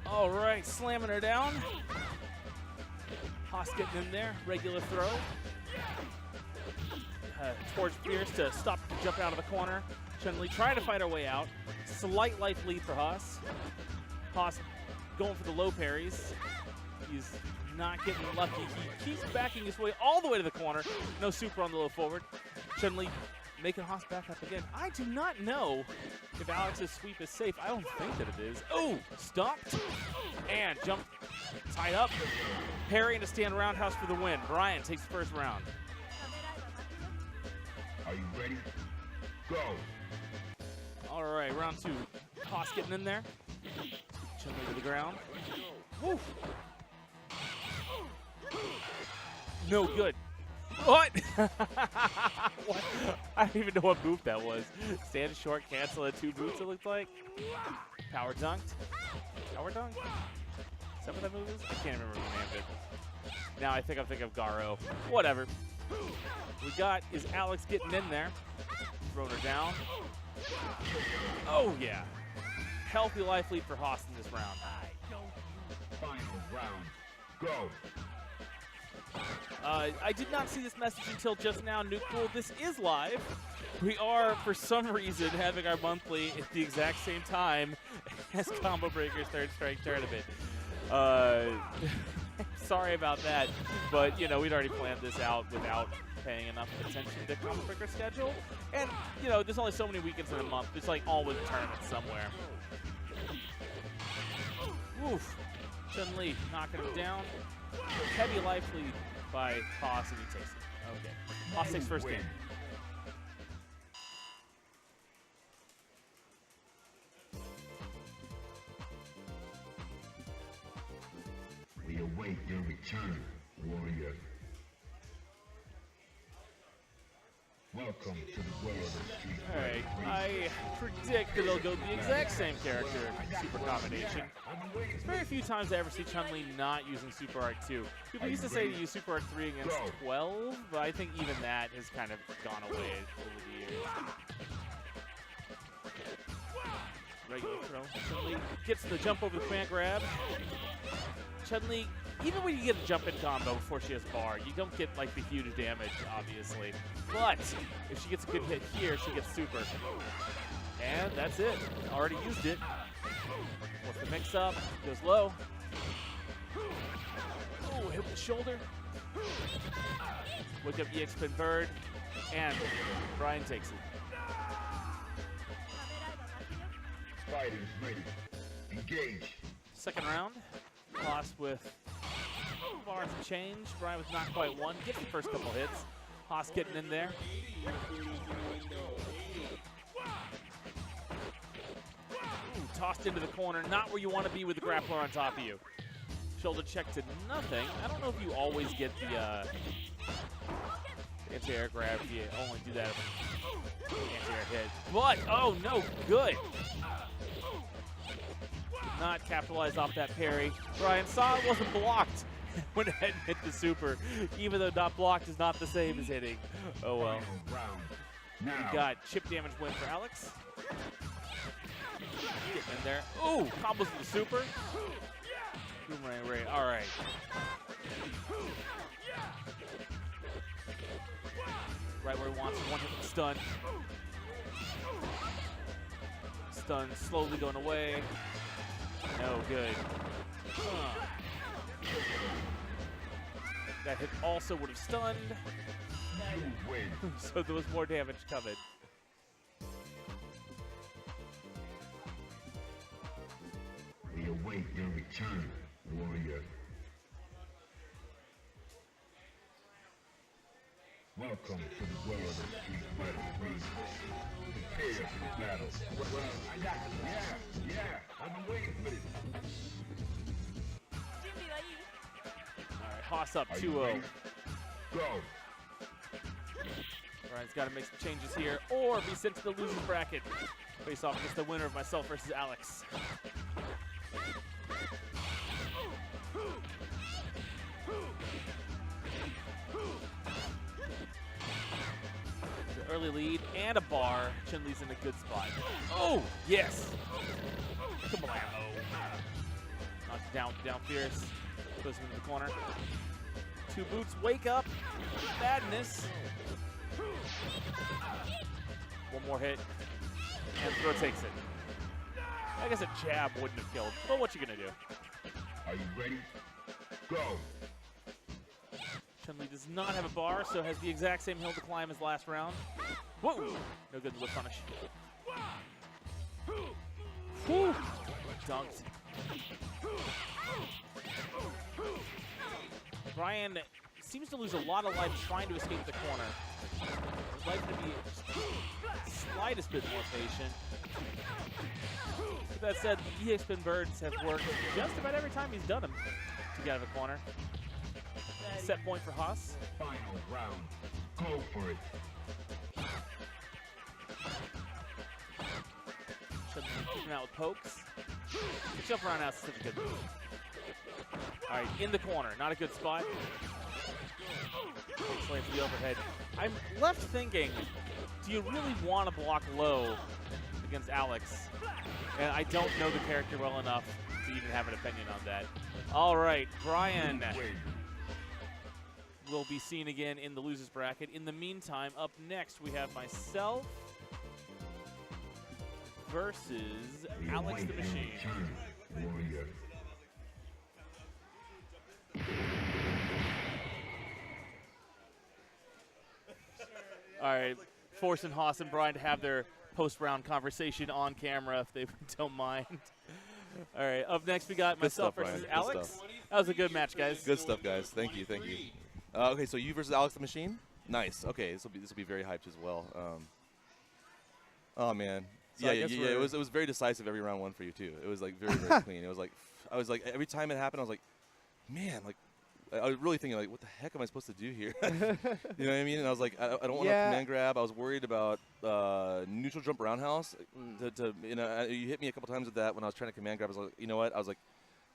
All right, slamming her down. Haas getting in there, regular throw. Towards Pierce to stop jumping out of the corner. Chun-Li trying to fight her way out. Slight life lead for Haas. Haas going for the low parries. He's not getting lucky. He keeps backing his way all the way to the corner. No super on the low forward. Chun-Li making Haas back up again. I do not know if Alex's sweep is safe. I don't think that it is. Oh, stopped. And jumped, tied up. Parry into stand roundhouse for the win. Brian takes the first round.
Are you ready? Go.
All right, round 2. Haas getting in there. Chun-Li to the ground. Woo. No good. What? What? I don't even know what move that was. Stand short, cancel at 2 boots, it looked like. Power dunked. Power dunk? Is that what that move is? I can't remember who named it. Now I think I'm thinking of Garo. Whatever. We got is Alex getting in there. Throwing her down. Oh, yeah. Healthy life lead for Haas in this round.
Final round. Go.
I did not see this message until just now, Nukepool. This is live. We are, for some reason, having our monthly at the exact same time as Combo Breaker's Third Strike Tournament. Sorry about that, but, you know, we'd already planned this out without paying enough attention to Combo Breaker's schedule. And, you know, there's only so many weekends in a month. It's like always a tournament somewhere. Oof. Chun-Li knocking him down. Heavy life lead by Haas, and he takes it. Okay. Haas takes first game.
return, warrior. Welcome to the world of Street
All right, I predict that they'll go the exact same character super combination. There's very few times I ever see Chun-Li not using Super Art 2. People used to say to use Super Art 3 against 12, but I think even that has kind of gone away over the years. Regular throw. Chun-Li gets the jump over the command grab. Chun-Li, even when you get a jump-in combo before she has bar, you don't get like the huge damage, obviously. But if she gets a good hit here, she gets super. And that's it. Already used it. What's the mix-up? Goes low. Oh, hit with the shoulder. Wake up EX Spin Bird. And Brian takes it.
Fighters ready. Engage.
Second round. Haas with bars and change. Brian with not quite one. Gets the first couple hits. Haas getting in there. Ooh, tossed into the corner. Not where you want to be with the grappler on top of you. Shoulder check to nothing. I don't know if you always get the anti-air grab. You only do that if anti-air hit. But, oh no, good. Not capitalize off that parry. Brian saw it wasn't blocked. Went ahead and hit the super. Even though not blocked is not the same as hitting. Oh well. We got chip damage win for Alex. Getting in there. Ooh, combos with the super. Boomerang Ray. All right. Right where he wants it. One hit with stun. Stun slowly going away. No good. That hit also would have stunned. So there was more damage coming.
We await your return, warrior. Welcome to the world of Street Fighter 3. Prepare for the battle. Well, I got it. Yeah, I've been waiting for this.
All right, Haas up 2-0.
Go.
Brian's got to make some changes here or be sent to the losers bracket. Face off against the winner of myself versus Alex. The early lead and a bar. Chun-Li's in a good spot. Oh, yes. Come on. Knocked down fierce. Goes into the corner. Two boots, wake up. Madness. One more hit. And throw takes it. I guess a jab wouldn't have killed. But what you gonna do?
Are you ready? Go.
Chun-Li does not have a bar, so has the exact same hill to climb as last round. Whoa! No good with punish. Whew. Dunked. Brian seems to lose a lot of life trying to escape the corner. Would like to be just slightest bit more patient. With that said, the EX Spin Birds have worked just about every time he's done them to get out of a corner. Set point for Haas.
Final round. Go for it.
Kicking out with pokes. The jump around out is such a good move. All right, in the corner, not a good spot. Slams the overhead. I'm left thinking, do you really want to block low against Alex? And I don't know the character well enough to even have an opinion on that. All right, Brian will be seen again in the losers bracket. In the meantime, up next we have myself versus Alex the Machine.
Warrior.
All right, forcing Haas and Brian to have their post-round conversation on camera if they don't mind. All right, up next we got myself versus Alex. That was a good match, guys.
Good stuff, guys. Thank you, thank you. Okay, so you versus Alex the Machine? Nice. Okay, this will be very hyped as well. Oh man,
So
yeah. It was very decisive every round one for you too. It was like very clean. It was like I was like every time it happened, I was like, man, like I was really thinking, like, what the heck am I supposed to do here? You know what I mean? And I was like, I don't want to
Yeah.
command grab. I was worried about neutral jump roundhouse. You know, you hit me a couple times with that when I was trying to command grab. I was like, you know what? I was like,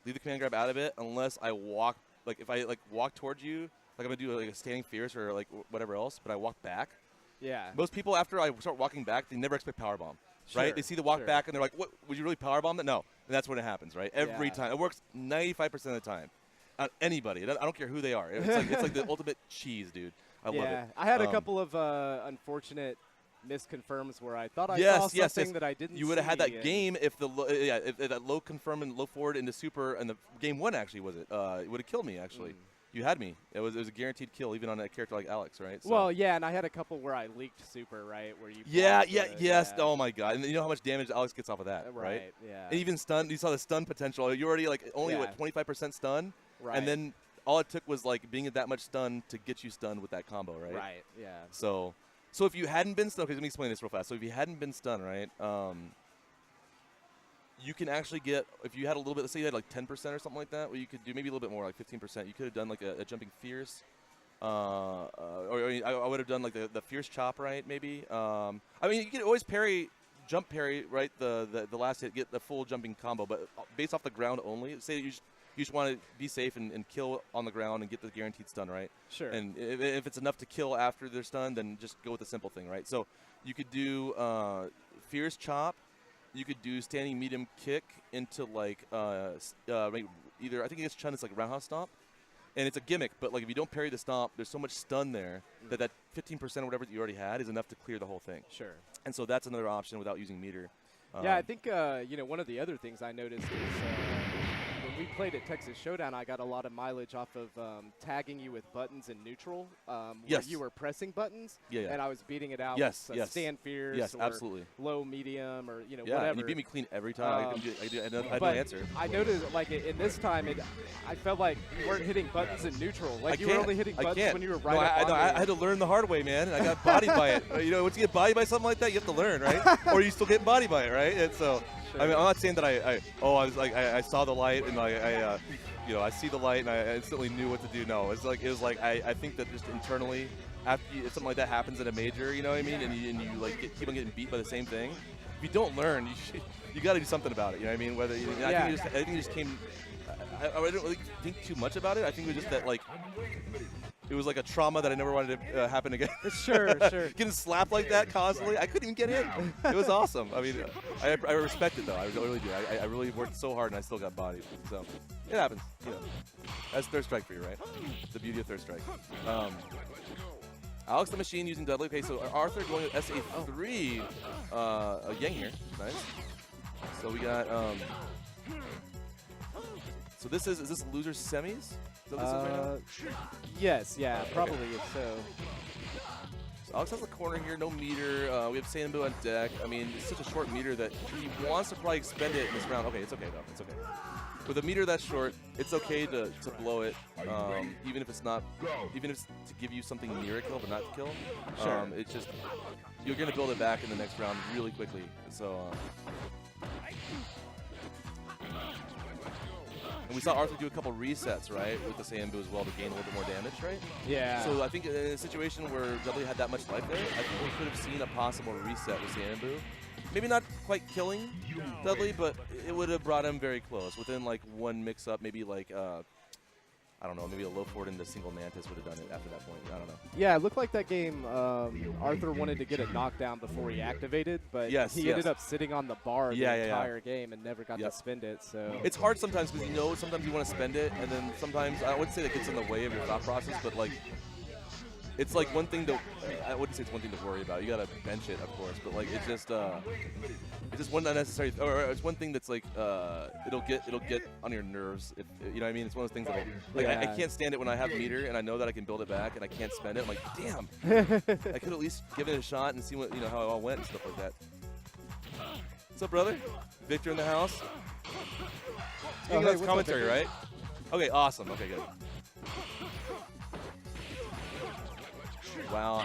leave the command grab out of it unless I walk. Like, if I like walk towards you, like I'm gonna do like a standing fierce or like whatever else, but I walk back.
Yeah.
Most people, after I start walking back, they never expect power bomb. Right? They see the walk back and they're like, "What? Would you really power bomb that?" No, and that's when it happens, right? Every time. It works 95% of the time. Anybody. I don't care who they are. It's like the ultimate cheese, dude. I love it.
I had a couple of unfortunate misconfirms where I thought I saw something that I didn't.
You would have had that game if the if that low confirm and low forward into super and the game 1 actually was it. It would have killed me actually. You had me. It was a guaranteed kill even on a character like Alex, right? So.
Well, yeah, and I had a couple where I leaked super, right? Where you.
Yes. Oh my God! And you know how much damage Alex gets off of that, right?
Yeah.
And even stun. You saw the stun potential. You already like only 25% stun, and then all it took was like being at that much stun to get you stunned with that combo, right?
Right. Yeah.
So if you hadn't been stunned, okay, let me explain this real fast. So if you hadn't been stunned, right? You can actually get, if you had a little bit, let's say you had like 10% or something like that, well, you could do maybe a little bit more, like 15%. You could have done like a jumping fierce, or I would have done like the fierce chop, right? Maybe. I mean, you could always parry, jump parry, right? The last hit, get the full jumping combo, but based off the ground only. Say you just want to be safe and kill on the ground and get the guaranteed stun, right?
Sure.
And if it's enough to kill after they're stunned, then just go with the simple thing, right? So you could do fierce chop. You could do standing medium kick into like either I think against Chun it's like roundhouse stomp, and it's a gimmick. But like if you don't parry the stomp, there's so much stun there that 15% or whatever that you already had is enough to clear the whole thing.
Sure.
And so that's another option without using meter.
Yeah, I think you know, one of the other things I noticed is when we played at Texas Showdown, I got a lot of mileage off of tagging you with buttons in neutral. Where you were pressing buttons, and I was beating it out with stand fierce or
absolutely.
low medium or
Yeah,
whatever.
and you beat me clean every time. I had no answer.
I noticed like in this time, I felt like you weren't hitting buttons in neutral. Like you were only hitting buttons when you were right up on
I had to learn the hard way, man. And I got bodied by it. You know, once you get bodied by something like that, you have to learn, right? Or you still get bodied by it, right? And so, I mean, I'm not saying that I was like I saw the light and I see the light and I instantly knew what to do. No, it was like I think that just internally, after if something like that happens in a major, you know what I mean, and you like keep on getting beat by the same thing. If you don't learn, you got to do something about it. You know what I mean? I think it just came. I didn't really think too much about it. I think it was just that like. It was like a trauma that I never wanted to happen again.
Sure.
Getting slapped like that constantly, I couldn't even get in. It was awesome. I mean, I respect it though. I really do. I really worked so hard and I still got bodied. So it happens. You know, that's Third Strike for you, right? The beauty of Third Strike. Alex the Machine using Dudley. Okay, so Arthur going with SA3. Yang here. Nice. So we got. So is this losers semis? Is that what this is right now?
Yes, yeah, probably so.
So Alex has the corner here, no meter. We have Sanbu on deck. I mean, it's such a short meter that he wants to probably expend it in this round. Okay, it's okay though. It's okay. With a meter that short, it's okay to blow it, even if it's to give you something near a kill but not to kill.
Sure.
It's just you're gonna build it back in the next round really quickly. So. And we saw Arthur do a couple resets, right, with the Sanbu as well to gain a little bit more damage, right?
Yeah.
So I think in a situation where Dudley had that much life there, I think we could have seen a possible reset with Sanbu. Maybe not quite killing Dudley, but it would have brought him very close. Within like one mix-up, maybe like, I don't know, maybe a low forward into single Mantis would have done it after that point. I don't know.
Yeah, it looked like that game, Arthur wanted to get a knockdown before he activated, but he ended up sitting on the bar the entire game and never got to spend it. So
it's hard sometimes because sometimes you want to spend it, and then sometimes, I wouldn't say that gets in the way of your thought process, but like, it's like one thing to, I wouldn't say it's one thing to worry about. You gotta bench it, of course, but like it's just one unnecessary, or it's one thing that's like it'll get on your nerves. You know what I mean? It's one of those things that like I can't stand it when I have meter and I know that I can build it back and I can't spend it. I'm like, damn, I could at least give it a shot and see what how it all went and stuff like that. What's up, brother? Victor in the house. That's commentary, right? Okay, awesome. Okay, good. Wow,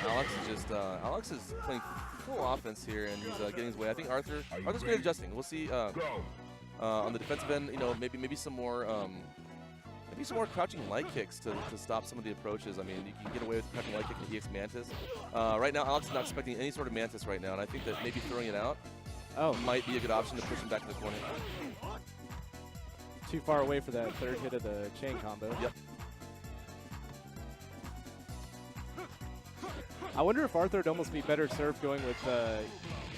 Alex is playing full offense here, and he's getting his way. I think Arthur's great adjusting. We'll see on the defensive end. Maybe some more. maybe some more crouching light kicks to stop some of the approaches. I mean, you can get away with crouching light kick and EX Mantis. Right now, Alex is not expecting any sort of Mantis right now, and I think that maybe throwing it out might be a good option to push him back to the corner.
Too far away for that third hit of the chain combo.
Yep.
I wonder if Arthur would almost be better served going with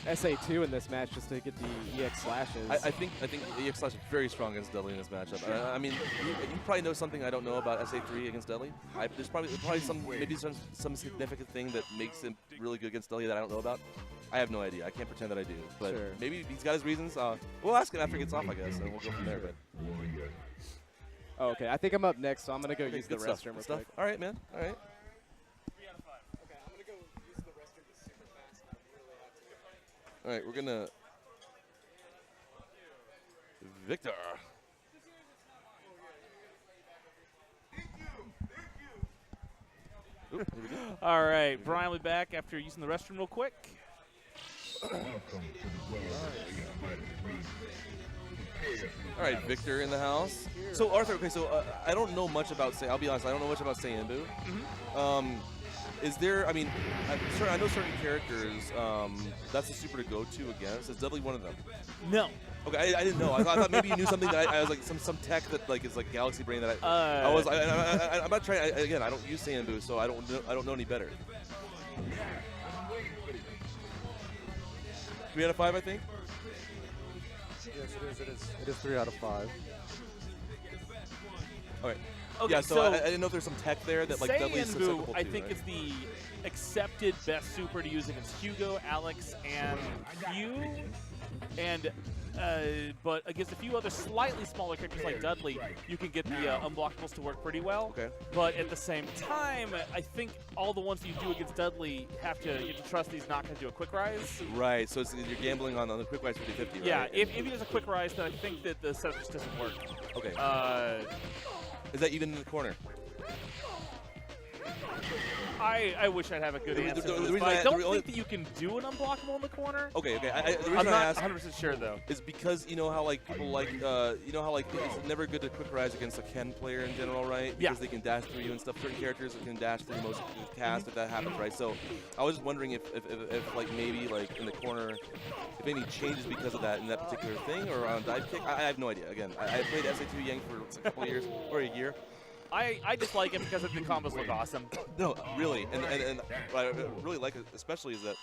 SA2 in this match just to get the EX slashes.
I think EX Slash is very strong against Dudley in this matchup. I mean, you probably know something I don't know about SA3 against Dudley. There's probably some significant thing that makes him really good against Dudley that I don't know about. I have no idea. I can't pretend that I do. But maybe he's got his reasons. We'll ask him after he gets off, I guess, and we'll go from there. But.
Oh, okay. I think I'm up next, so I'm going to go use the restroom real quick.
All right, man. All right.
3 out of 5. Okay, I'm going to go use the restroom super fast. I really have to.
All right, we're going to... Victor. Ooh, here we go.
All right, Brian will be back after using the restroom real quick.
All right, Victor in the house. So Arthur, okay, so I don't know much about I'll be honest, I don't know much about Seienbu. Is there? I mean, I know certain characters. That's the super to go to against. Is Dudley one of them?
No.
Okay, I didn't know. I thought maybe you knew something that I was like some tech that like is like Galaxy Brain that I'm not trying. Again, I don't use Seienbu, so I don't know any better. 3 out of 5, I think.
Yes, it is. It is 3 out of 5.
Okay.
Okay,
yeah, so I didn't know if there's some tech there that like Dudley's susceptible to,
I think
right?
is the accepted best super to use against Hugo, Alex, and Q. And but against a few other slightly smaller characters like Dudley, you can get the unblockables to work pretty well.
Okay.
But at the same time, I think all the ones that you do against Dudley you have to trust that he's not going to do a quick rise.
Right. So you're gambling on the quick rise 50-50, right?
Yeah. If he does a quick rise, then I think that the setup just doesn't work.
Okay. Is that even in the corner?
I wish I'd have a good answer. I don't think that you can do an unblockable in the corner.
Okay, okay. The reason
I'm
I
not
ask
100% sure though.
is because you know how like people like you know how like it's never good to quick rise against a Ken player in general, right?
Yeah.
Because they can dash through you and stuff. Certain characters can dash through most of the cast if that happens, right? So I was just wondering if like maybe like in the corner, if any changes because of that in that particular thing or on dive kick. I have no idea. Again, I played SA2 Yang for a couple of years or a year.
I just like it because the combos look awesome.
No, really, and what I really like it especially is that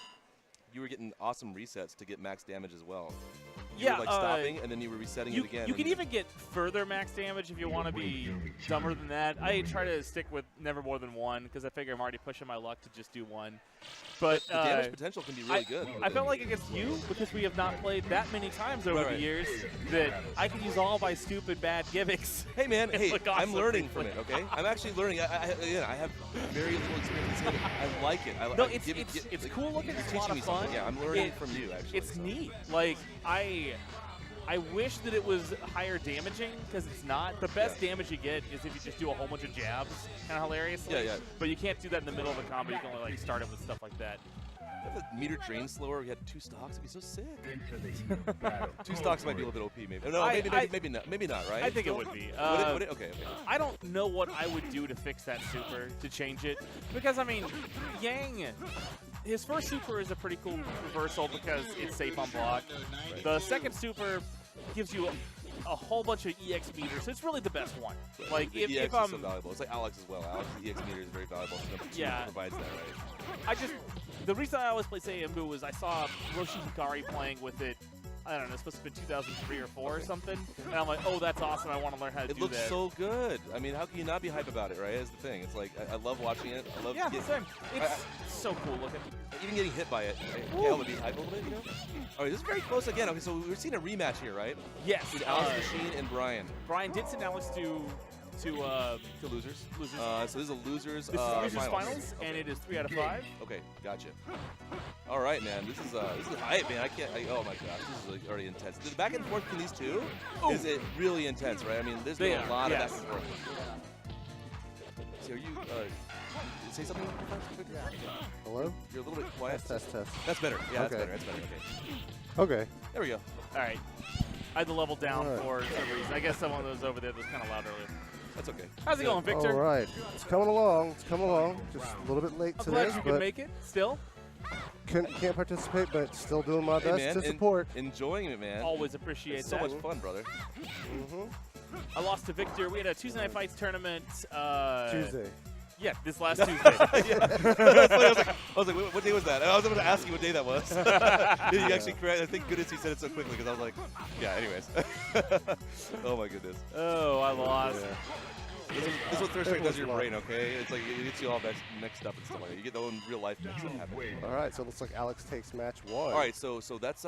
you were getting awesome resets to get max damage as well. You were like stopping and then you were resetting it again.
You can even get further max damage if you want to be dumber than that. I try to stick with never more than 1 because I figure I'm already pushing my luck to just do 1. But
the damage potential can be really good.
I felt like against you, because we have not played that many times over the years, that I can use all my stupid bad gimmicks.
Hey man, hey,
awesome.
I'm learning from it, okay? I'm actually learning. I have very little experience in it. I like it.
No, it's cool looking. It's a lot of fun.
Yeah, I'm learning from you, actually.
It's neat. Like, I wish that it was higher damaging, because it's not. The best damage you get is if you just do a whole bunch of jabs, kind of hilariously.
Yeah, yeah.
But you can't do that in the middle of a combo. You can only like start it with stuff like that.
If the meter drain slower, we had 2 stocks, it'd be so sick. 2 stocks might be a little bit OP, maybe. No, maybe not, right?
I think it would be.
Would it? Okay.
I don't know what I would do to fix that super, to change it. Because, I mean, Yang, his first super is a pretty cool reversal because it's safe on block. Right. The second super gives you a whole bunch of EX meters. So it's really the best one. Like
EX is so valuable. It's like Alex as well. Alex's EX meter is very valuable. So number 2 provides that, right?
The reason I always play Seienbu was I saw Roshi Hikari playing with it. I don't know, it's supposed to have been 2003 or 4 or something. And I'm like, oh, that's awesome. I want to learn how to do that.
It looks so good. I mean, how can you not be hype about it, right? That's the thing. It's like, I love watching it. I love
same. It's so cool looking.
Even getting hit by it, right? Kale would be hype a little bit, you know? All right, this is very close again. Okay, so we're seeing a rematch here, right?
Yes.
With Alex Machine and Brian.
Brian did send Alex to
losers. So this is a losers.
This is losers finals, and it is 3 out of 5.
Okay, gotcha. All right, man. This is hype, man. Oh my gosh, this is like already intense. The back and forth between these two is it really intense, right? I mean, there's been a lot of back and forth. So are you? Say something.
Hello.
You're a little bit quiet.
Test.
That's better. Yeah,
okay.
That's better. Okay.
Okay.
There we go.
All right. I had to level down for some reason. I guess someone that was over there was kind of loud earlier.
That's okay.
How's it going, Victor?
All right. It's coming along. It's coming along. Just a little bit late
I'm
today,
glad you can
but
make it still.
can't participate, but still doing my
Hey,
best
man,
to support.
Enjoying it, man.
Always appreciate
It's so
that.
much fun, brother.
I lost to Victor. We had a Tuesday Night Fights tournament.
Tuesday.
Yeah, this last Tuesday.
I was like, what day was that? And I was about to ask you what day that was. Did you actually correct? I think goodness he said it so quickly because I was like, yeah, anyways. Oh, my goodness.
Oh, I lost.
Yeah. This is what third strike does to your brain, okay? It's like it gets you all mixed up and stuff like that. You get the own real life mix that happens.
All right, so it looks like Alex takes match 1.
All right, so that's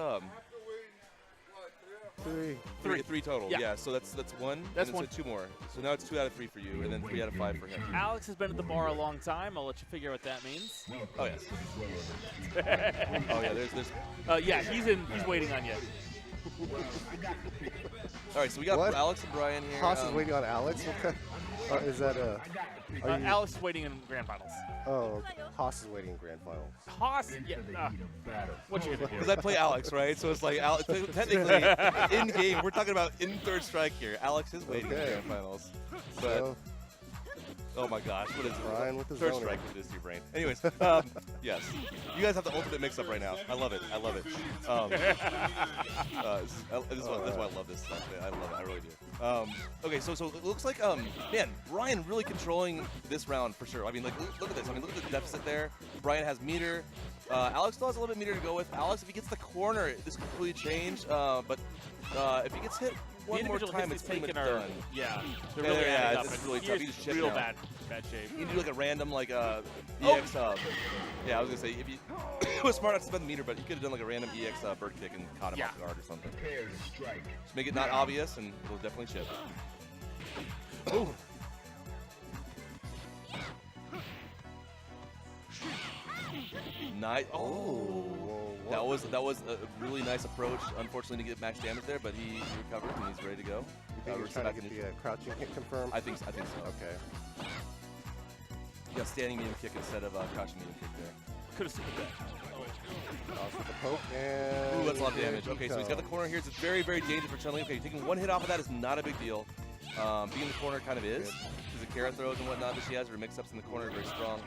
3.
three total. Yeah. So that's one.
That's
and
one.
So 2 more. So now it's 2 out of 3 for you, and then 3 out of 5 for him.
Alex has been at the bar a long time. I'll let you figure what that means.
Oh yes. Oh yeah. There's.
Yeah, he's waiting on you.
All right, so we got
What?
Alex and Brian here.
Haas is waiting on Alex. Okay. Is that a? Are you,
Alex is waiting in grand finals.
oh, Haas is waiting in grand finals.
Haas, yeah. What you gonna do?
Because I play Alex, right? So it's like technically in game. We're talking about in third strike here. Alex is waiting in the
Okay.
grand finals. But
So,
oh my gosh, what is
Brian with the
third
zoner.
strike? What is to your brain? Anyways, yes, you guys have the ultimate mix-up right now. I love it. I love it. This is why I love this stuff. I love it. I really do. Okay, so it looks like man, Brian really controlling this round for sure. I mean, like look at this. I mean, look at the deficit there. Brian has meter. Alex still has a little bit meter to go with. Alex, if he gets the corner, this could completely change. But if he gets hit one more time, it's pretty much done.
Yeah, they're really
Yeah,
added up.
it's
and
really tough.
he
He
is
just chip
real
now.
bad shape.
You can do like a random like EX yeah, I was gonna say if you it was smart enough to spend the meter, but you could have done like a random EX bird kick and caught him off guard or something. Just make it not obvious and it'll definitely chip. Ooh. Nice. Oh. That was a really nice approach. Unfortunately, didn't get max damage there, but he recovered and he's ready to go.
You think he's trying to get the crouching kick confirmed?
I think so.
Okay.
You got standing medium kick instead of crouching medium kick there.
Could have supered that.
Off with the poke and.
Ooh, that's a lot of damage.
there
Okay,
he
so he's got the corner here. It's very, very dangerous for Chun-Li. Okay, taking one hit off of that is not a big deal. Being in the corner kind of is. Because the carrot throws and whatnot that she has, her mix-ups in the corner are very strong.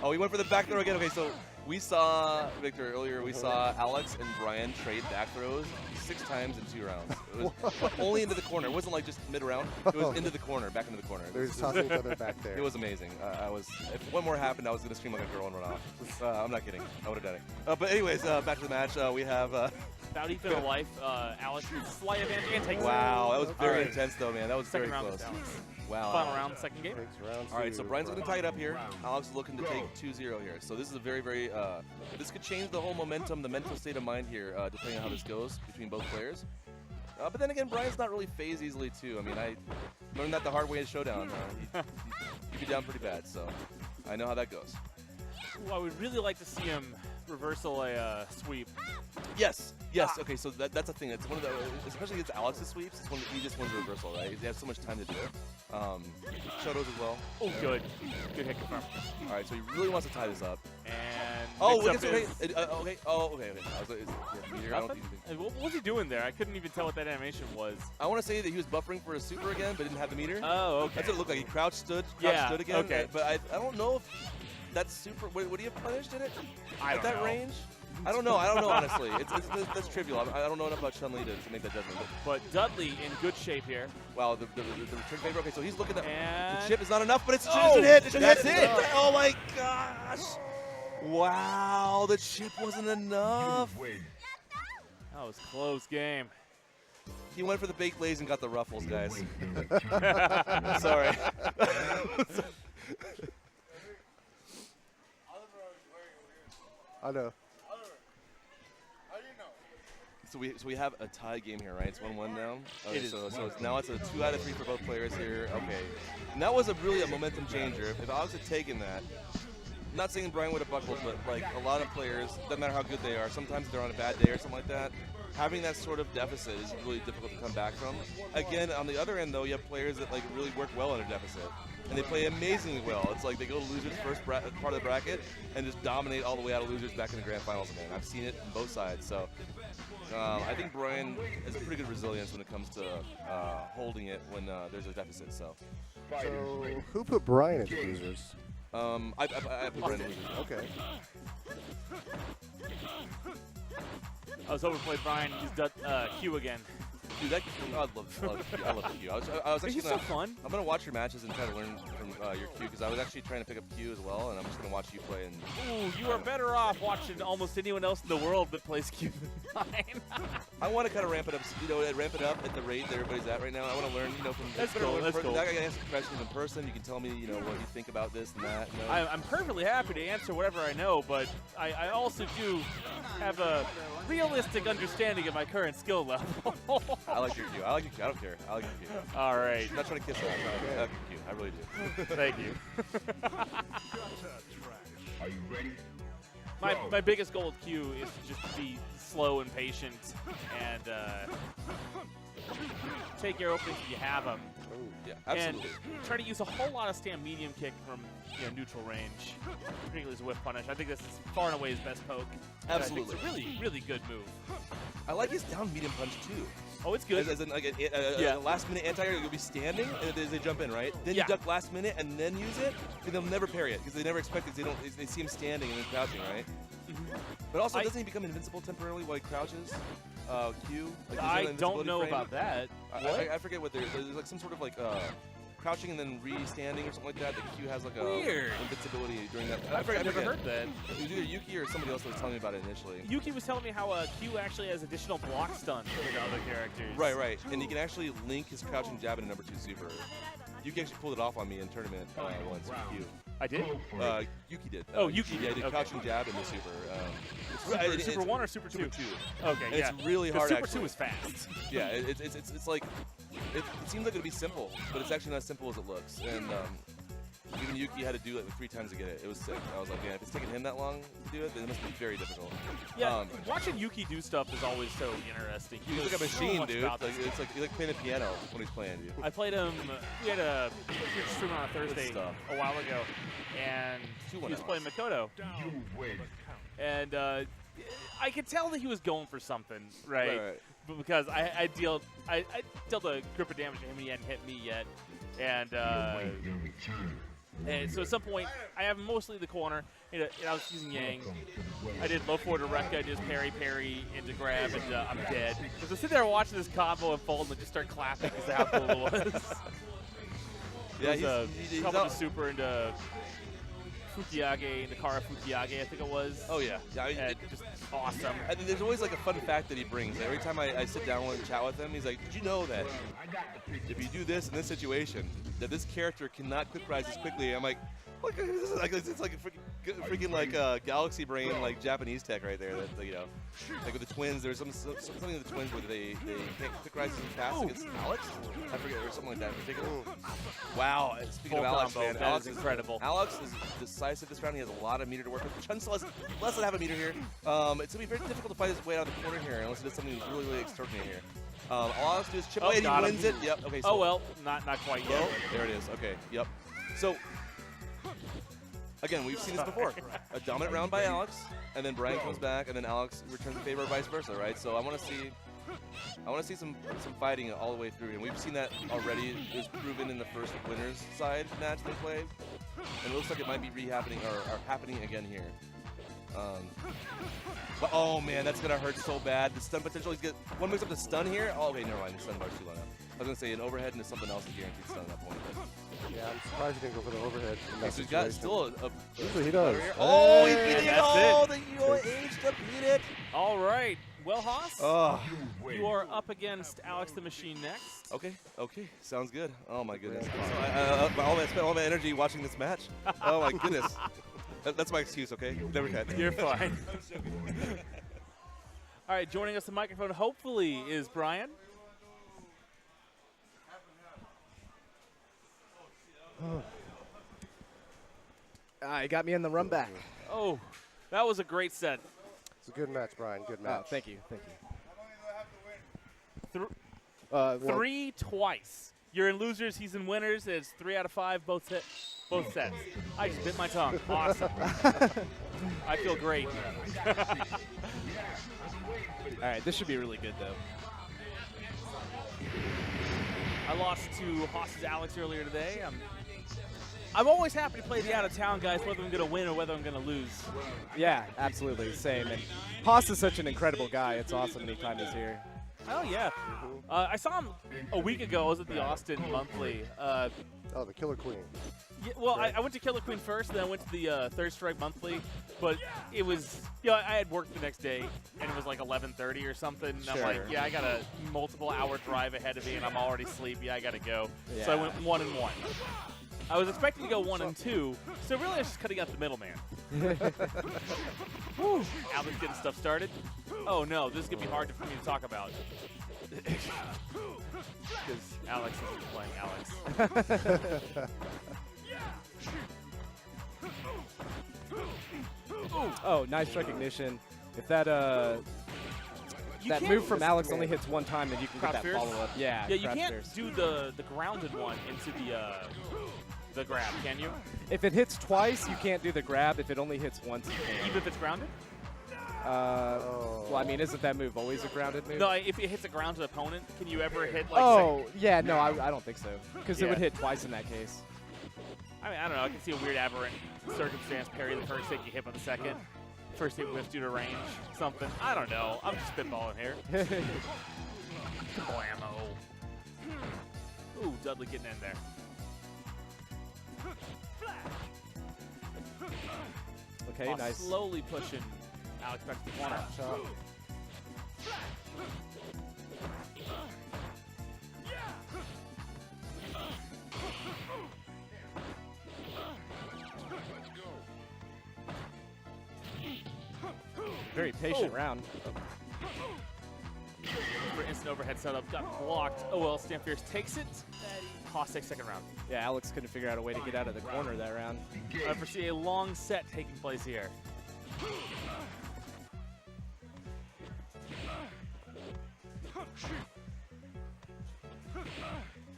Oh, he went for the back throw again. Okay, so we saw, Victor, earlier, we saw Alex and Brian trade back throws 6 times in 2 rounds. It was only into the corner. It wasn't like just mid-round. It was into the corner, back into the corner.
They're just tossing each other back there.
It was amazing. If one more happened, I was going to scream like a girl and run off. I'm not kidding. I would have done it. But anyways, back to the match. We have...
About even a life, Alex with slight advantage and takes
Wow, that was very
Alright.
intense though, man. That was
Second
very
round
close.
is Alex.
Wow.
Final round, second game.
All right, so Brian's going to tie it up here. Alex is looking to take 2-0 here. So this is a very, very, this could change the whole momentum, the mental state of mind here, depending on how this goes between both players. But then again, Brian's not really phased easily too. I mean, I learned that the hard way in Showdown. He'd be down pretty bad, so I know how that goes.
Ooh, I would really like to see him reversal a sweep.
Yes. Okay, so that's a thing. It's one of the, especially against Alex's sweeps, it's one of the easiest ones to reversal, right? He has so much time to do it. Shotos as well.
Oh, good hit confirm.
All right, so he really wants to tie this up.
And
okay.
mix-up
Okay. Okay. I don't think
What was he doing there? I couldn't even tell what that animation was.
I want to say that he was buffering for a super again, but didn't have the meter.
Oh, okay.
That's what it looked like. He crouched stood again.
Okay.
But I don't know if that's super. Would he have punished in it?
I
At
don't
that
know.
range? I don't know. Honestly. That's trivial. I don't know enough about Chun-Li to make that judgment.
But Dudley in good shape here.
Wow, the return favor. Okay, so he's looking at
And
the chip is not enough, but it's just
Oh,
a hit. It's
that's
a
it.
Oh my gosh! Wow, the chip wasn't enough.
That was a close game.
He went for the baked lays and got the ruffles, guys. Sorry.
I know.
So we have a tie game here, right? It's 1-1 now. Okay,
It is.
so now it's a 2 out of 3 for both players here. Okay, and that was really a momentum changer. If Alex had taken that, not saying Brian would have buckled, but like a lot of players, doesn't matter how good they are, sometimes they're on a bad day or something like that. Having that sort of deficit is really difficult to come back from. Again, on the other end though, you have players that like really work well under deficit, and they play amazingly well. It's like they go to losers first part of the bracket and just dominate all the way out of losers back in the grand finals again. I've seen it on both sides. So I think Brian has a pretty good resilience when it comes to holding it when there's a deficit. So
who put Brian into losers?
I put Brian in losers.
Okay.
I was hoping to play Brian use Q again.
Dude, that I love Q. I love Q. I was actually
He's so fun.
I'm gonna watch your matches and try to learn from your Q because I was actually trying to pick up Q as well, and I'm just gonna watch you play. And
Ooh, you are better off watching almost anyone else in the world that plays Q than mine.
I want to kind of ramp it up, ramp it up at the rate that everybody's at right now. I want to learn, from
That's cool. That's cool.
I can answer questions in person. You can tell me, what you think about this and that.
I'm perfectly happy to answer whatever I know, but I also do have a realistic understanding of my current skill level.
I like your Q. I like your Q. I don't care. I like your Q.
All right.
I'm not trying to kiss it. I like your Q. I really do.
Thank you.
Are you ready?
My biggest goal with Q is to just be slow and patient and take your openings if you have them.
Oh, yeah, absolutely.
And try to use a whole lot of stand medium kick from neutral range, particularly as a whiff punish. I think this is far and away his best poke.
Absolutely.
It's a really, really good move.
I like his down medium punch too.
Oh, it's good.
As in like a last minute anti-air, you'll be standing and they jump in, right? Then you duck last minute and then use it, and they'll never parry it because they never expect it. They see him standing and then crouching, right? But also, doesn't he become invincible temporarily while he crouches? Q. Like,
I don't know about that.
I forget what there's like some sort of like crouching and then re-standing or something like that. That Q has like a invincibility during that.
I've never heard that.
It was either Yuki or somebody else that was telling me about it initially.
Yuki was telling me how Q actually has additional block stun for the other characters.
Right. And he can actually link his crouching jab into number 2 super. Yuki actually pulled it off on me in tournament once with Q.
I did?
Yuki did.
Oh, Yuki
did. Yeah, he did crouching jab into super.
Super 1 or Super 2?
Super 2.
Okay,
and it's really hard,
Super
actually.
2 is fast.
Yeah, it's like, it seems like it'd be simple, but it's actually not as simple as it looks. And even Yuki had to do it like 3 times to get it. It was sick. I was like, man, if it's taking him that long to do it, then it must be very difficult.
Yeah, watching Yuki do stuff is always so interesting.
He's like a machine, dude. It's like playing the piano when he's playing, dude.
I played him. We had a stream on a Thursday a while ago, and he was playing Makoto. And I could tell that he was going for something, right? But because I dealt a grip of damage to him, he hadn't hit me yet, and so at some point, I have mostly the corner, and I was using Yang. I did low forward to Rekka, just parry into grab, and I'm dead. So I sit there watching this combo unfold and just start clapping because of how cool it was.
Yeah,
he's couple to super into Fukiage, into Kara Fukiage, I think it was.
Oh, yeah.
Just awesome.
And there's always like a fun fact that he brings. Every time I sit down and chat with him, he's like, did you know that if you do this in this situation, that this character cannot quick rise as quickly? I'm like, it's like a freaking like galaxy brain, like Japanese tech right there. That, like with the twins, there's something with the twins where they can't quick rise as fast against Alex. I forget, or something like that in particular. Wow. Speaking of Alex, man, Alex is
incredible.
Alex is decisive this round. He has a lot of meter to work with. Chun still has less than half a meter here. It's going to be very difficult to fight his way out of the corner here unless he does something really, really extraordinary here. All Alex does is chip away and he wins it. Yep. Okay. So
oh well, not quite yet.
Oh, there it is. Okay. Yep. So again, we've seen this before. A dominant round by Alex, and then Brian comes back, and then Alex returns the favor, or vice versa, right? So I want to see some fighting all the way through, and we've seen that already. It was proven in the first winners side match they played, and it looks like it might be happening again here. But oh man, that's gonna hurt so bad. The stun potential. He's get one mix up the stun here. Oh, okay, never mind. The stun bar's too low now. I was gonna say an overhead into something else to guarantee stun at that point. But.
Yeah, I'm surprised he didn't go for the overhead.
Okay, so he's got still
usually he does.
Oh, he beat it! Oh, the UAH to beat it.
All right. Well, Haas, you are up against Alex the Machine next.
Okay, sounds good. Oh my goodness. I spent all my energy watching this match. Oh my goodness. That's my excuse, okay? Never had.
You're fine. All right, joining us on the microphone, hopefully, is Brian.
He got me in the run back.
Oh, that was a great set.
It's a good match, Brian. Good match.
Thank you. Thank you.
Well,
3 twice. You're in losers, he's in winners. It's 3 out of 5, both sets. I just bit my tongue. Awesome. I feel great.
All right, this should be really good, though.
I lost to Haas's Alex earlier today. I'm always happy to play the out-of-town guys, whether I'm going to win or whether I'm going to lose.
Yeah, absolutely. Same. And Haas is such an incredible guy. It's awesome anytime he's here.
Oh, yeah. I saw him a week ago. I was at the Austin Monthly.
oh, the Killer Queen.
Yeah, well, I went to Killer Queen first, then I went to the Third Strike Monthly. But it was, I had work the next day, and it was like 11:30 or something. And I'm like, I got a multiple-hour drive ahead of me, and I'm already sleepy. I got to go. Yeah. So I went 1 and 1. I was expecting to go 1 and 2, so really I was just cutting out the middleman. Alex getting stuff started. Oh no, this is going to be hard for me to talk about. Because Alex isn't playing Alex.
Oh, nice recognition. If that that move from Alex only hits 1 time, then you can get that follow-up. Yeah,
you can't do the grounded one into the grab, can you?
If it hits twice, you can't do the grab. If it only hits once, you can.
Even if it's grounded?
Well, I mean, isn't that move always a grounded move?
No, if it hits a grounded opponent, can you ever hit like
yeah, no, I don't think so. Because it would hit twice in that case.
I mean, I don't know. I can see a weird aberrant circumstance. Parry the first hit, you hit on the second. First hit whiffs due to range, something. I don't know. I'm just spitballing here. Blammo. Ooh, Dudley getting in there.
Okay, nice.
Slowly pushing Alex back to the corner.
Very patient round.
For instant overhead setup, got blocked. Oh well, Stamfierce takes it. Haas takes second round.
Yeah, Alex couldn't figure out a way to get out of the corner that round.
I foresee a long set taking place here.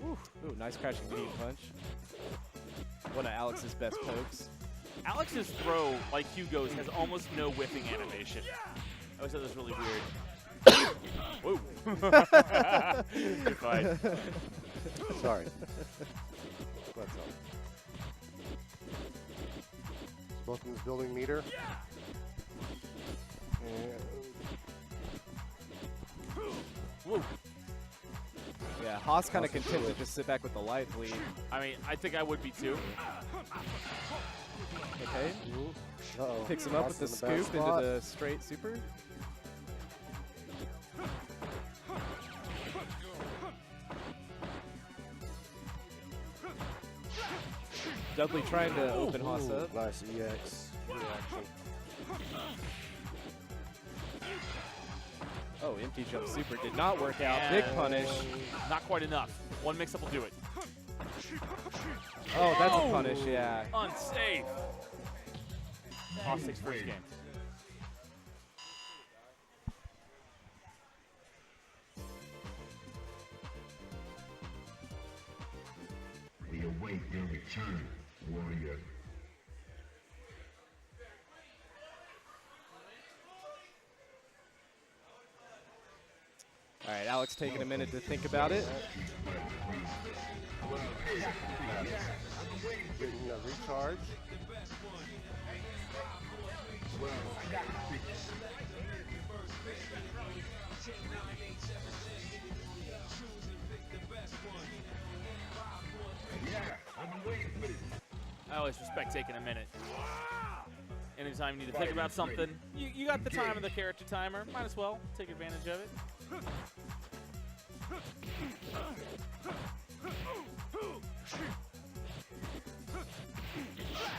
Ooh, nice crashing medium punch. One of Alex's best pokes.
Alex's throw, like Hugo's, has almost no whiffing animation. I always thought that was really weird. Whoa. Good fight.
Sorry. That's all. Both in this building meter.
Whoa.
Yeah, Haas kind of content to just sit back with the light lead.
I mean, I think I would be too.
Okay.
Uh-oh.
Picks him up with the scoop into the straight super. Dudley trying to open Haas up.
Nice EX reaction.
Oh, empty jump super did not work out. Big punish.
Not quite enough. One mix-up will do it.
Oh, that's a punish, yeah.
Unsafe. Haas takes first game.
We await your return, warrior.
All right, Alex taking a minute to think about it.
Getting a recharge.
I always respect taking a minute. Anytime you need to think about something, you got the time of the character timer. Might as well take advantage of it.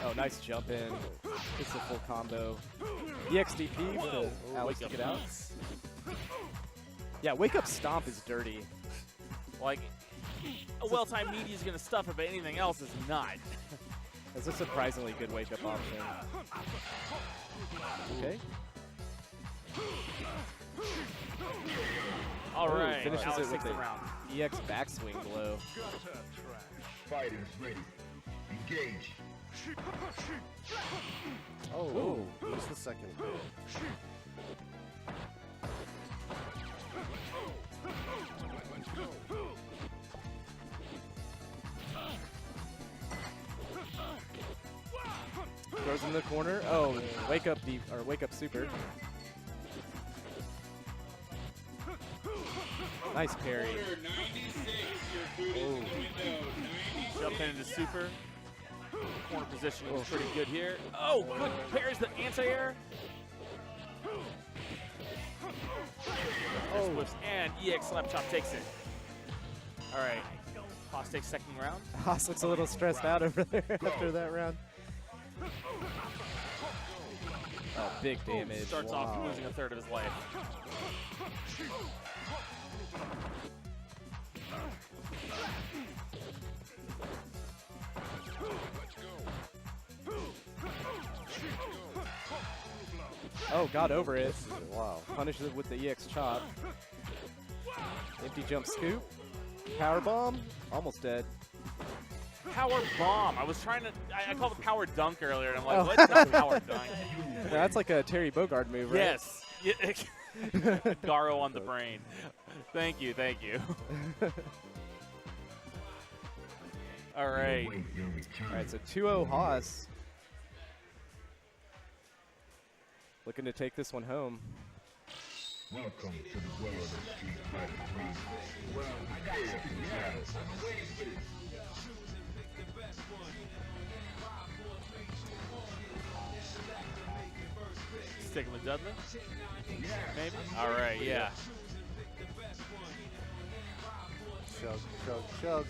Oh, nice jump in. It's a full combo. EXDP for Alex to get out. Yeah, wake up stomp is dirty.
Like, a well-timed media is going to stuff it, but anything else is not.
That's a surprisingly good wake-up option. Okay.
All right.
Finishes
Alex
it with
takes the
the
round.
EX backswing blow.
Fighters ready. Engage.
Oh, just the second.
Throws in the corner. Oh, wake up deep or wake up super. Nice parry.
Oh. Jumping into super. Corner position is pretty good here. Oh, good. Parries the anti-air. Oh. Whips and EX slap chop takes it. All right. Haas takes second round.
Haas looks a little stressed out over there after that round. Oh, big damage.
Starts off losing a third of his life.
Oh, got over it.
Wow.
Punishes it with the EX chop. Empty jump scoop. Power bomb. Almost dead.
Power bomb. I was trying to. I called it power dunk earlier, and I'm like, what? Not power dunk.
That's like a Terry Bogard move, right?
Yes. Garo on the brain. Thank you. Thank you. All right.
All right, so 2-0 Haas. Looking to take this one home.
Welcome to the world of Street Fighter 3. Well, I got something else.
Sticking with Dudley? Maybe? All right, yeah.
Chug, chug, chug.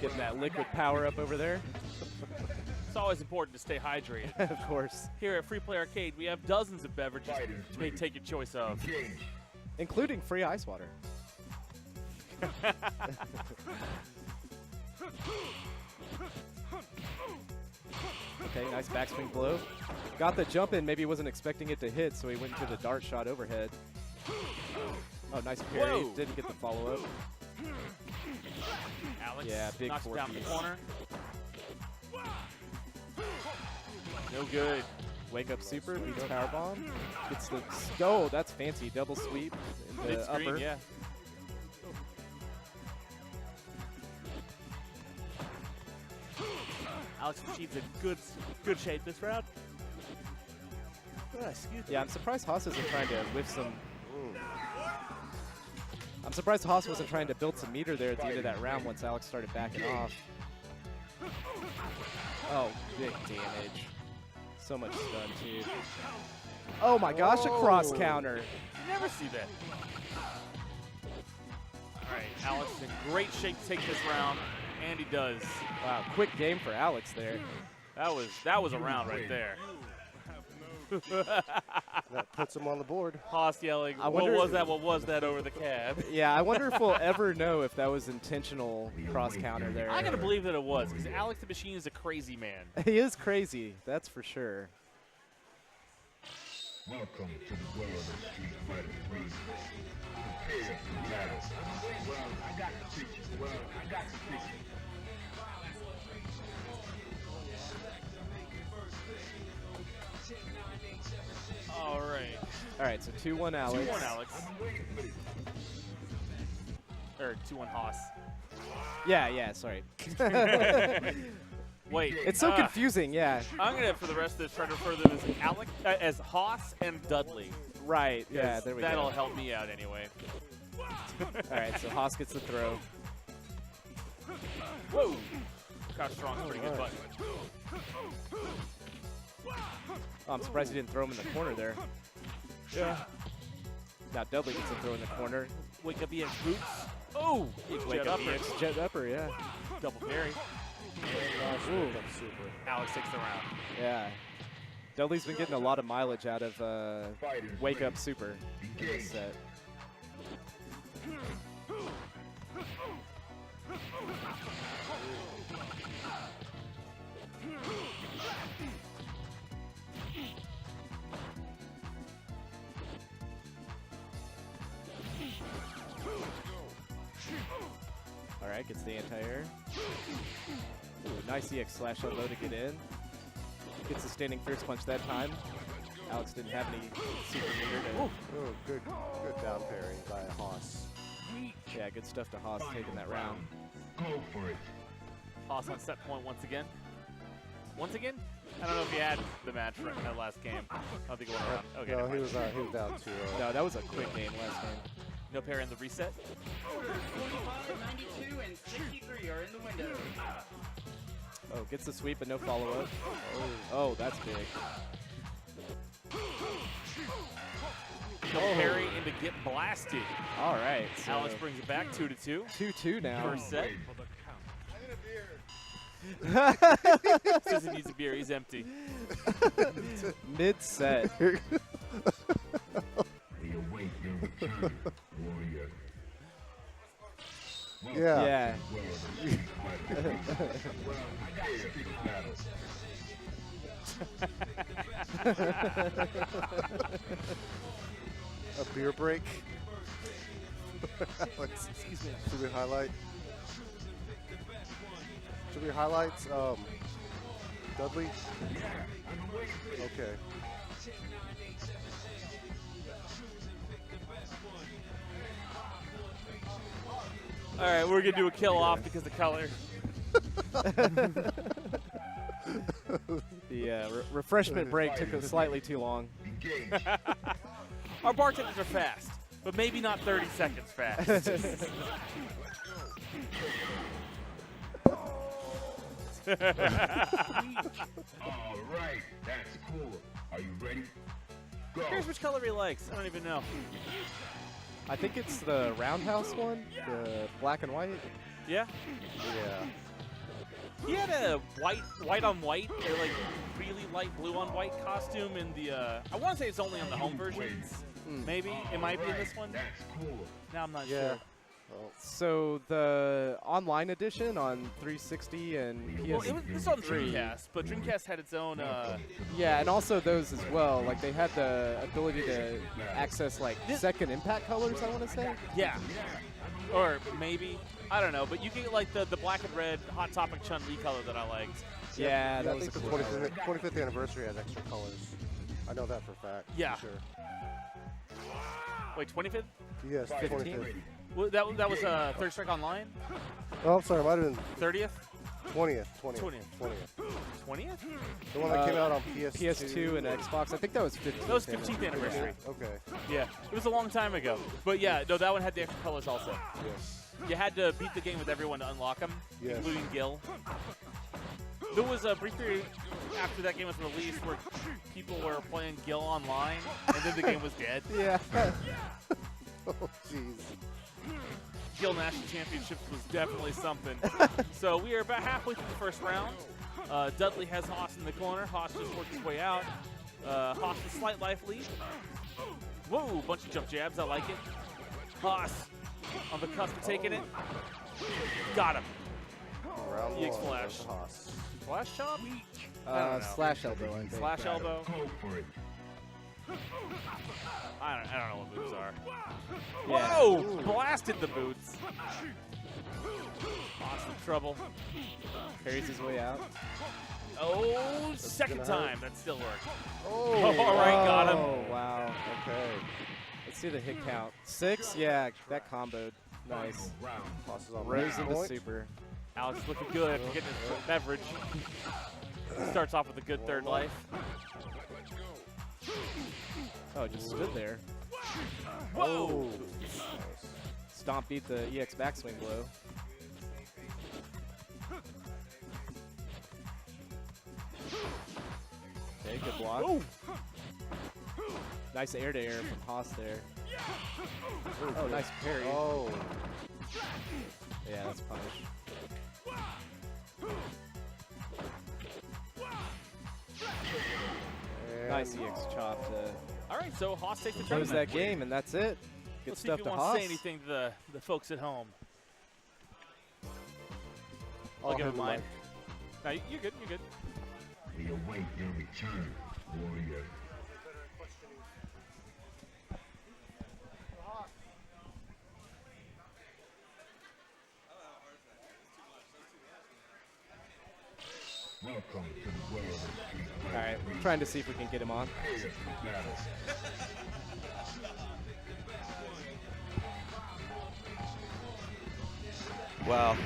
Getting that liquid power up over there.
It's always important to stay hydrated.
Of course.
Here at Free Play Arcade, we have dozens of beverages to take your choice of.
Including free ice water. Okay, nice backswing blow. Got the jump in, maybe he wasn't expecting it to hit, so he went into the dart shot overhead. Oh, nice parry.
Whoa.
Didn't get the follow-up.
Alex
Yeah, big
knocks it down the
4-piece.
corner. No good.
Wake up super, beats power bomb. Gets the oh, that's fancy. Double sweep in the
Mid-screen,
upper.
yeah. Alex Machine's in good shape this round. Excuse me.
Yeah, I'm surprised Haas isn't trying to whiff some. I'm surprised Haas wasn't trying to build some meter there at the end of that round once Alex started backing off. Oh, big damage. So much stun, too. Oh my gosh, a cross counter.
You never see that. All right, Alex is in great shape to take this round, and he does.
Wow, quick game for Alex there.
That was a round right there.
That puts him on the board.
Haas yelling,
I
what
wonder-
was that? What was that over the cab?
Yeah, I wonder if we'll ever know if that was intentional cross counter there.
I gotta believe that it was, because Alex the Machine is a crazy man.
He is crazy, that's for sure.
Welcome to the world of Street Fighter 3. Prepare for battle. Well, I got the picture. Well, I got the picture.
All right.
All right, so 2-1 Alex.
2-1 Alex. Or 2-1 Haas.
Yeah, sorry.
Wait.
It's so confusing, yeah.
I'm gonna, for the rest of this, try to refer to this as Alex, as Haas and Dudley.
Right, yeah, there we go.
That'll help me out anyway.
All right, so Haas gets the throw.
Whoa! Crouch strong, pretty good button.
Oh, I'm surprised he didn't throw him in the corner there.
Yeah.
Now Dudley gets a throw in the corner.
Wake up EX boots. Oh!
Wake
Jet
up
upper.
EX jet upper, yeah.
Double parry.
Ooh.
Alex takes the round.
Yeah. Dudley's been getting a lot of mileage out of Wake Up Super in this set. right, gets the anti-air. Ooh, nice EX slash elbow to get in. Gets the standing fierce punch that time. Alex didn't have any super meter to...
Oh, good down parry by Haas.
Yeah, good stuff to Haas taking that round.
Go for it.
Haas on set point once again. Once again? I don't know if he had the match from that last game. I don't think it went around. Okay,
No,
never
he
mind.
was down 2-0.
No, that was a quick game last game.
No parry in the reset.
25, 92, and 63 are in the window.
Oh, gets the sweep but no follow-up. Oh, that's big.
No parry into get blasted.
All right. So
Alex brings it back 2-2.
2-2 now.
First set. Says he needs a beer. He's empty.
Mid-set.
We await your return, warrior.
Yeah.
A beer break. Excuse me. Should we highlight? Should we highlight Dudley? Okay.
All right, we're gonna do a kill off because of color.
The refreshment break took slightly too long.
Our bartenders are fast, but maybe not 30 seconds fast.
All right, that's cool. Are you ready? Go.
Here's which color he likes. I don't even know.
I think it's the roundhouse one, the black and white.
Yeah?
Yeah.
He had a white on white, or like really light blue on white costume in the, I want to say it's only on the home version. Maybe. It might be in this one.
That's cool.
Now I'm not
Yeah.
sure.
So the online edition on 360 and PS3.
Well, it was on Dreamcast, but Dreamcast had its own,
Yeah, and also those as well. Like they had the ability to access like second impact colors, I want to say.
yeah. Or maybe. I don't know, but you get like the black and red Hot Topic Chun-Li color that I liked.
Yeah,
I
that was
think
a
the
cool color.
25th anniversary has extra colors. I know that for a fact.
Yeah.
For sure.
Wait, 25th?
Yes,
15th.
25th.
Well, that was Third Strike Online?
Oh, I'm sorry, might have been
30th?
20th.
20th?
The one that came out on
PS2 and Xbox. I think that was 15th.
That was 15th anniversary.
Okay.
Yeah, it was a long time ago. But yeah, no, that one had the extra colors also.
Yes.
You had to beat the game with everyone to unlock them,
Yes.
including Gil. There was a brief period after that game was released where people were playing Gil online, and then the game was dead.
Yeah.
Oh, jeez.
Gil National Championships was definitely something. So we are about halfway through the first round. Dudley has Haas in the corner. Haas just worked his way out. Haas with slight life lead. Whoa, bunch of jump jabs. I like it. Haas on the cusp of taking it. Got him.
Round
EX
one
flash.
goes to Haas.
Flash chop? I don't know.
Slash elbow, I think.
Slash elbow.
Go for it.
I don't know what boots are.
Yeah.
Whoa! Blasted the boots. Haas in trouble.
Carries his way out.
Oh, second time. That still worked.
Oh,
All right, got him.
Oh, wow.
okay.
Let's see the hit count. 6? Yeah, that comboed. Nice.
Haas is on
Rose
match
into
point.
super.
Alex looking good after getting his beverage. Starts off with a good third life.
Oh, just stood there.
Whoa!
Stomp beat the EX backswing blow. Okay, good block.
Oh.
Nice air to air from Haas there. Oh, nice parry.
Oh.
Yeah, that's punish.
And
Nice EX chop to
All right, so Haas takes the
close
tournament.
that game, and that's it. Good
Let's see
stuff
if
to
he wants
Haas.
to say anything to the folks at home. I'll
I'll
give him
hold the
mine.
mic.
No, you're good. You're good.
We await your return, warrior.
trying to see if we can get him on.
Wow.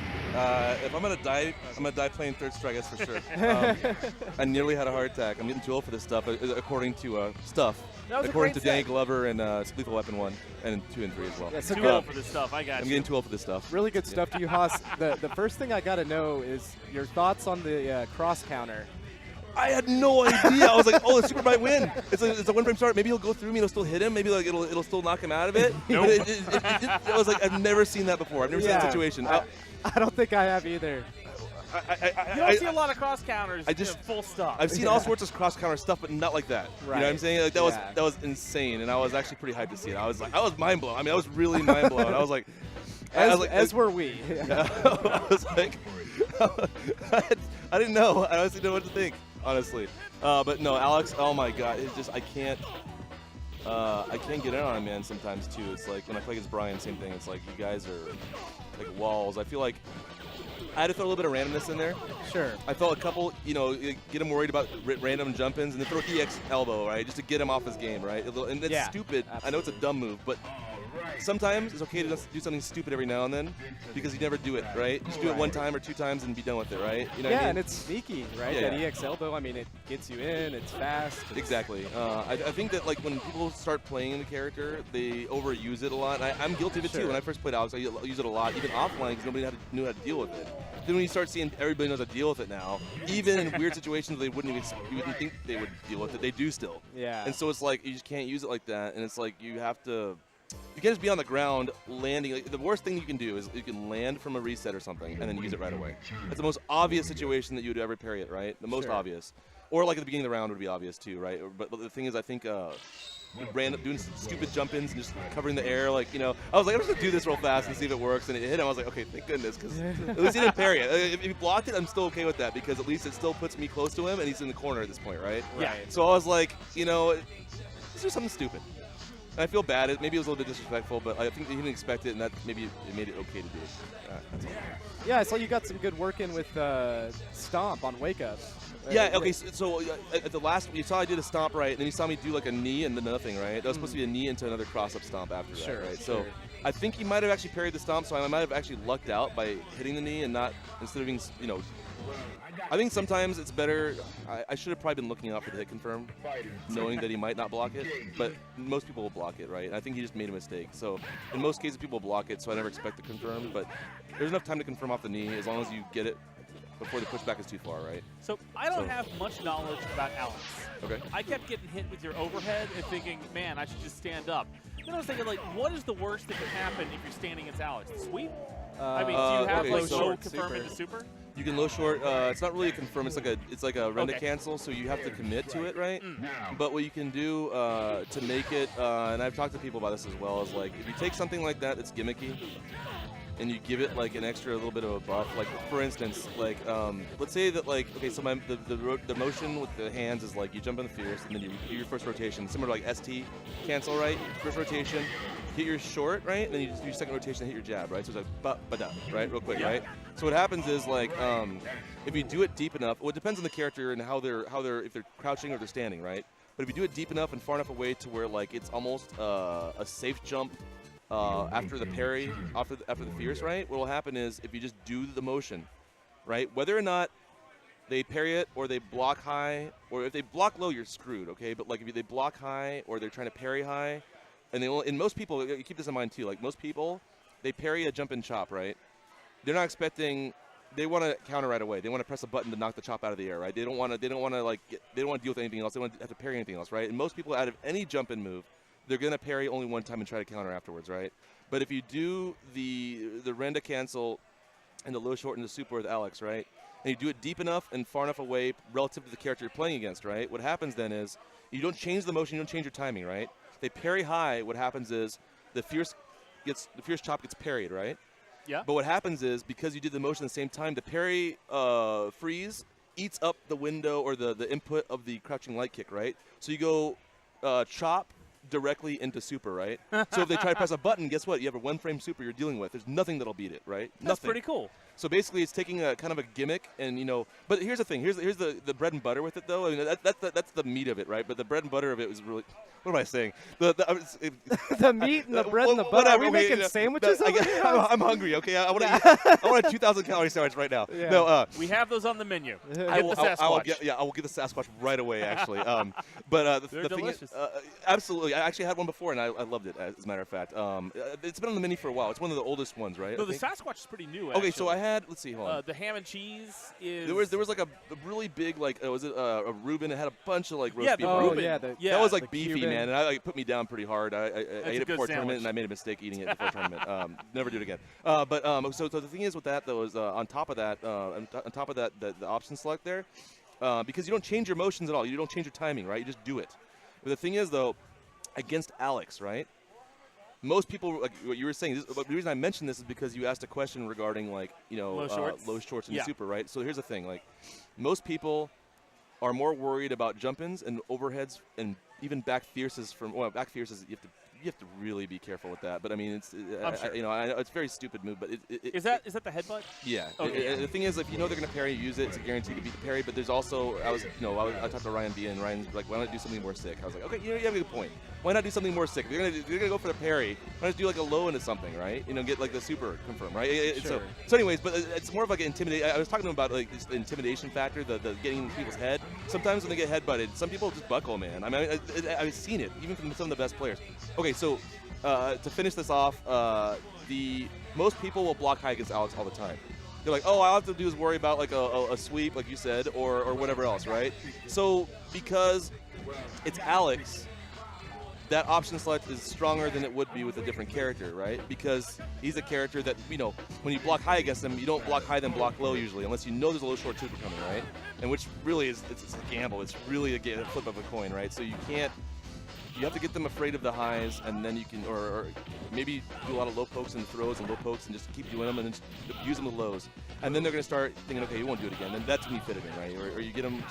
If I'm gonna die playing Third Strike, that's for sure. I nearly had a heart attack. I'm getting too old for this stuff, according to stuff. According to Danny Glover and Lethal Weapon 1 and 2 and 3 as well.
Yeah, so too old for this stuff. I got you.
I'm getting too old for this stuff.
Really good stuff to you, Haas. The first thing I got to know is your thoughts on the cross counter.
I had no idea. I was like, oh, the super might win. It's a one-frame start. Maybe he'll go through me. It'll still hit him. Maybe like it'll still knock him out of it.
Nope.
I was like, I've never seen that before. I've never seen that situation.
I don't think I have either.
You don't see a lot of cross counters. Full stop.
I've seen all sorts of cross counter stuff, but not like that.
Right.
You know what I'm saying? Like that was insane, and I was actually pretty hyped to see it. I was mind blown. I mean, I was really mind blown. I was like,
as were we.
Yeah. I was like, I didn't know. I honestly didn't know what to think, honestly. But no, Alex. Oh my God, it's just I can't get in on him, man. Sometimes too. It's like when I play against Brian, same thing. It's like you guys are like walls. I feel like I had to throw a little bit of randomness in there.
Sure.
I felt a couple, get him worried about random jump-ins and then throw EX elbow, right, just to get him off his game, right? And that's stupid. Absolutely. I know it's a dumb move, but sometimes it's okay to just do something stupid every now and then because you never do it, right? Just do it one time or two times and be done with it, right? You know what I mean?
And it's sneaky, right?
Yeah,
that EX elbow, I mean, it gets you in, it's fast.
Exactly. I think that like when people start playing the character, they overuse it a lot. And I'm guilty of it too. When I first played Alex, I use it a lot, even offline, because nobody knew how to deal with it. Then when you start seeing everybody knows how to deal with it now, even in weird situations where you wouldn't think they would deal with it, they do still.
Yeah.
And so it's like you just can't use it like that, and it's like you have to. You can't just be on the ground landing. Like, the worst thing you can do is you can land from a reset or something and then use it right away. That's the most obvious situation that you would ever parry it, right? The most obvious. Or like at the beginning of the round would be obvious too, right? But the thing is, I think doing stupid jump-ins and just covering the air, like, I was like, I'm just going to do this real fast and see if it works. And it hit him. I was like, okay, thank goodness, because at least he didn't parry it. If he blocked it, I'm still okay with that because at least it still puts me close to him and he's in the corner at this point, right?
Right.
So I was like, let's do something stupid. And I feel bad. Maybe it was a little bit disrespectful, but I think he didn't expect it, and that maybe it made it okay to do it. That's all.
Yeah, I saw you got some good work in with Stomp on Wake Up.
Yeah, okay, so at the last, you saw I did a stomp, right, and then you saw me do like a knee and then nothing, right? That was supposed to be a knee into another cross-up stomp after that, right? So I think he might have actually parried the stomp, so I might have actually lucked out by hitting the knee and not, instead of being, I think sometimes it's better. I should have probably been looking out for the hit confirm, knowing that he might not block it, but most people will block it, right? And I think he just made a mistake. So in most cases, people block it, so I never expect to confirm, but there's enough time to confirm off the knee as long as you get it before the pushback is too far, right?
So I don't have much knowledge about Alex.
Okay.
I kept getting hit with your overhead and thinking, man, I should just stand up. Then I was thinking, like, what is the worst that can happen if you're standing against Alex? The sweep? I mean, do you have like low confirm into super?
You can low short. It's not really a confirm. It's like a render cancel. So you have to commit to it, right? But what you can do to make it, and I've talked to people about this as well, is like if you take something like that that's gimmicky, and you give it like an extra little bit of a buff. Like for instance, like let's say that like so the motion with the hands is like you jump on the fierce and then you do your first rotation, similar to like ST cancel, right? First rotation, hit your short, right? And then you just do your second rotation and hit your jab, right? So it's like ba-da, right? Real quick, right? So what happens is like if you do it deep enough, well, it depends on the character and how they're if they're crouching or they're standing, right? But if you do it deep enough and far enough away to where like it's almost a safe jump after the parry, after the fierce, right? What will happen is if you just do the motion, right? Whether or not they parry it or they block high, or if they block low, you're screwed, okay? But like if they block high or they're trying to parry high, and most people, you keep this in mind too, like most people, they parry a jump and chop, right? They're not expecting. They want to counter right away. They want to press a button to knock the chop out of the air, right? They don't want to deal with anything else. They want to have to parry anything else, right? And most people, out of any jump and move, they're going to parry only one time and try to counter afterwards, right? But if you do the render cancel and the low short and the super with Alex, right, and you do it deep enough and far enough away relative to the character you're playing against, right, what happens then is you don't change the motion, you don't change your timing, right? They parry high, what happens is the fierce chop gets parried, right?
Yeah.
But what happens is because you did the motion at the same time, the parry freeze eats up the window or the input of the crouching light kick, right? So you go chop directly into super, right? So if they try to press a button, guess what? You have a one-frame super you're dealing with. There's nothing that'll beat it, right?
That's pretty cool.
So basically, it's taking a kind of a gimmick, and But here's the thing. Here's the bread and butter with it, though. I mean, that's the meat of it, right? But the bread and butter of it was really. What am I saying?
The meat and the bread and the butter. Are we making sasandwiches?
I'm hungry. Okay, I want to eat. I want a 2,000 calorie sandwich right now.
Yeah.
No,
we have those on the menu.
I will get the Sasquatch right away, actually. But the thing is, absolutely, I actually had one before, and I loved it. As a matter of fact, it's been on the menu for a while. It's one of the oldest ones, right?
No, the Sasquatch is pretty new.
Okay, so I had. Let's see. Hold on.
The ham and cheese is.
There was like a really big was it a Reuben? It had a bunch of like roast beef.
Oh,
Reuben.
yeah,
that was like beefy,
Cuban.
man, and it put me down pretty hard. I ate it before tournament, and I made a mistake eating it before tournament. Never do it again. So the thing is with that though is on top of that, the option select there, because you don't change your motions at all. You don't change your timing, right? You just do it. But the thing is though, against Alex, right? Most people, like what you were saying, the reason I mentioned this is because you asked a question regarding low shorts and super, right? So here's the thing, like most people are more worried about jump-ins and overheads and even back fierces back fierces. You have to really be careful with that. But I mean, it's it's a very stupid move. But
is that the headbutt?
Yeah.
Okay.
The thing is, if they're going to parry, use it. It's a guarantee to beat the parry. But there's also I talked to Ryan B, and Ryan's like, why not do something more sick? I was like, okay, you have a good point. Why not do something more sick? If you're gonna go for the parry, why not do like a low into something, right? Get like the super confirm, right?
Sure.
So anyways, but it's more of like an intimidation. I was talking to him about like this intimidation factor, the getting in people's head. Sometimes when they get headbutted, some people just buckle, man. I mean, I've seen it even from some of the best players. Okay, so to finish this off, most people will block high against Alex all the time. They're like, all I have to do is worry about like a sweep, like you said, or whatever else, right? So because it's Alex, that option select is stronger than it would be with a different character, right? Because he's a character that, when you block high against him, you don't block high then block low usually, unless you know there's a low short super coming, right? And which really is, it's a gamble. It's really a flip of a coin, right? So you have to get them afraid of the highs, and then you can, or maybe do a lot of low pokes and throws and low pokes and just keep doing them and then just use them with lows. And then they're going to start thinking, okay, you won't do it again. And that's when you fit it in, right? Or you get them,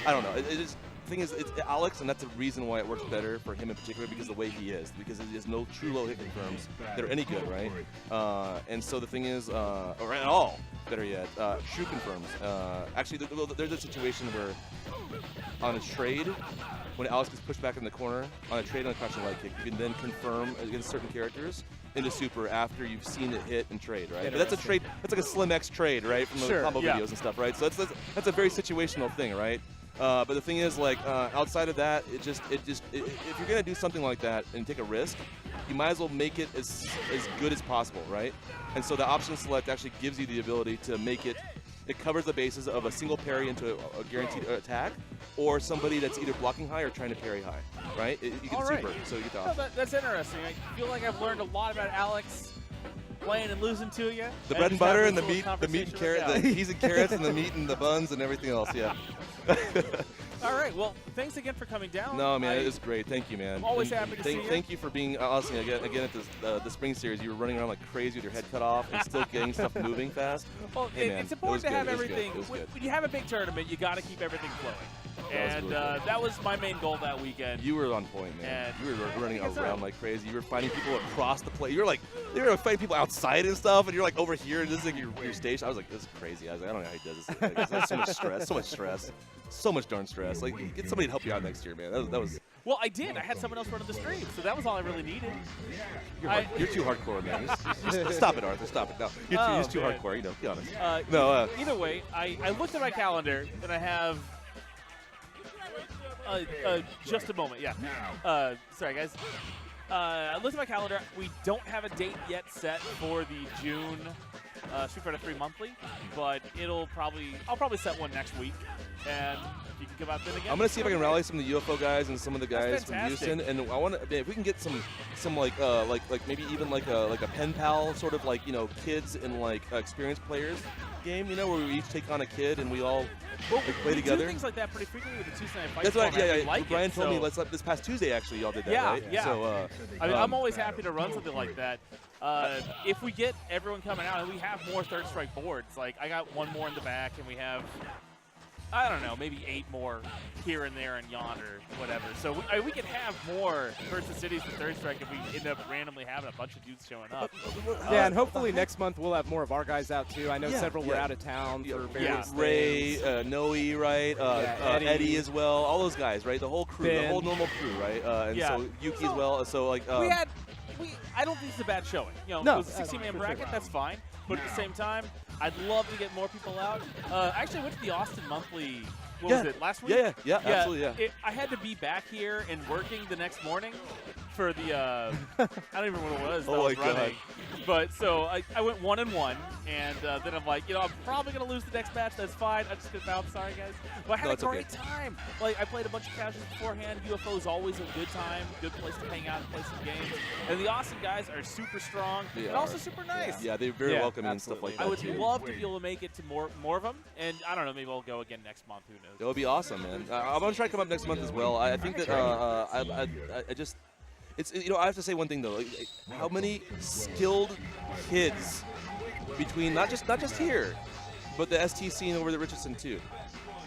I don't know. The thing is, it's Alex, and that's the reason why it works better for him in particular, because of the way he is. Because there's no true low hit confirms that are any good, right? And so the thing is, or at all, better yet, true confirms. Actually, there's a situation where on a trade, when Alex gets pushed back in the corner, on a trade on a crouching leg kick, you can then confirm against certain characters into super after you've seen it hit and trade, right? But that's a trade. That's like a Slim X trade, right, from the combo videos and stuff, right? So that's a very situational thing, right? But the thing is, like, outside of that, if you're gonna do something like that and take a risk, you might as well make it as good as possible, right? And so the option select actually gives you the ability to make it. It covers the bases of a single parry into a guaranteed attack, or somebody that's either blocking high or trying to parry high, right? You get super, so you get the option.
That's interesting. I feel like I've learned a lot about Alex playing and losing to you.
The bread and butter and the meat and carrot, the peas and carrots and the meat and the buns and everything else, yeah.
All right. Well, thanks again for coming down.
No, man, it was great. Thank you, man.
I'm always happy to see you.
Thank you for being, honestly, again at the spring series, you were running around like crazy with your head cut off and still getting stuff moving fast.
Well, it's important to have everything. When you have a big tournament, you got to keep everything flowing. And that was my main goal that weekend.
You were on point, man. You were running around like crazy. You were finding people across the play. You were fighting people outside and stuff, and you're like over here, and this is like your station. I was like, this is crazy. I was like, I don't know how he does this. Like, that's so much darn stress. Like, get somebody to help you out next year, man. That was.
Well, I did. I had someone else running the stream, so that was all I really needed.
You're too hardcore, man. Just stop it, Arthur. Stop it. No, you're just too hardcore. Be honest.
Either way, I looked at my calendar, and I have. Just a moment, yeah. Sorry, guys. I looked at my calendar. We don't have a date yet set for the June Street Fighter 3 monthly, but I'll probably set one next week, and you can come out then again.
I'm gonna see if I can rally some of the UFO guys and some of the guys from Houston, and I want to. If we can get some like maybe even like a pen pal sort of like kids and like experienced players game, where we each take on a kid and we all play together.
We do things like that pretty frequently with the Tuesday Night Fight.
That's what. Yeah.
Like
Brian told me this past Tuesday actually y'all did that, right?
Yeah.
So
I'm always happy to run something like that. If we get everyone coming out and we have more Third Strike boards, like I got one more in the back and we have I don't know, maybe 8 more here and there and yonder, whatever. So we could have more versus cities for Third Strike if we end up randomly having a bunch of dudes showing up.
Yeah, and hopefully next month we'll have more of our guys out too. I know several were out of town for various
Ray,
things.
Noe, right? Eddie as well. All those guys, right? The whole crew, the whole normal crew, right? And so Yuki as well. So like
I don't think it's a bad showing. You know, it was a 16-man bracket, that's fine. But at the same time, I'd love to get more people out. I actually went to the Austin Monthly, was it, last week?
Yeah, absolutely, yeah.
I had to be back here and working the next morning for the, I don't even remember what it was that I was running. But so I went 1-1, and then I'm like, I'm probably going to lose the next match. That's fine. I'm just going to bounce. Sorry, guys. But I had a great time. Like, I played a bunch of casuals beforehand. UFO is always a good time, good place to hang out and play some games. And the Austin guys are super strong and also super nice.
Yeah, they're very welcoming and stuff like that.
I would love to be able to make it to more of them. And I don't know, maybe I'll go again next month. Who knows?
That would be awesome, man. I'm going to try to come up next month as well. I think that I just... It's, I have to say one thing though. Like, how many skilled kids between not just here, but the ST scene over at Richardson too,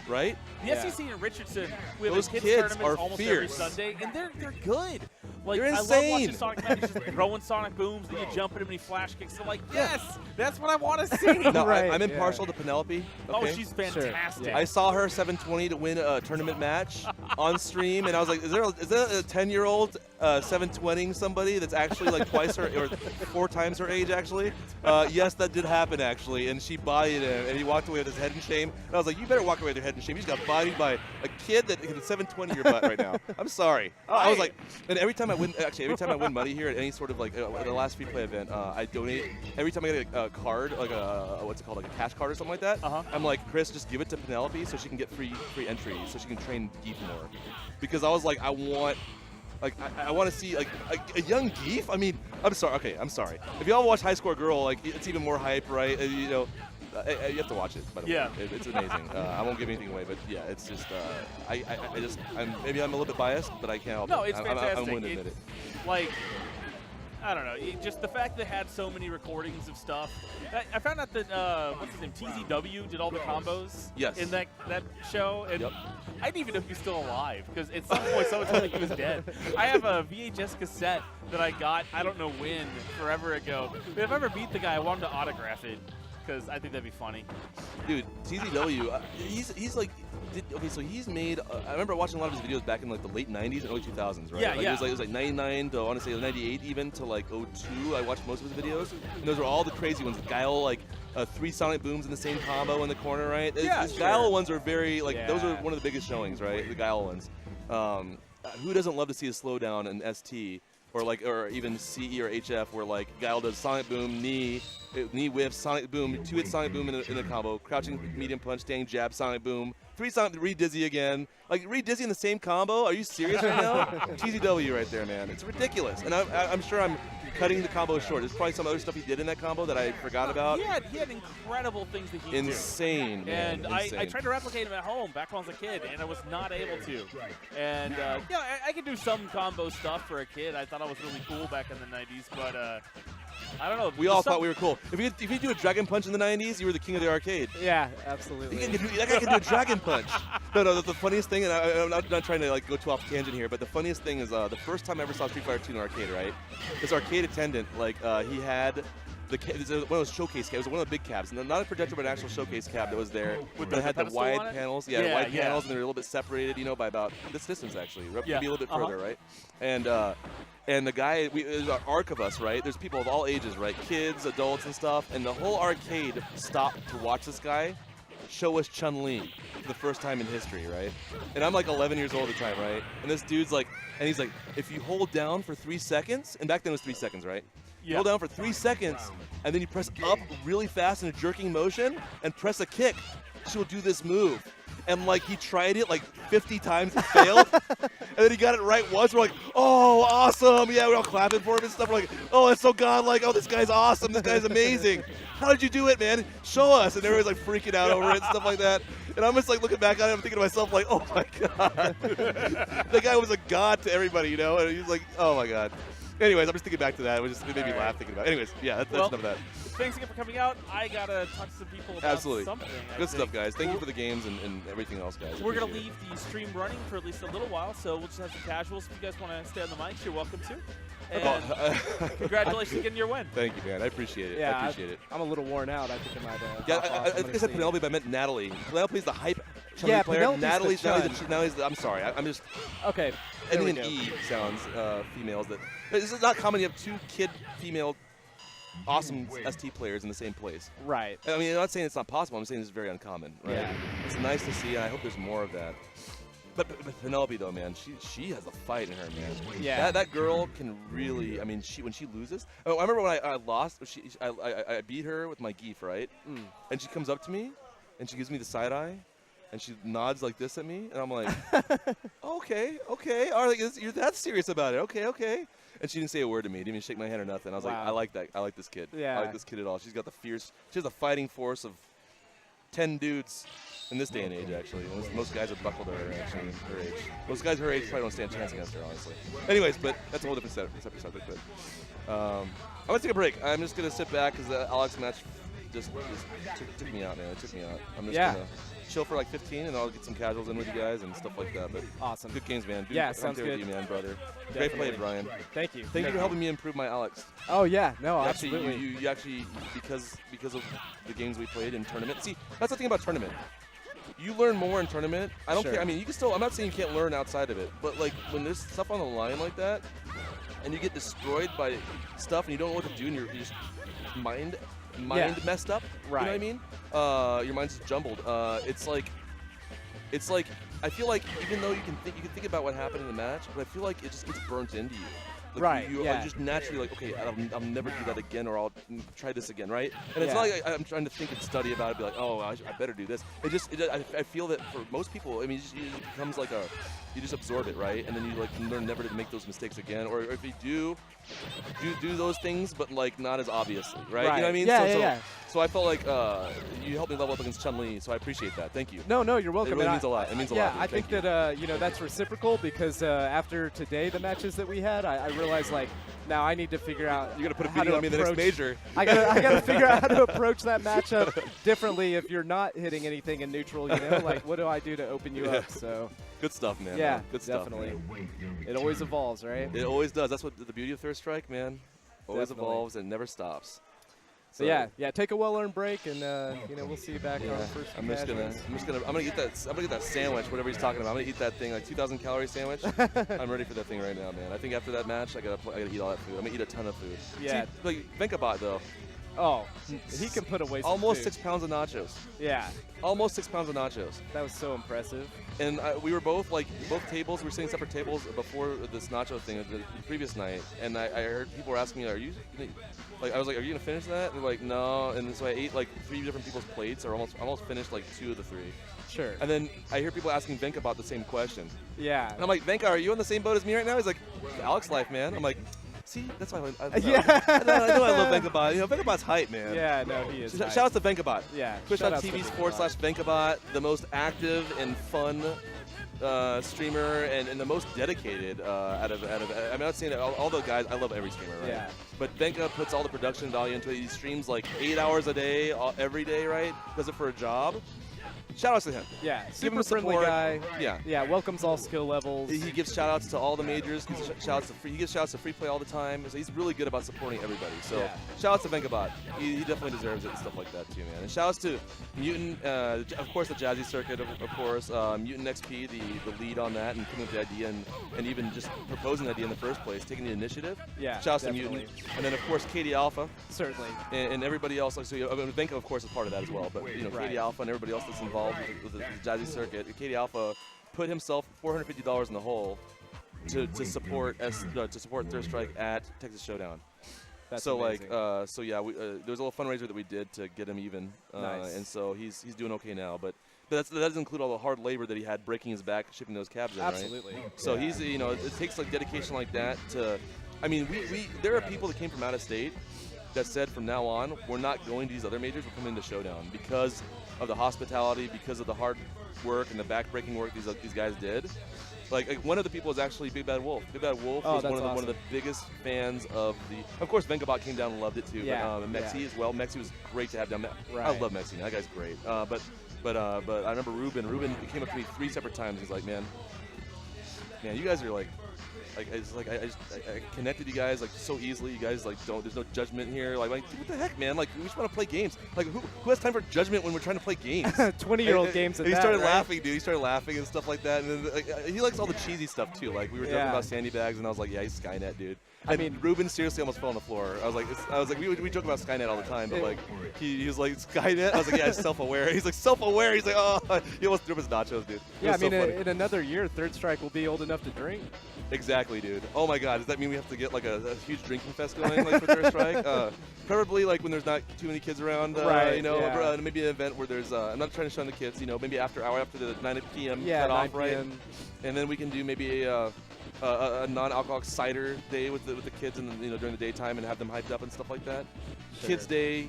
right?
The ST scene in Richardson, we have
those
a kids
kids
tournament
are
almost
fierce.
every Sunday, and they're good. Like,
They're
I
insane.
love watching Sonic Matches just throwing Sonic booms, then you jump at him and he flash kicks. I'm like, yes, that's what I want to see.
No, I'm impartial to Penelope.
Oh,
okay?
she's fantastic.
I saw her 720 to win a tournament match on stream, and I was like, is there a 10-year-old 720ing somebody that's actually like twice her or 4 times her age actually? Yes, that did happen actually, and she bodied him, and he walked away with his head in shame. And I was like, you better walk away with your head in shame. You just got bodied by a kid that can 720 your butt right now. I'm sorry. I was like, and every time I win money here at any sort of like the last free play event, I donate. Every time I get a card, like what's it called, like a cash card or something like that, I'm like, Chris, just give it to Penelope so she can get free entry, so she can train Geef more. Because I was like, I want to see like a young Geef. I mean, I'm sorry. Okay, I'm sorry. If y'all watch High Score Girl, like it's even more hype, right? You have to watch it. By the way, it's amazing. I won't give anything away, but yeah, it's just maybe I'm a little bit biased, but I can't help it.
No, it's fantastic.
I'm willing to admit it.
Like, I don't know, just the fact that it had so many recordings of stuff. I found out that what's his name, TZW did all the combos in that show, and I didn't even know he was still alive because at some point someone told me he was dead. I have a VHS cassette that I got, I don't know when, forever ago. If I ever meet the guy, I want him to autograph it because I think that'd be funny.
Dude, TZW, he's like. Okay, so he's made. I remember watching a lot of his videos back in like the late '90s and early 2000s, right?
Yeah,
It was like 99 to I want to say 98 even to like 02. I watched most of his videos, and those are all the crazy ones. Guile like 3 Sonic Booms in the same combo in the corner, right? His Guile ones are very like those are one of the biggest showings, right? The Guile ones. Who doesn't love to see a slowdown in ST? Or even CE or HF where like Guile does Sonic Boom, knee whiff, Sonic Boom, 2-hit Sonic Boom in a combo, crouching medium punch, standing jab, Sonic Boom, 3 Sonic, re-dizzy again. Like re-dizzy in the same combo? Are you serious right now? TZW right there, man. It's ridiculous. And I'm sure I'm cutting the combo short. There's probably some other stuff he did in that combo that I forgot about.
He had incredible things that he
Insane,
did.
Man.
And
Insane.
I tried to replicate him at home back when I was a kid, and I was not able to. And I could do some combo stuff for a kid. I thought I was really cool back in the 90s, but I don't know.
We all thought we were cool. If you do a Dragon Punch in the 90s, you were the king of the arcade.
Yeah, absolutely.
That guy can do a Dragon Punch. No, the funniest thing, and I'm not trying to like go too off tangent here, but the funniest thing is the first time I ever saw Street Fighter 2 in an arcade, right? This arcade attendant, like he had one of those showcase cabs. It was one of the big cabs, not a projector, but an actual showcase cab that was there. It had the wide panels, wide panels, and they're a little bit separated, by about this distance actually, maybe a little bit further, right? And the guy, there's an arc of us, right? There's people of all ages, right? Kids, adults, and stuff. And the whole arcade stopped to watch this guy show us Chun-Li for the first time in history, right? And I'm like 11 years old at the time, right? And this dude's like, he's like, if you hold down for 3 seconds, and back then it was 3 seconds, right? You hold down for 3 seconds, and then you press up really fast in a jerking motion, and press a kick. She'll do this move. And like he tried it like 50 times and failed, and then he got it right once. We're like, oh, awesome! Yeah, we're all clapping for him and stuff. We're like, oh, that's so godlike. Oh, this guy's awesome. This guy's amazing. How did you do it, man? Show us. And everybody's like freaking out over it and stuff like that. And I'm just like looking back on it, I'm thinking to myself like, oh my god, the guy was a god to everybody, And he's like, oh my god. Anyways, I'm just thinking back to that. It made me laugh thinking about it. Anyways, yeah, that's enough of that.
thanks again for coming out. I got to talk to some people about
Absolutely.
something. I
Good stuff,
think.
guys. Thank you for the games and everything else, guys.
We're going to
Appreciate
leave the stream running for at least a little while, so we'll just have some casuals. If you guys want to stay on the mics, you're welcome to. And congratulations on getting your win.
Thank you, man. I appreciate it.
Yeah,
I appreciate it.
I'm a little worn out. I think I might.
Yeah,
hop off.
I
I'm
think
gonna
I said
see.
Penelope, but I meant Natalie. Penelope's the hype
Yeah,
player.
Penelope's the
Natalie's the I'm sorry. I'm just.
Okay. there we
Anything
go.
E sounds females. This is not common. You have 2 kid female awesome ST players in the same place.
Right.
I mean, I'm not saying it's not possible. I'm saying it's very uncommon. Right?
Yeah.
It's nice to see, and I hope there's more of that. But Penelope, though, man, she has a fight in her, man.
Yeah.
That girl can really. I mean, when she loses. Oh, I remember when I lost. I beat her with my Geef, right? And she comes up to me, and she gives me the side eye, and she nods like this at me, and I'm like, okay, all right, you're that serious about it? Okay. And she didn't say a word to me. Didn't even shake my hand or nothing. I was like,
Wow.
I like that. I like this kid.
Yeah.
I like this kid at all. She's got the fierce. She has a fighting force of 10 dudes. In this day and age, actually. Most guys have buckled to her, actually, her age. Most guys her age probably don't stand a chance against her, honestly. Anyways, but that's a whole different separate subject. But I'm going to take a break. I'm just going to sit back because the Alex match just took me out, man. It took me out. I'm just going to chill for like 15, and I'll get some casuals in with you guys and stuff like that. But
awesome.
Good games, man. Dude,
Yeah,
I'm
sounds
there
good.
with you, man, brother.
Definitely.
Great play, Brian.
Thank you.
Thank you for helping me improve my Alex.
Oh yeah, no,
Actually,
absolutely.
you actually because of the games we played in tournament. See, that's the thing about tournament. You learn more in tournament. I don't
Sure.
care. I mean, you can still. I'm not saying you can't learn outside of it, but like when there's stuff on the line like that, and you get destroyed by stuff, and you don't know what to do, and you're just mind messed up.
Right.
You know what I mean? Your mind's just jumbled. It's like I feel like even though you can think about what happened in the match, but I feel like it just gets burnt into you. Like
Right,
You
yeah.
are just naturally like, okay, I'll never do that again, or I'll try this again, right? And it's
Yeah.
not like I'm trying to think and study about it, be like, oh, I better do this. I feel that for most people, I mean, it becomes like you just absorb it, right? And then you like learn never to make those mistakes again, or if you do those things, but like not as obviously, right? You know what I mean?
Yeah,
So I felt like you helped me level up against Chun-Li, so I appreciate that. Thank you.
No, you're welcome.
It really
And
means a lot. It means a
yeah,
lot.
I think that that's reciprocal because after today, the matches that we had, I realized like now I need to figure out.
You're gonna put a
how
beating
to
on me in the next
approach-
major.
I gotta figure out how to approach that matchup differently if you're not hitting anything in neutral. You know, like what do I do to open you up? So
good stuff, man.
yeah,
Good stuff.
definitely.
Man.
It always evolves, right?
It always does. That's what the beauty of Third Strike, man. Always
Definitely.
evolves and never stops.
So yeah, take a well-earned break, and we'll see you back on first.
I'm gonna get that sandwich, whatever he's talking about. I'm gonna eat that thing, like 2,000 calorie sandwich. I'm ready for that thing right now, man. I think after that match, I gotta eat all that food. I'm gonna eat a ton of food.
Yeah.
See, like Venkabot though.
Oh, he can put away some
almost
food.
6 pounds of nachos.
Yeah.
Almost 6 pounds of nachos.
That was so impressive.
And we were both tables. We were sitting separate tables before this nacho thing the previous night, and I heard people were asking me, "Are you?" Like I was like, "Are you gonna finish that?" And they're like, "No." And so I ate like 3 different people's plates, or almost finished like 2 of the 3.
Sure.
And then I hear people asking Venka about the same question.
Yeah.
And I'm like, Venka, are you on the same boat as me right now? He's like, Alex life, man. I'm like, see, that's why I know I love Venkabot. You know, Venkabot's hype, man.
Yeah, no, he is.
Shout out to Venkabot.
Yeah.
Twitch.tv/Venkabot, the most active and fun streamer and the most dedicated out of I'm not saying that all the guys, I love every streamer, right?
Yeah.
But Venka puts all the production value into it. He streams like 8 hours a day, every day, right? Does it for a job. Shout outs to him.
Yeah,
Give him
super friendly
support.
guy.
Yeah.
Yeah, welcomes all skill levels.
He gives shout outs to all the majors. He gives shout outs to free play all the time. So he's really good about supporting everybody. So
Yeah.
shout outs to Venkabot. He definitely deserves it and stuff like that too, man. And shout outs to Mutant, of course, the Jazzy Circuit, of course. Mutant XP, the lead on that, and coming up with the idea and even just proposing the idea in the first place, taking the initiative.
Yeah,
Shout outs
definitely.
to Mutant. And then, of course, Katie Alpha.
Certainly.
And everybody else. So Venka, of course, is part of that as well. But, you know,
Right.
Katie Alpha and everybody else that's involved with the Jazzy Circuit. Katie Alpha put himself $450 in the hole to support Third Strike at Texas Showdown.
That's
so
amazing.
there was a little fundraiser that we did to get him even,
Nice.
and so he's doing okay now. But that doesn't include all the hard labor that he had breaking his back shipping those cabs in.
Absolutely.
Right? So
Yeah.
he's it takes like dedication like that to. I mean, there are people that came from out of state that said from now on we're not going to these other majors, we're coming to Showdown because of the hospitality, because of the hard work and the back-breaking work these guys did. Like one of the people is actually Big Bad Wolf. Big Bad Wolf
Oh,
was
that's
one of the biggest fans of the. Of course, Vengabot came down and loved it too.
Yeah,
But Mexi as well. Mexi was great to have down. I
Right.
love Mexi. That guy's great. But I remember Ruben. Ruben came up to me 3 separate times. He's like, man, you guys are like it's like I connected you guys like so easily. You guys like there's no judgment here. Like what the heck, man? Like we just want to play games. Like who has time for judgment when we're trying to play games?
20-year-old games.
And he started laughing, dude. He started laughing and stuff like that. And then he likes all the cheesy stuff too. Like we were talking about Sandy Bags, and I was like, yeah, he's Skynet, dude. I mean, Ruben seriously almost fell on the floor. I was like, we joke about Skynet all the time, but like he was like Skynet. I was like, yeah, it's self-aware. He's like self-aware. He's like, oh, he almost threw his nachos, dude.
Yeah, I mean, in another year, Third Strike will be old enough to drink.
Exactly, dude. Oh my God, does that mean we have to get like a huge drinking fest going like for Third Strike? Preferably like when there's not too many kids around.
Right.
You know, maybe an event where there's. I'm not trying to shun the kids. You know, maybe after the 9 p.m.
Yeah,
cutoff,
9
right?
p.m.
And then we can do maybe a non-alcoholic cider day with the kids, and during the daytime, and have them hyped up and stuff like that.
Sure.
Kids day,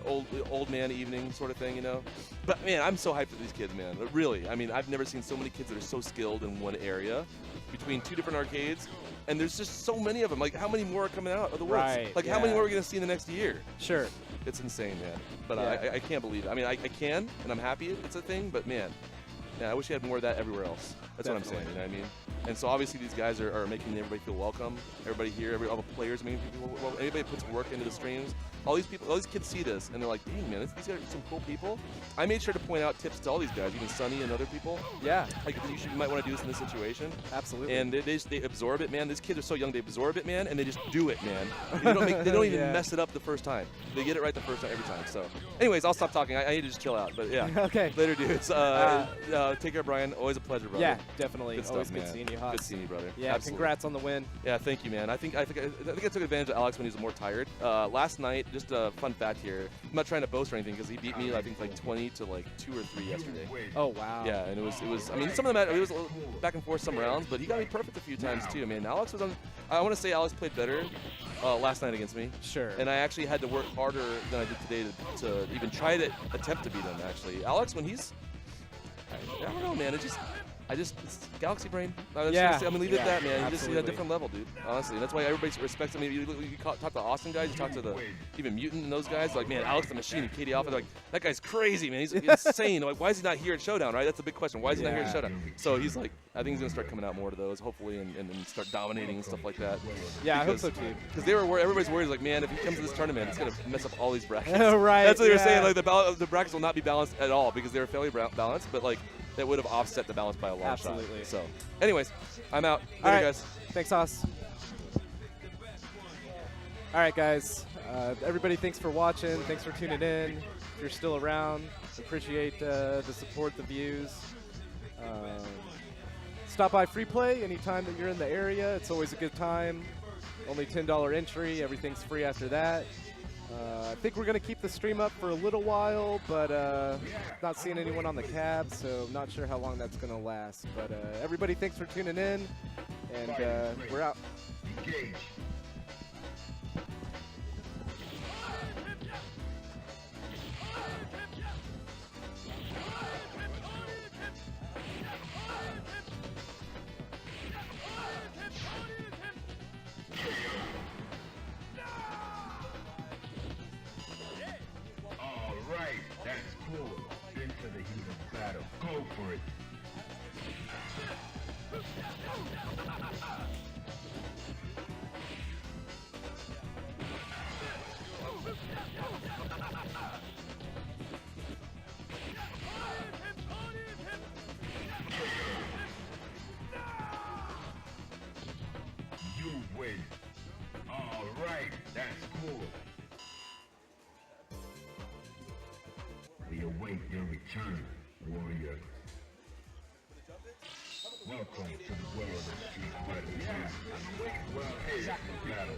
old man evening sort of thing, you know. But man, I'm so hyped for these kids, man. Really, I mean, I've never seen so many kids that are so skilled in one area, between 2 different arcades, and there's just so many of them. Like, how many more are coming out of the woods?
Right,
Like, how many more are we gonna see in the next year?
Sure.
It's insane, man. But
Yeah.
I can't believe it. I mean, I can, and I'm happy it's a thing. But man, I wish you had more of that everywhere else. That's what I'm saying. You know what I mean? And so obviously these guys are making everybody feel welcome. Everybody here, all the players, making people. Well, anybody puts work into the streams. All these kids see this, and they're like, dang, man, these guys are some cool people. I made sure to point out tips to all these guys, even Sonny and other people.
Yeah.
Like, you might want to do this in this situation.
Absolutely.
And they absorb it, man. These kids are so young, they absorb it, man, and they just do it, man. They don't even mess it up the first time. They get it right the first time, every time. So, anyways, I'll stop talking. I need to just chill out. But yeah.
Okay.
Later, dudes. Take care, Brian. Always a pleasure, brother.
Yeah, definitely.
Good stuff,
Always
man.
good seeing you, Haas.
Good seeing you, brother.
Yeah,
Absolutely.
congrats on the win.
Yeah, thank you, man. I think I took advantage of Alex when he was more tired. Last night, just a fun fact here. I'm not trying to boast or anything because he beat me, I think, like 20 to like 2 or 3 yesterday.
Oh wow.
Yeah, and it was. I mean, some of them it was a little back and forth some rounds, but he got me perfect a few times too. Man, Alex was on. I want to say Alex played better last night against me.
Sure.
And I actually had to work harder than I did today to even try to attempt to beat him. Actually, Alex, when he's, I don't know, man. It's Galaxy Brain. I'm gonna leave it at that, man. He's at a different level, dude. Honestly, and that's why everybody respects him. You talk to Austin guys, you talk to even Mutant and those guys. Like, man, Alex the Machine and Katie Alpha. They're like, that guy's crazy, man. He's insane. Like, why is he not here at Showdown? Right? That's the big question. Why is he not here at Showdown? So he's like, I think he's gonna start coming out more to those, hopefully, and start dominating and stuff like that.
Yeah, I hope so too.
Because everybody's worried, like, man, if he comes to this tournament, it's gonna mess up all these brackets.
Right.
That's what they were saying. Like, the brackets will not be balanced at all because they were fairly balanced, but like. That would have offset the balance by a long
Absolutely.
shot. So, anyways, I'm out.
All right,
guys.
Thanks, Haas. All right, guys. Everybody, thanks for watching. Thanks for tuning in. If you're still around, appreciate the support, the views. Stop by Free Play anytime that you're in the area. It's always a good time. Only $10 entry. Everything's free after that. I think we're going to keep the stream up for a little while, but not seeing anyone on the cab, so I'm not sure how long that's going to last. But everybody, thanks for tuning in, and we're out.
Engage. Go for it. You win. All right, that's cool. We await your return, warrior. Welcome to the world of Street Fighter 2. Well, hey, battle.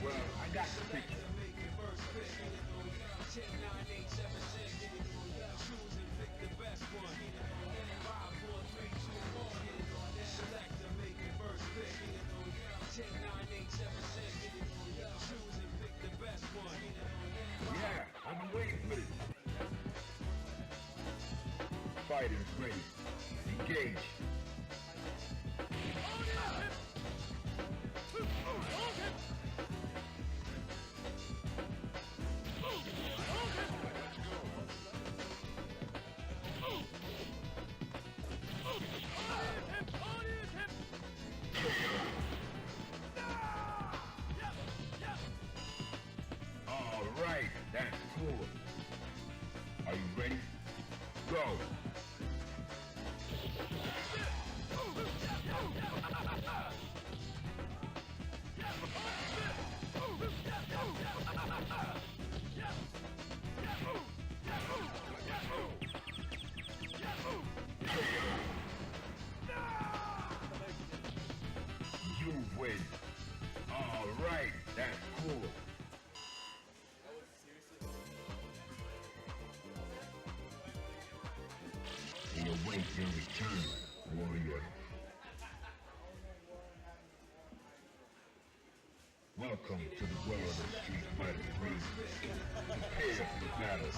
Well, I got the picture. fighters ready. Engage. All right, that's cool. Are you ready? Go. You win. All right, that's cool. We await your return, warrior. Welcome to the world of Street Fighter 3. Prepare for battle.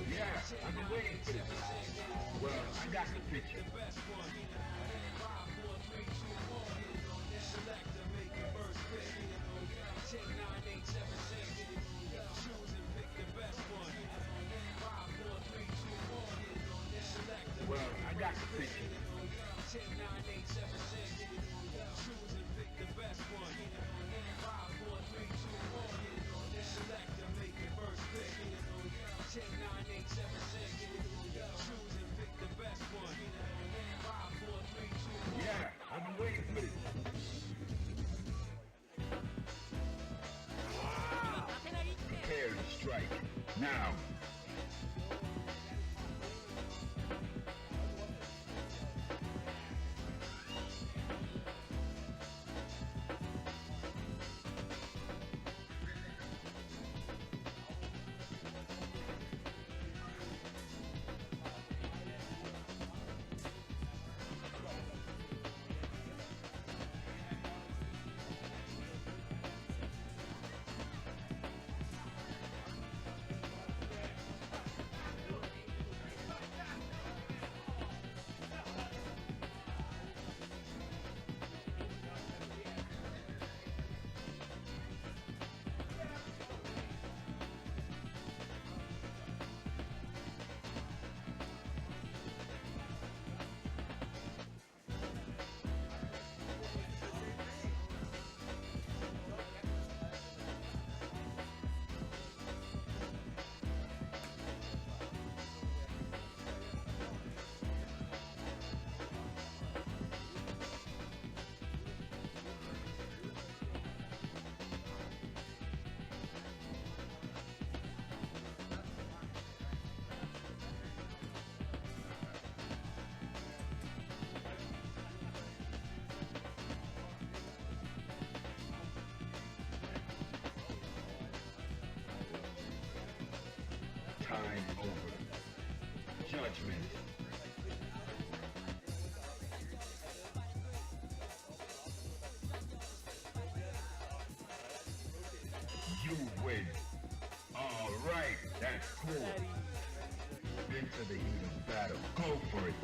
Yeah, I've been waiting for this. Well, I got the picture. Well, I got the picture. Yeah, I've been waiting for this. Prepare to strike. Now. Time over. Judgment. You win. All right, that's cool. Into the heat of battle. Go for it.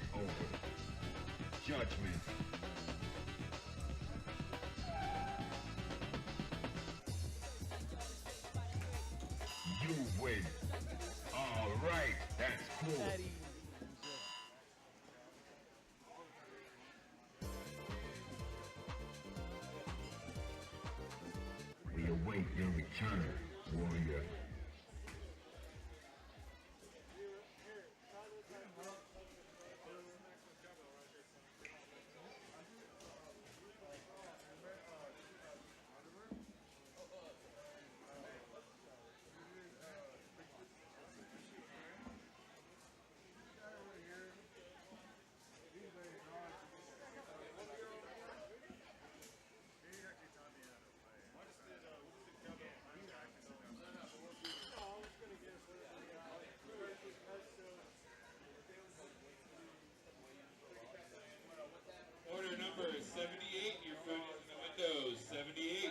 is over. Judgment. You win. All right, that's cool. We await your return, warrior.
Order number 78, your phone is in the windows. 78.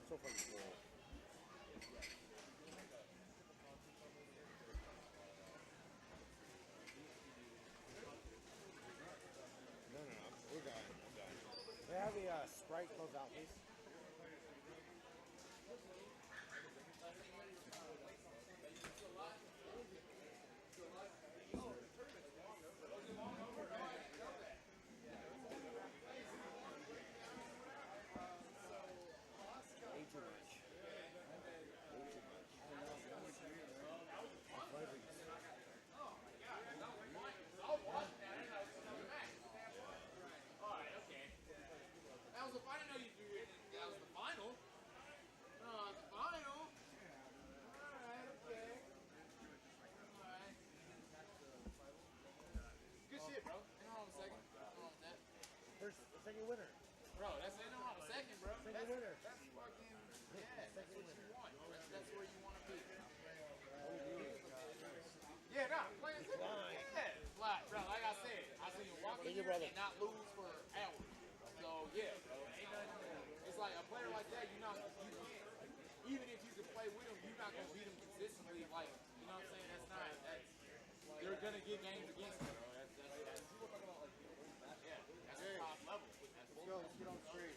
So fucking cool. No, we're done. I'm done. May I have the Sprite close out, please? Second winner.
Bro, that's ain't no second, bro.
Second winner.
That's fucking, yeah, that's what you want. That's where you want to be. Yeah, nah, playing simple. Yeah, fly, bro, like I said, I seen you walk in here and not lose for hours. So, yeah, bro, ain't nothing. It's like a player like that, you can't, even if you can play with him, you're not going to beat him consistently. Like, you know what I'm saying? They're going to get games against him, bro. That's the top level.
Let's get on straight.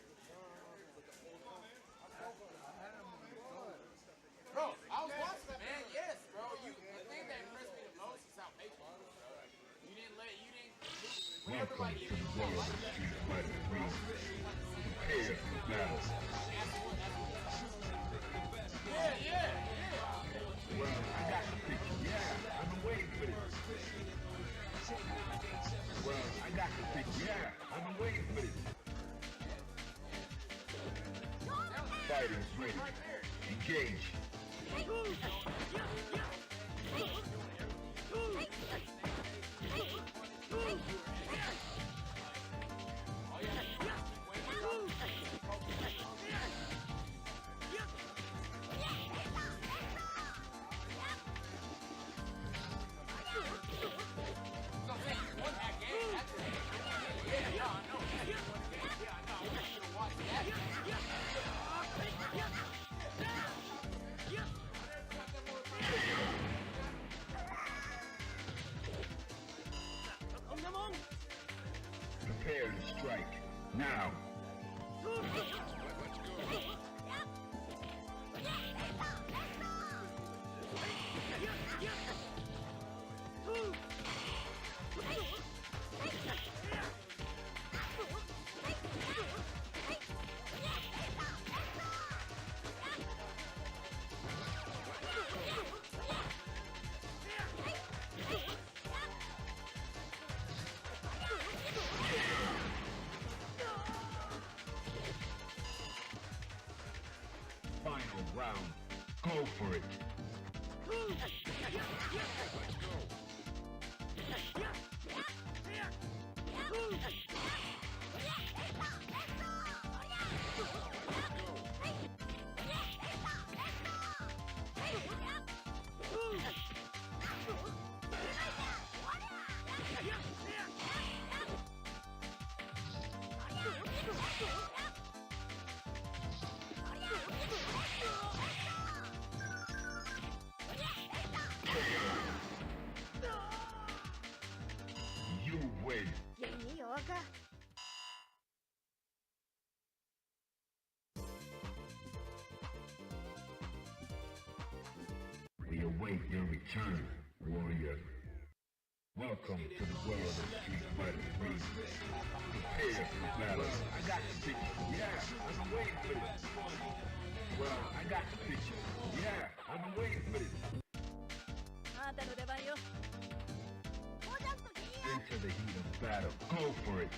Bro, I was watching, man. Yes, bro. The thing that impressed me the most is how patient you were, bro. You didn't. Whenever like you didn't like that. Yeah.
Well, I got the picture. Yeah, I've been waiting for this. Well, I got the picture. Yeah, I've been waiting for this. Fighters ready. Engage. final round. Go for it. You win. We await your return, warrior. Welcome to the world of Street Fighter 3. Prepare for battle. I got the picture. Yeah, I've been waiting for this. Well, I got the picture. Yeah, I've been waiting for this. Into the heat of battle. Go for it.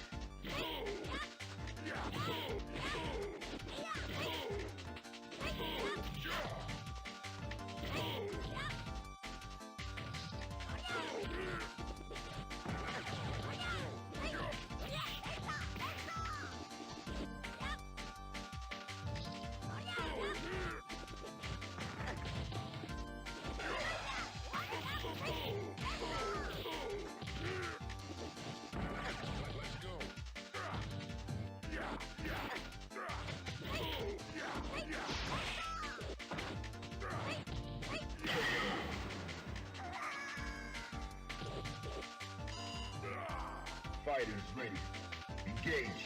Fighters ready. Engage.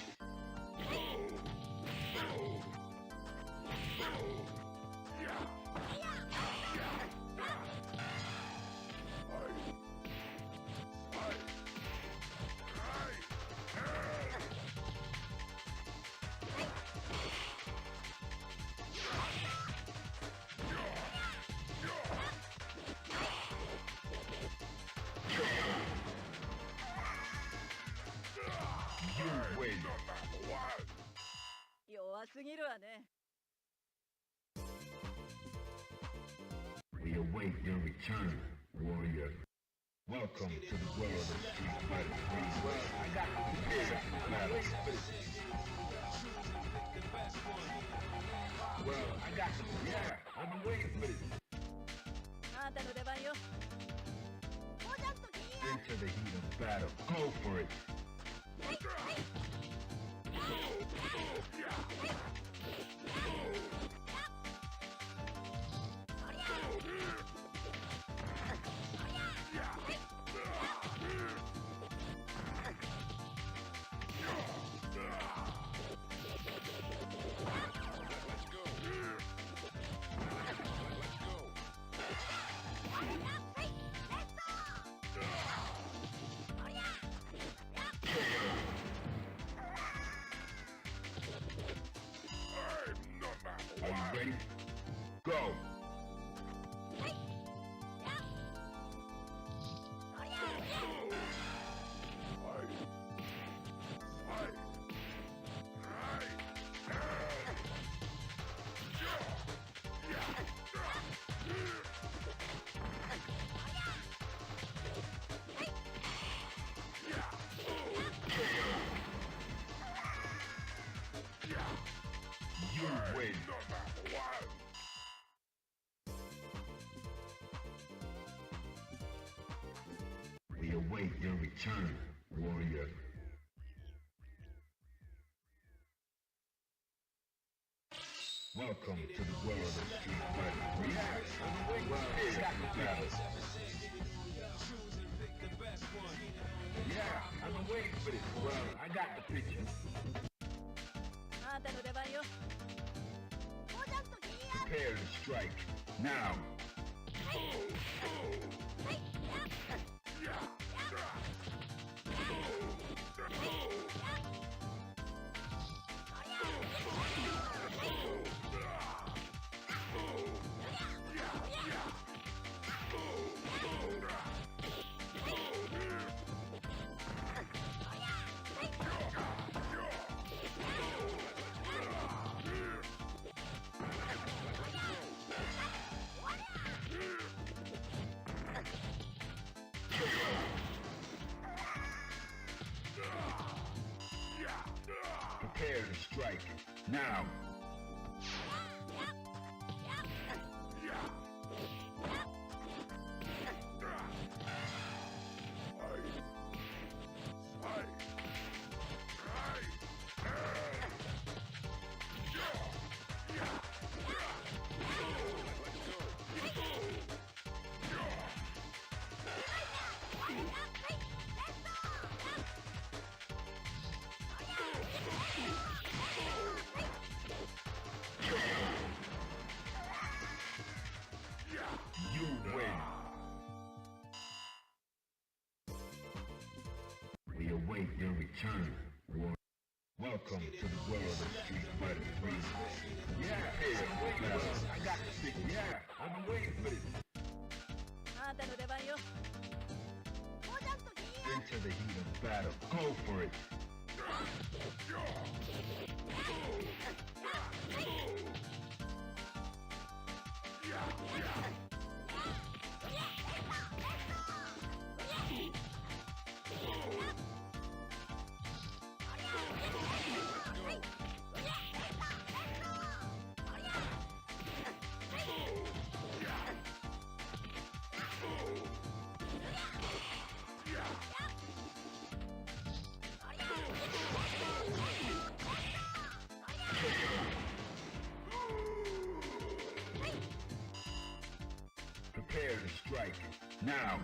You win. We await your return, warrior. Welcome to the world of Street Fighter 3. Well, I got to prepare for battle. Well, I got to. Yeah, I've been waiting for this. Into the heat of battle. Go for it. Are you ready? Go! You win. We await your return, warrior. Welcome to the world of Street Fighter 3. Prepare for battle. Yeah, I've been waiting for this. Well, I got the picture. Prepare to strike. Now. Now. You win. We await your return. Welcome to the world of Street Fighter 3. Yeah, I got the stick. Yeah, I've been waiting for this. Into the heat of battle. Go for it. Prepare to strike. Now.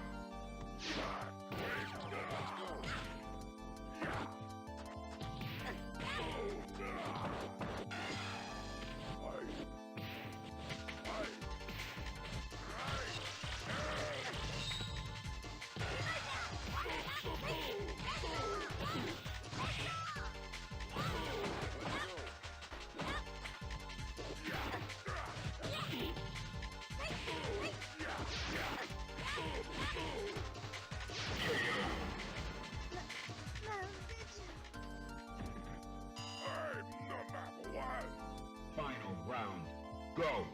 Final round. Go.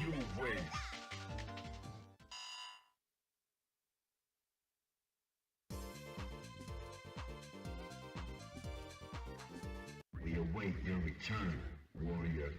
You win. We await your return, warrior.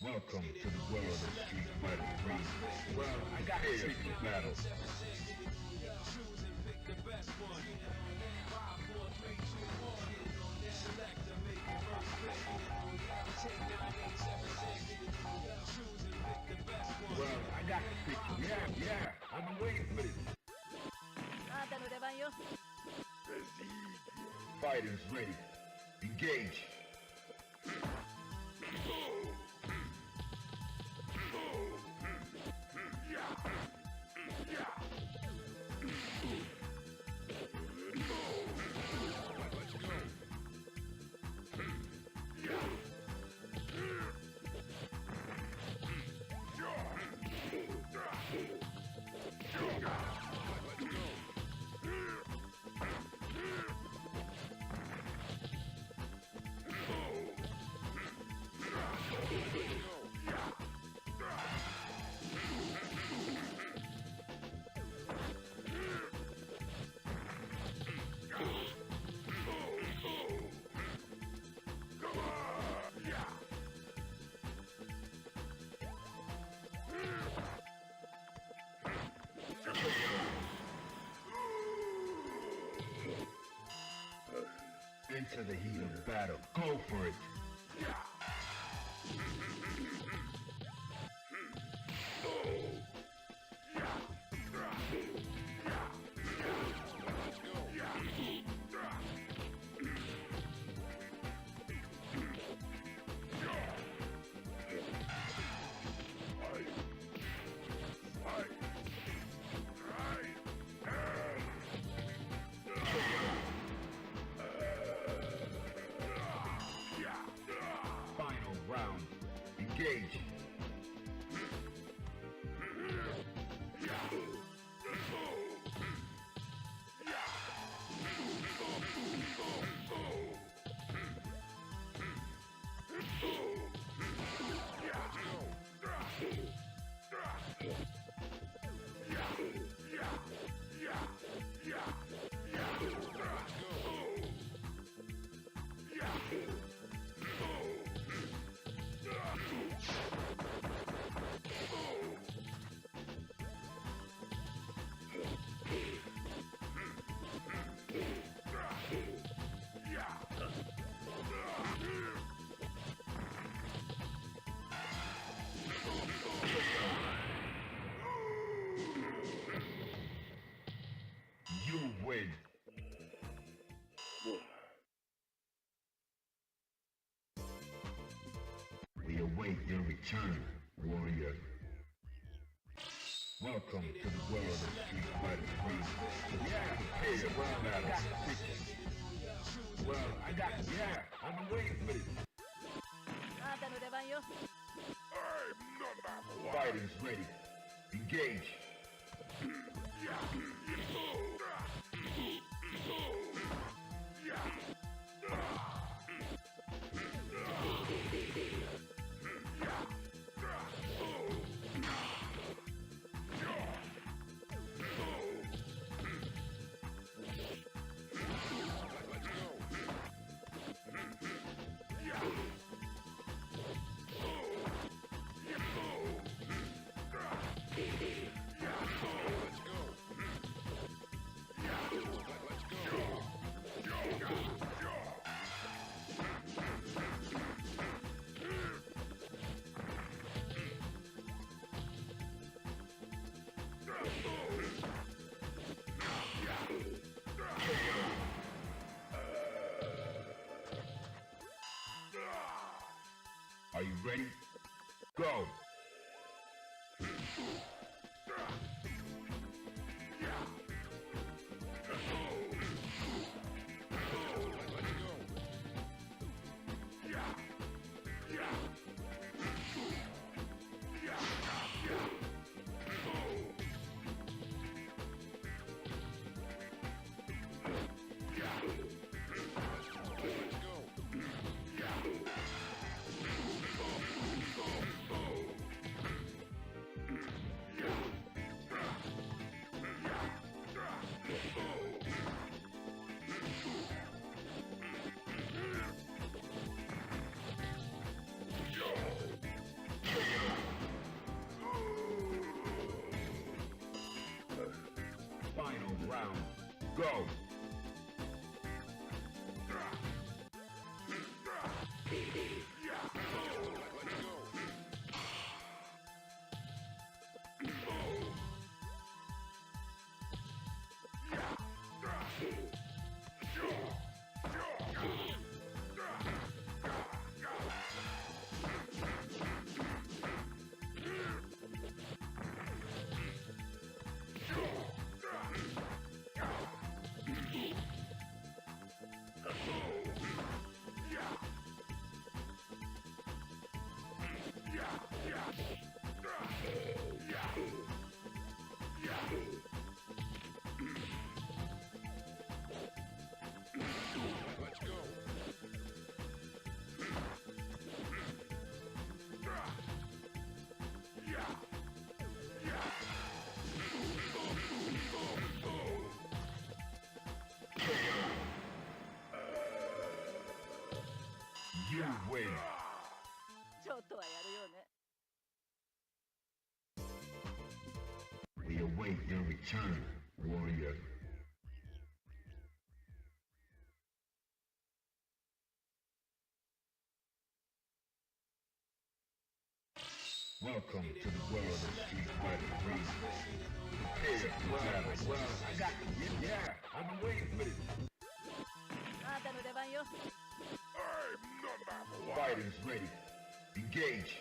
Welcome to the world of Street Fighter 3. Well, I got to take the battle. Well, I got to pick. Yeah, I've been waiting for this. Fighters ready. Engage. Into the heat of battle. Go for it. Final round. Engage. You win. We await your return, warrior. Welcome to the world of Street Fighter 3. Prepare for battle. Well, I got I've been waiting for this. Fighters ready. Engage. Are you ready? Go! Final round. Go! You win. We await your return, warrior. Welcome to the world of Street Fighter 3. Prepare for battle. Well, I got you. Yeah, I've been waiting for this. Fighters ready. Engage.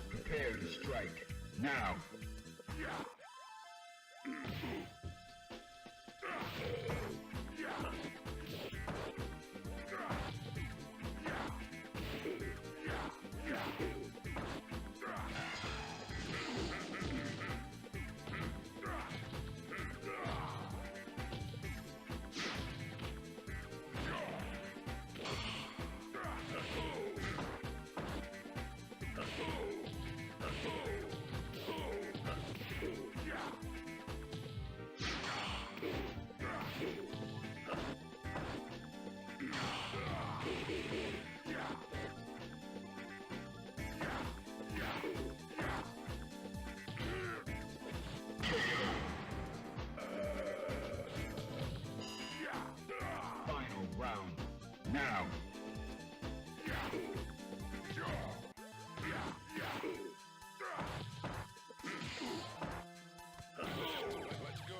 Prepare to strike. Now. Final round. Now.
Let's go.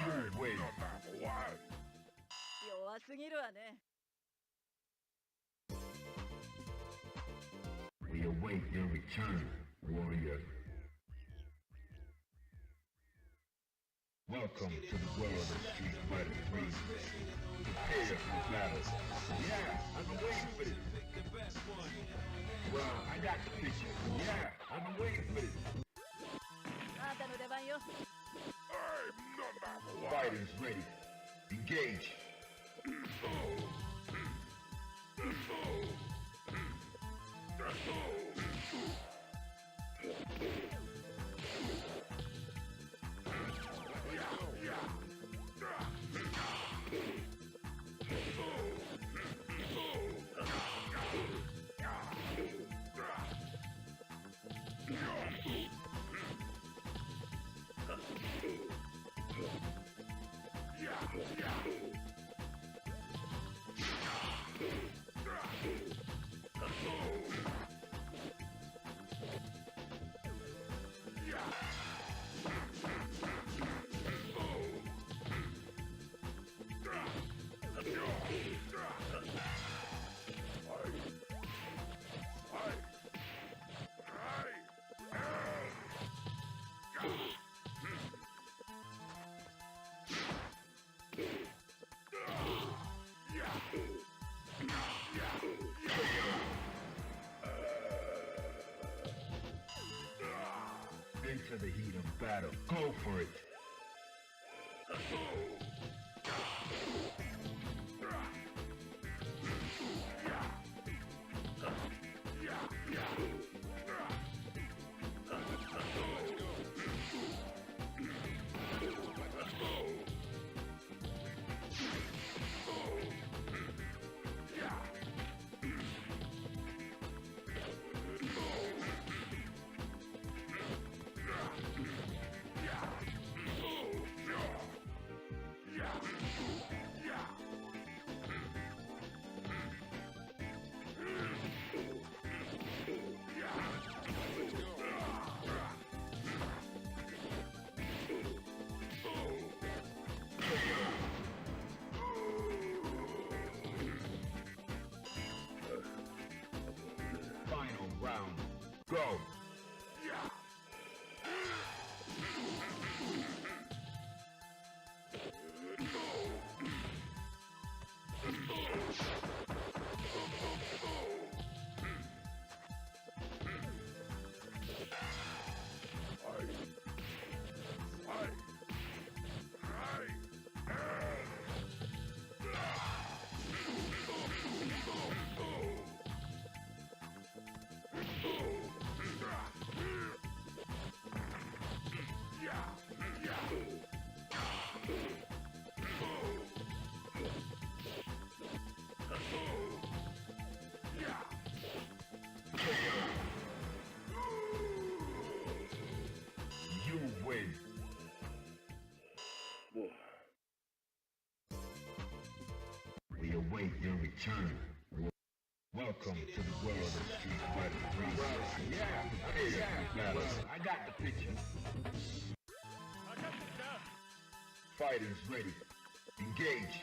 You win.
弱すぎるわね。
We await your return, warrior. Welcome to the world of Street Fighter 3. Prepare for battle. Yeah, I've been waiting for this. Well, I got the picture. Yeah, I've been waiting for this.
あなたの出番よ。
Fighters ready. Engage. Into the heat of battle. Go for it. Go. You win. We await your return. Welcome to the world of Street Fighter 3. Yeah, I got the picture. Fighters ready. Engage.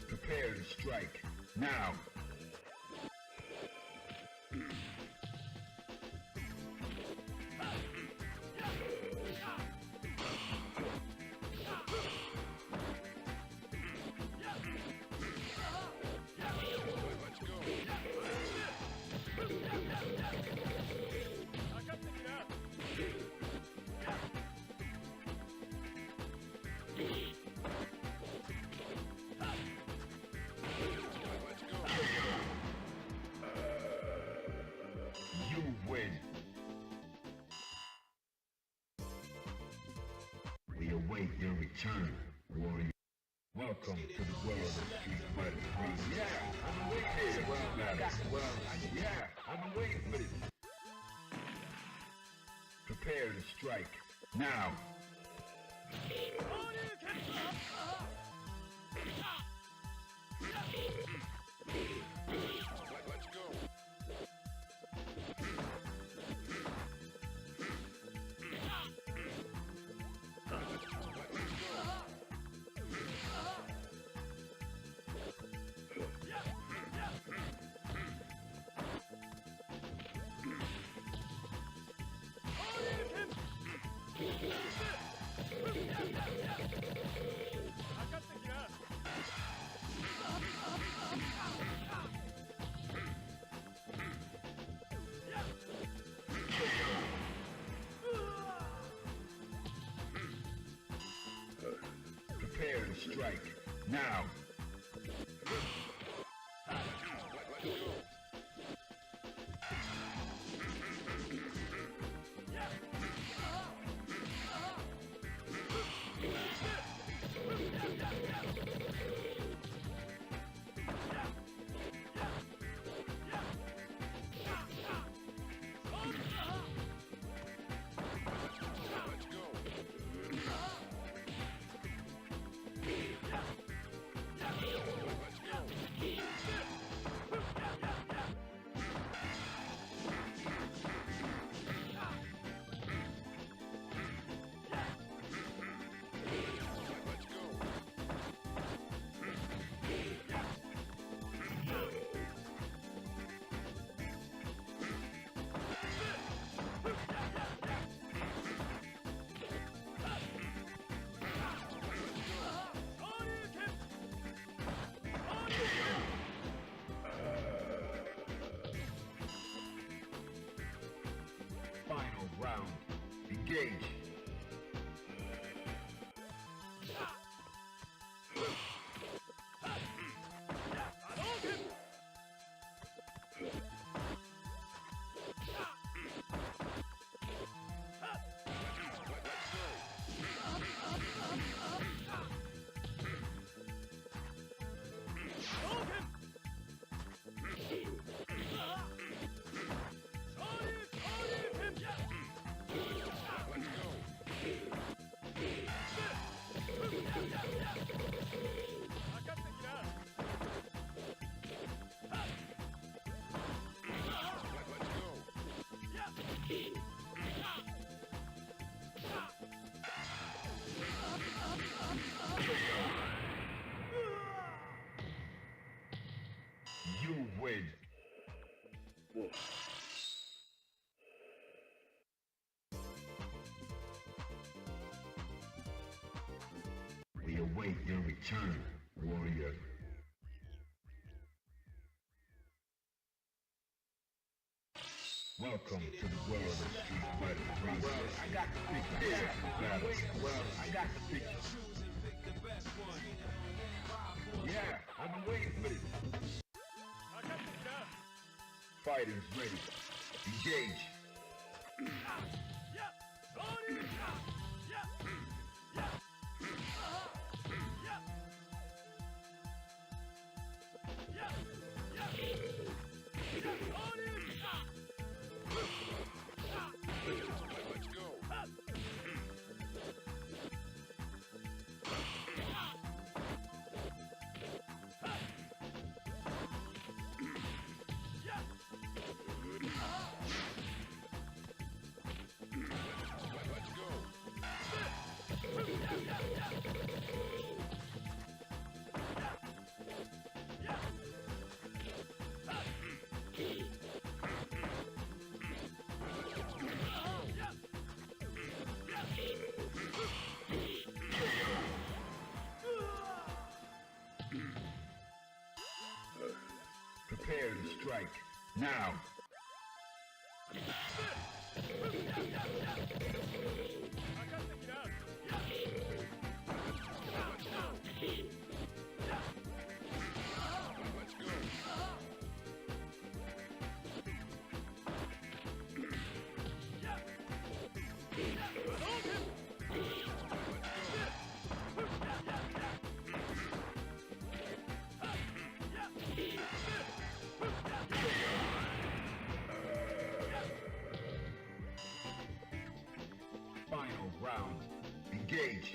Prepare to strike. Now. You win. We await your return, warrior. Welcome to the world of Street Fighter 3. Yeah, I've been waiting for this. Yeah, I've been waiting for this. Prepare to strike. Now. Let's go. Prepare to strike. Now. Final round. Engage. await your return, warrior. Welcome to the world of Street Fighter 3. I got the picture. I got the picture. Yeah, I've been waiting for this. Fighters ready. Engage. Prepare to strike. Now! Final round. Engage.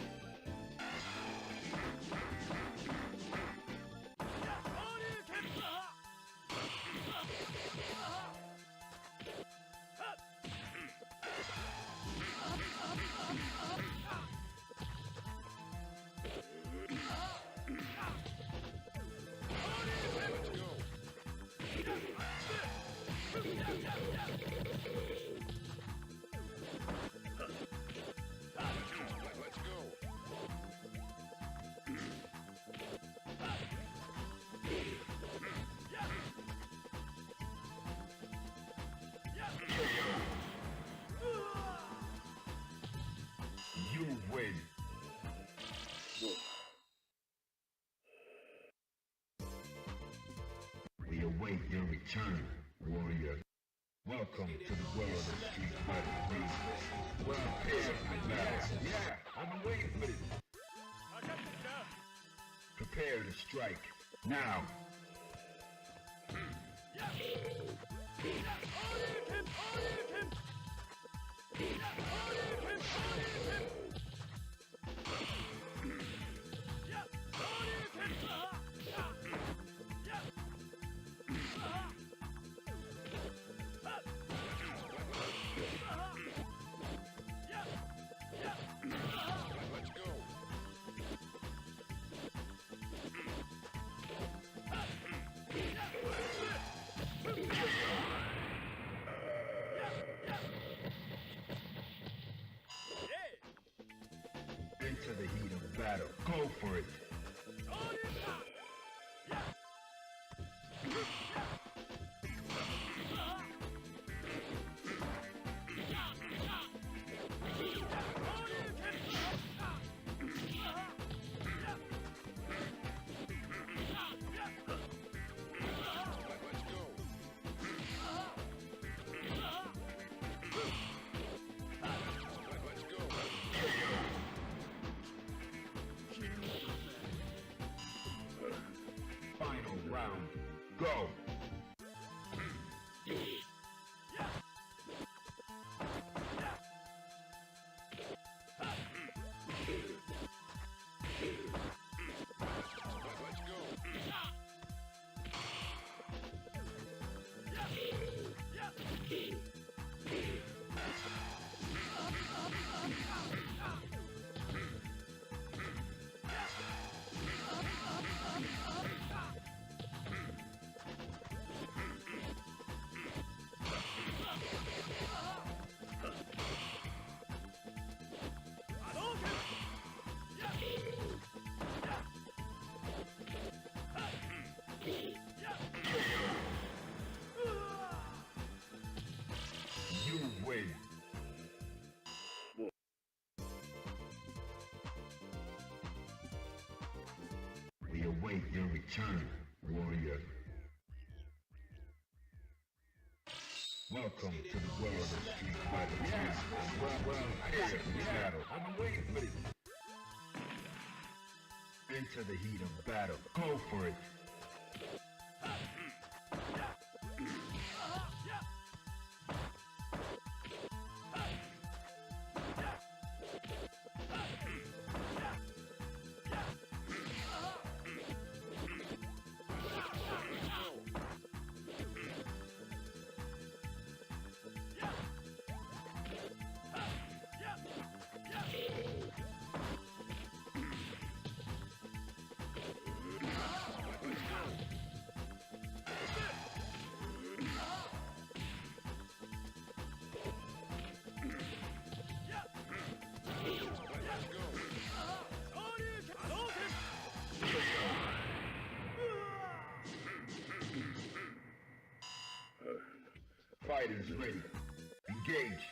You win. We await your return, warrior. Welcome to the world of Street Fighter 3. Well, prepare for battle. Yeah, I've been waiting for this. Prepare to strike. Now. Into the heat of battle. Go for it. Final round. Go. await your return, warrior. Welcome to the world of Street Fighter 2. Prepare for battle. I've been waiting for this. Into the heat of battle. Go for it. Fighters ready. Engage.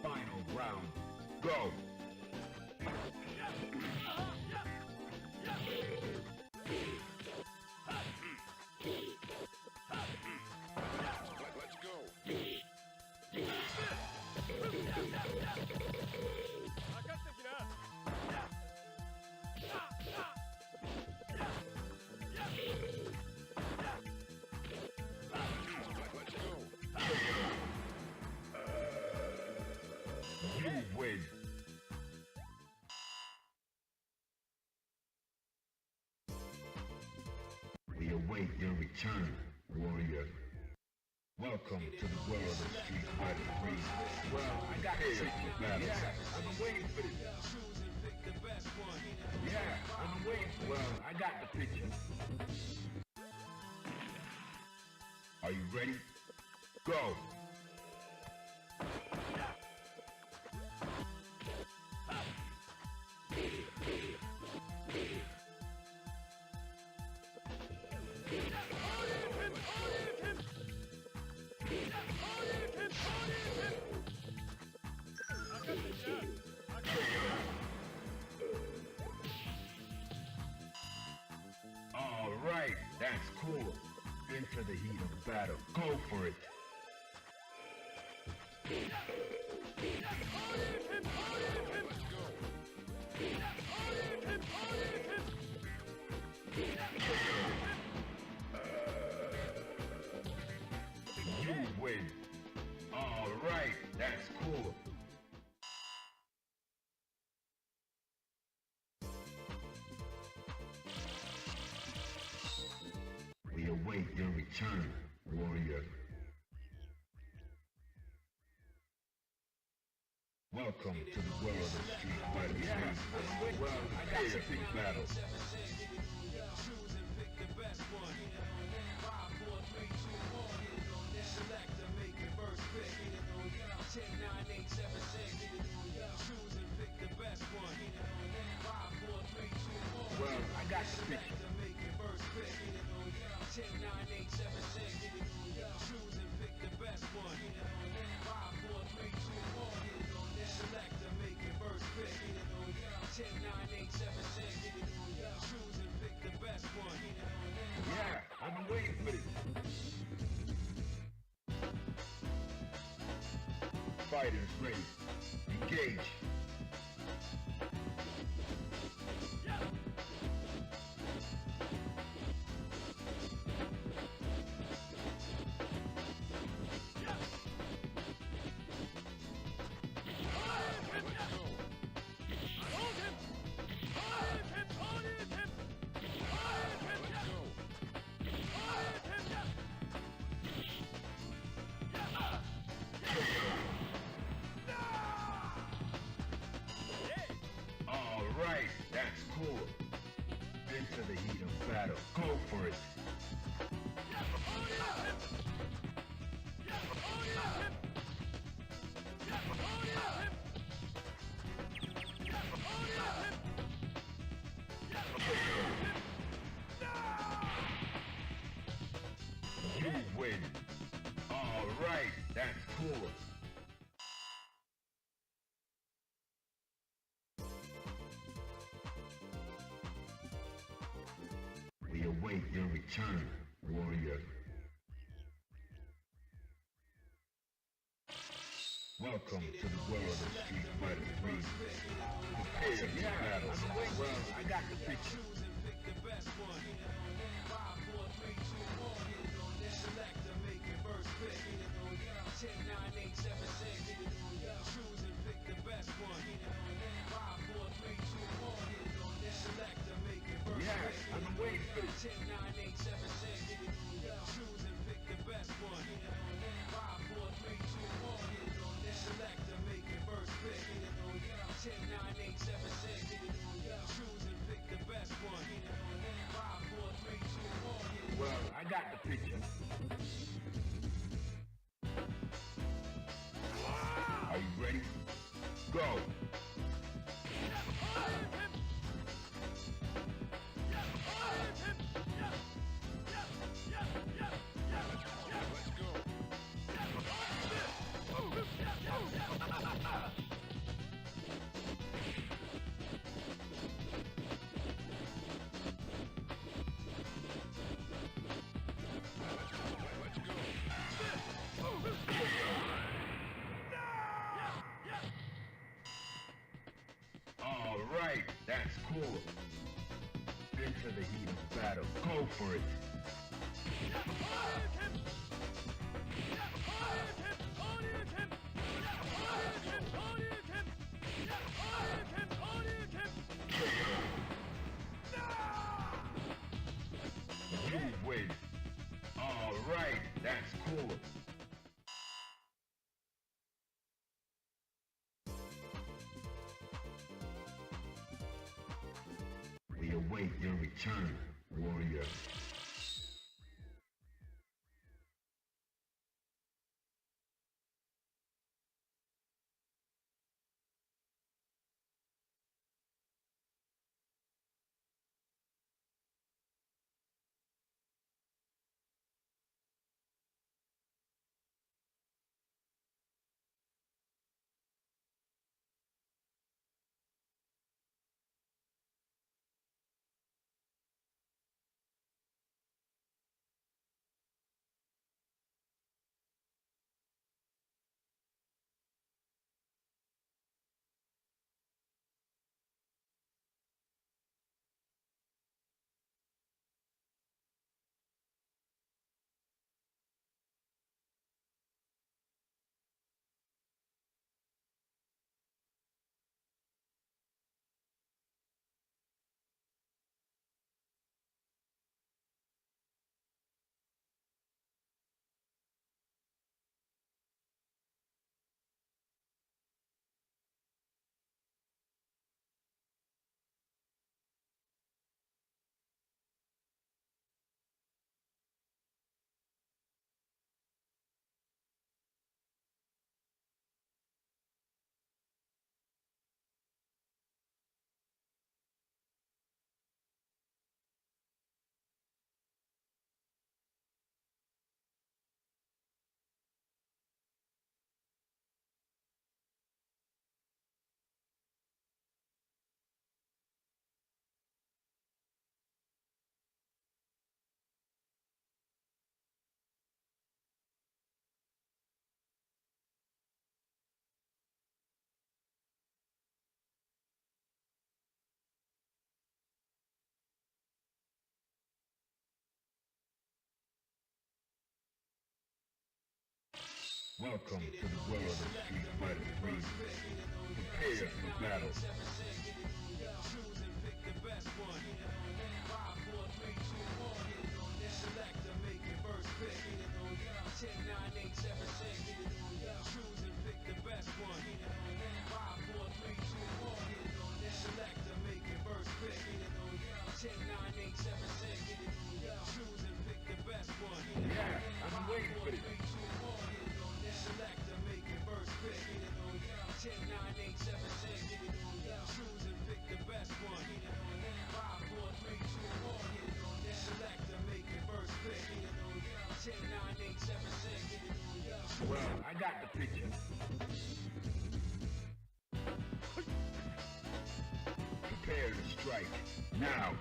Final round. Go. Let's go. You win. We await your return, warrior. Welcome to the world of Street Fighter 3. Well, I got to take the battle. I've been waiting for this. Yeah, I've been waiting for this. Well, I got the picture. Are you ready? Go. All right, that's cool. Into the heat of battle. Go for it. You win. All right, that's cool. We await your return, warrior. Welcome to the world of Street Fighter 2. Well, I got to big battle. Well, I got the picture. 10, 9, 8, 7, 6. Choose and pick the best one. 5, 4, 3, 2, 1. Select and make your first pick. 10, 9, 8, 7, 6. Choose and pick the best one. Yeah, I've been waiting for this. Fighters ready. Engage. All right, that's cooler. Into the heat of battle. Go for it. You win. All right, that's cool. We await your return, warrior. Welcome to the world of Street Fighter 3. Prepare for battle. Well, I got the picture. Yes, I've been waiting for this. 10, 9, 8, 7, 6. Choose and pick the best one. 5, 4, 3, 2, 1. Select and make your first pick. 10, 9, 8, 7, 6. Choose and pick the best one. 5, 4, 3, 2, 1. Well, I got the picture. Are you ready? Go! All right, that's cool. Into the heat of battle. Go for it. You win. All right, that's cool. We await your return, warrior. Welcome to the world of Street Fighter 3. Prepare for battle. Choose and pick the best one. 5, 4, 3, 2, 1. Select and make your first pick. 10, 9, 8, 7, 6. Choose and pick the best one. 5, 4, 3, 2, 1. Select and make your first pick. strike. Now.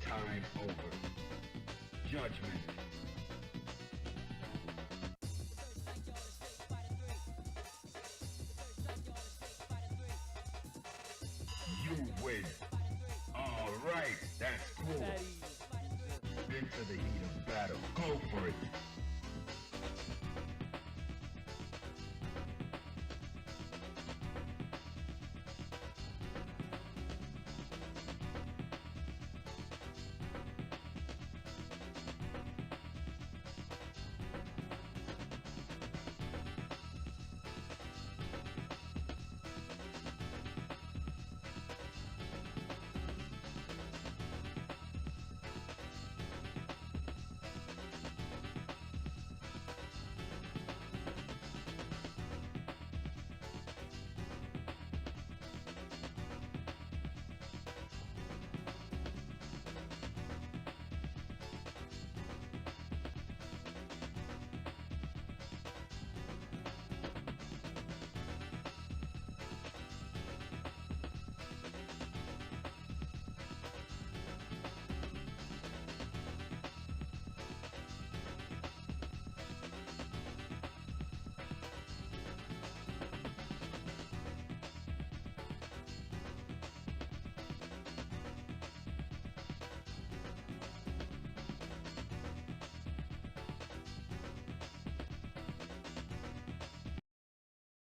Time over. Judgment. You win. All right, that's cool. Into the heat of battle. Go for it.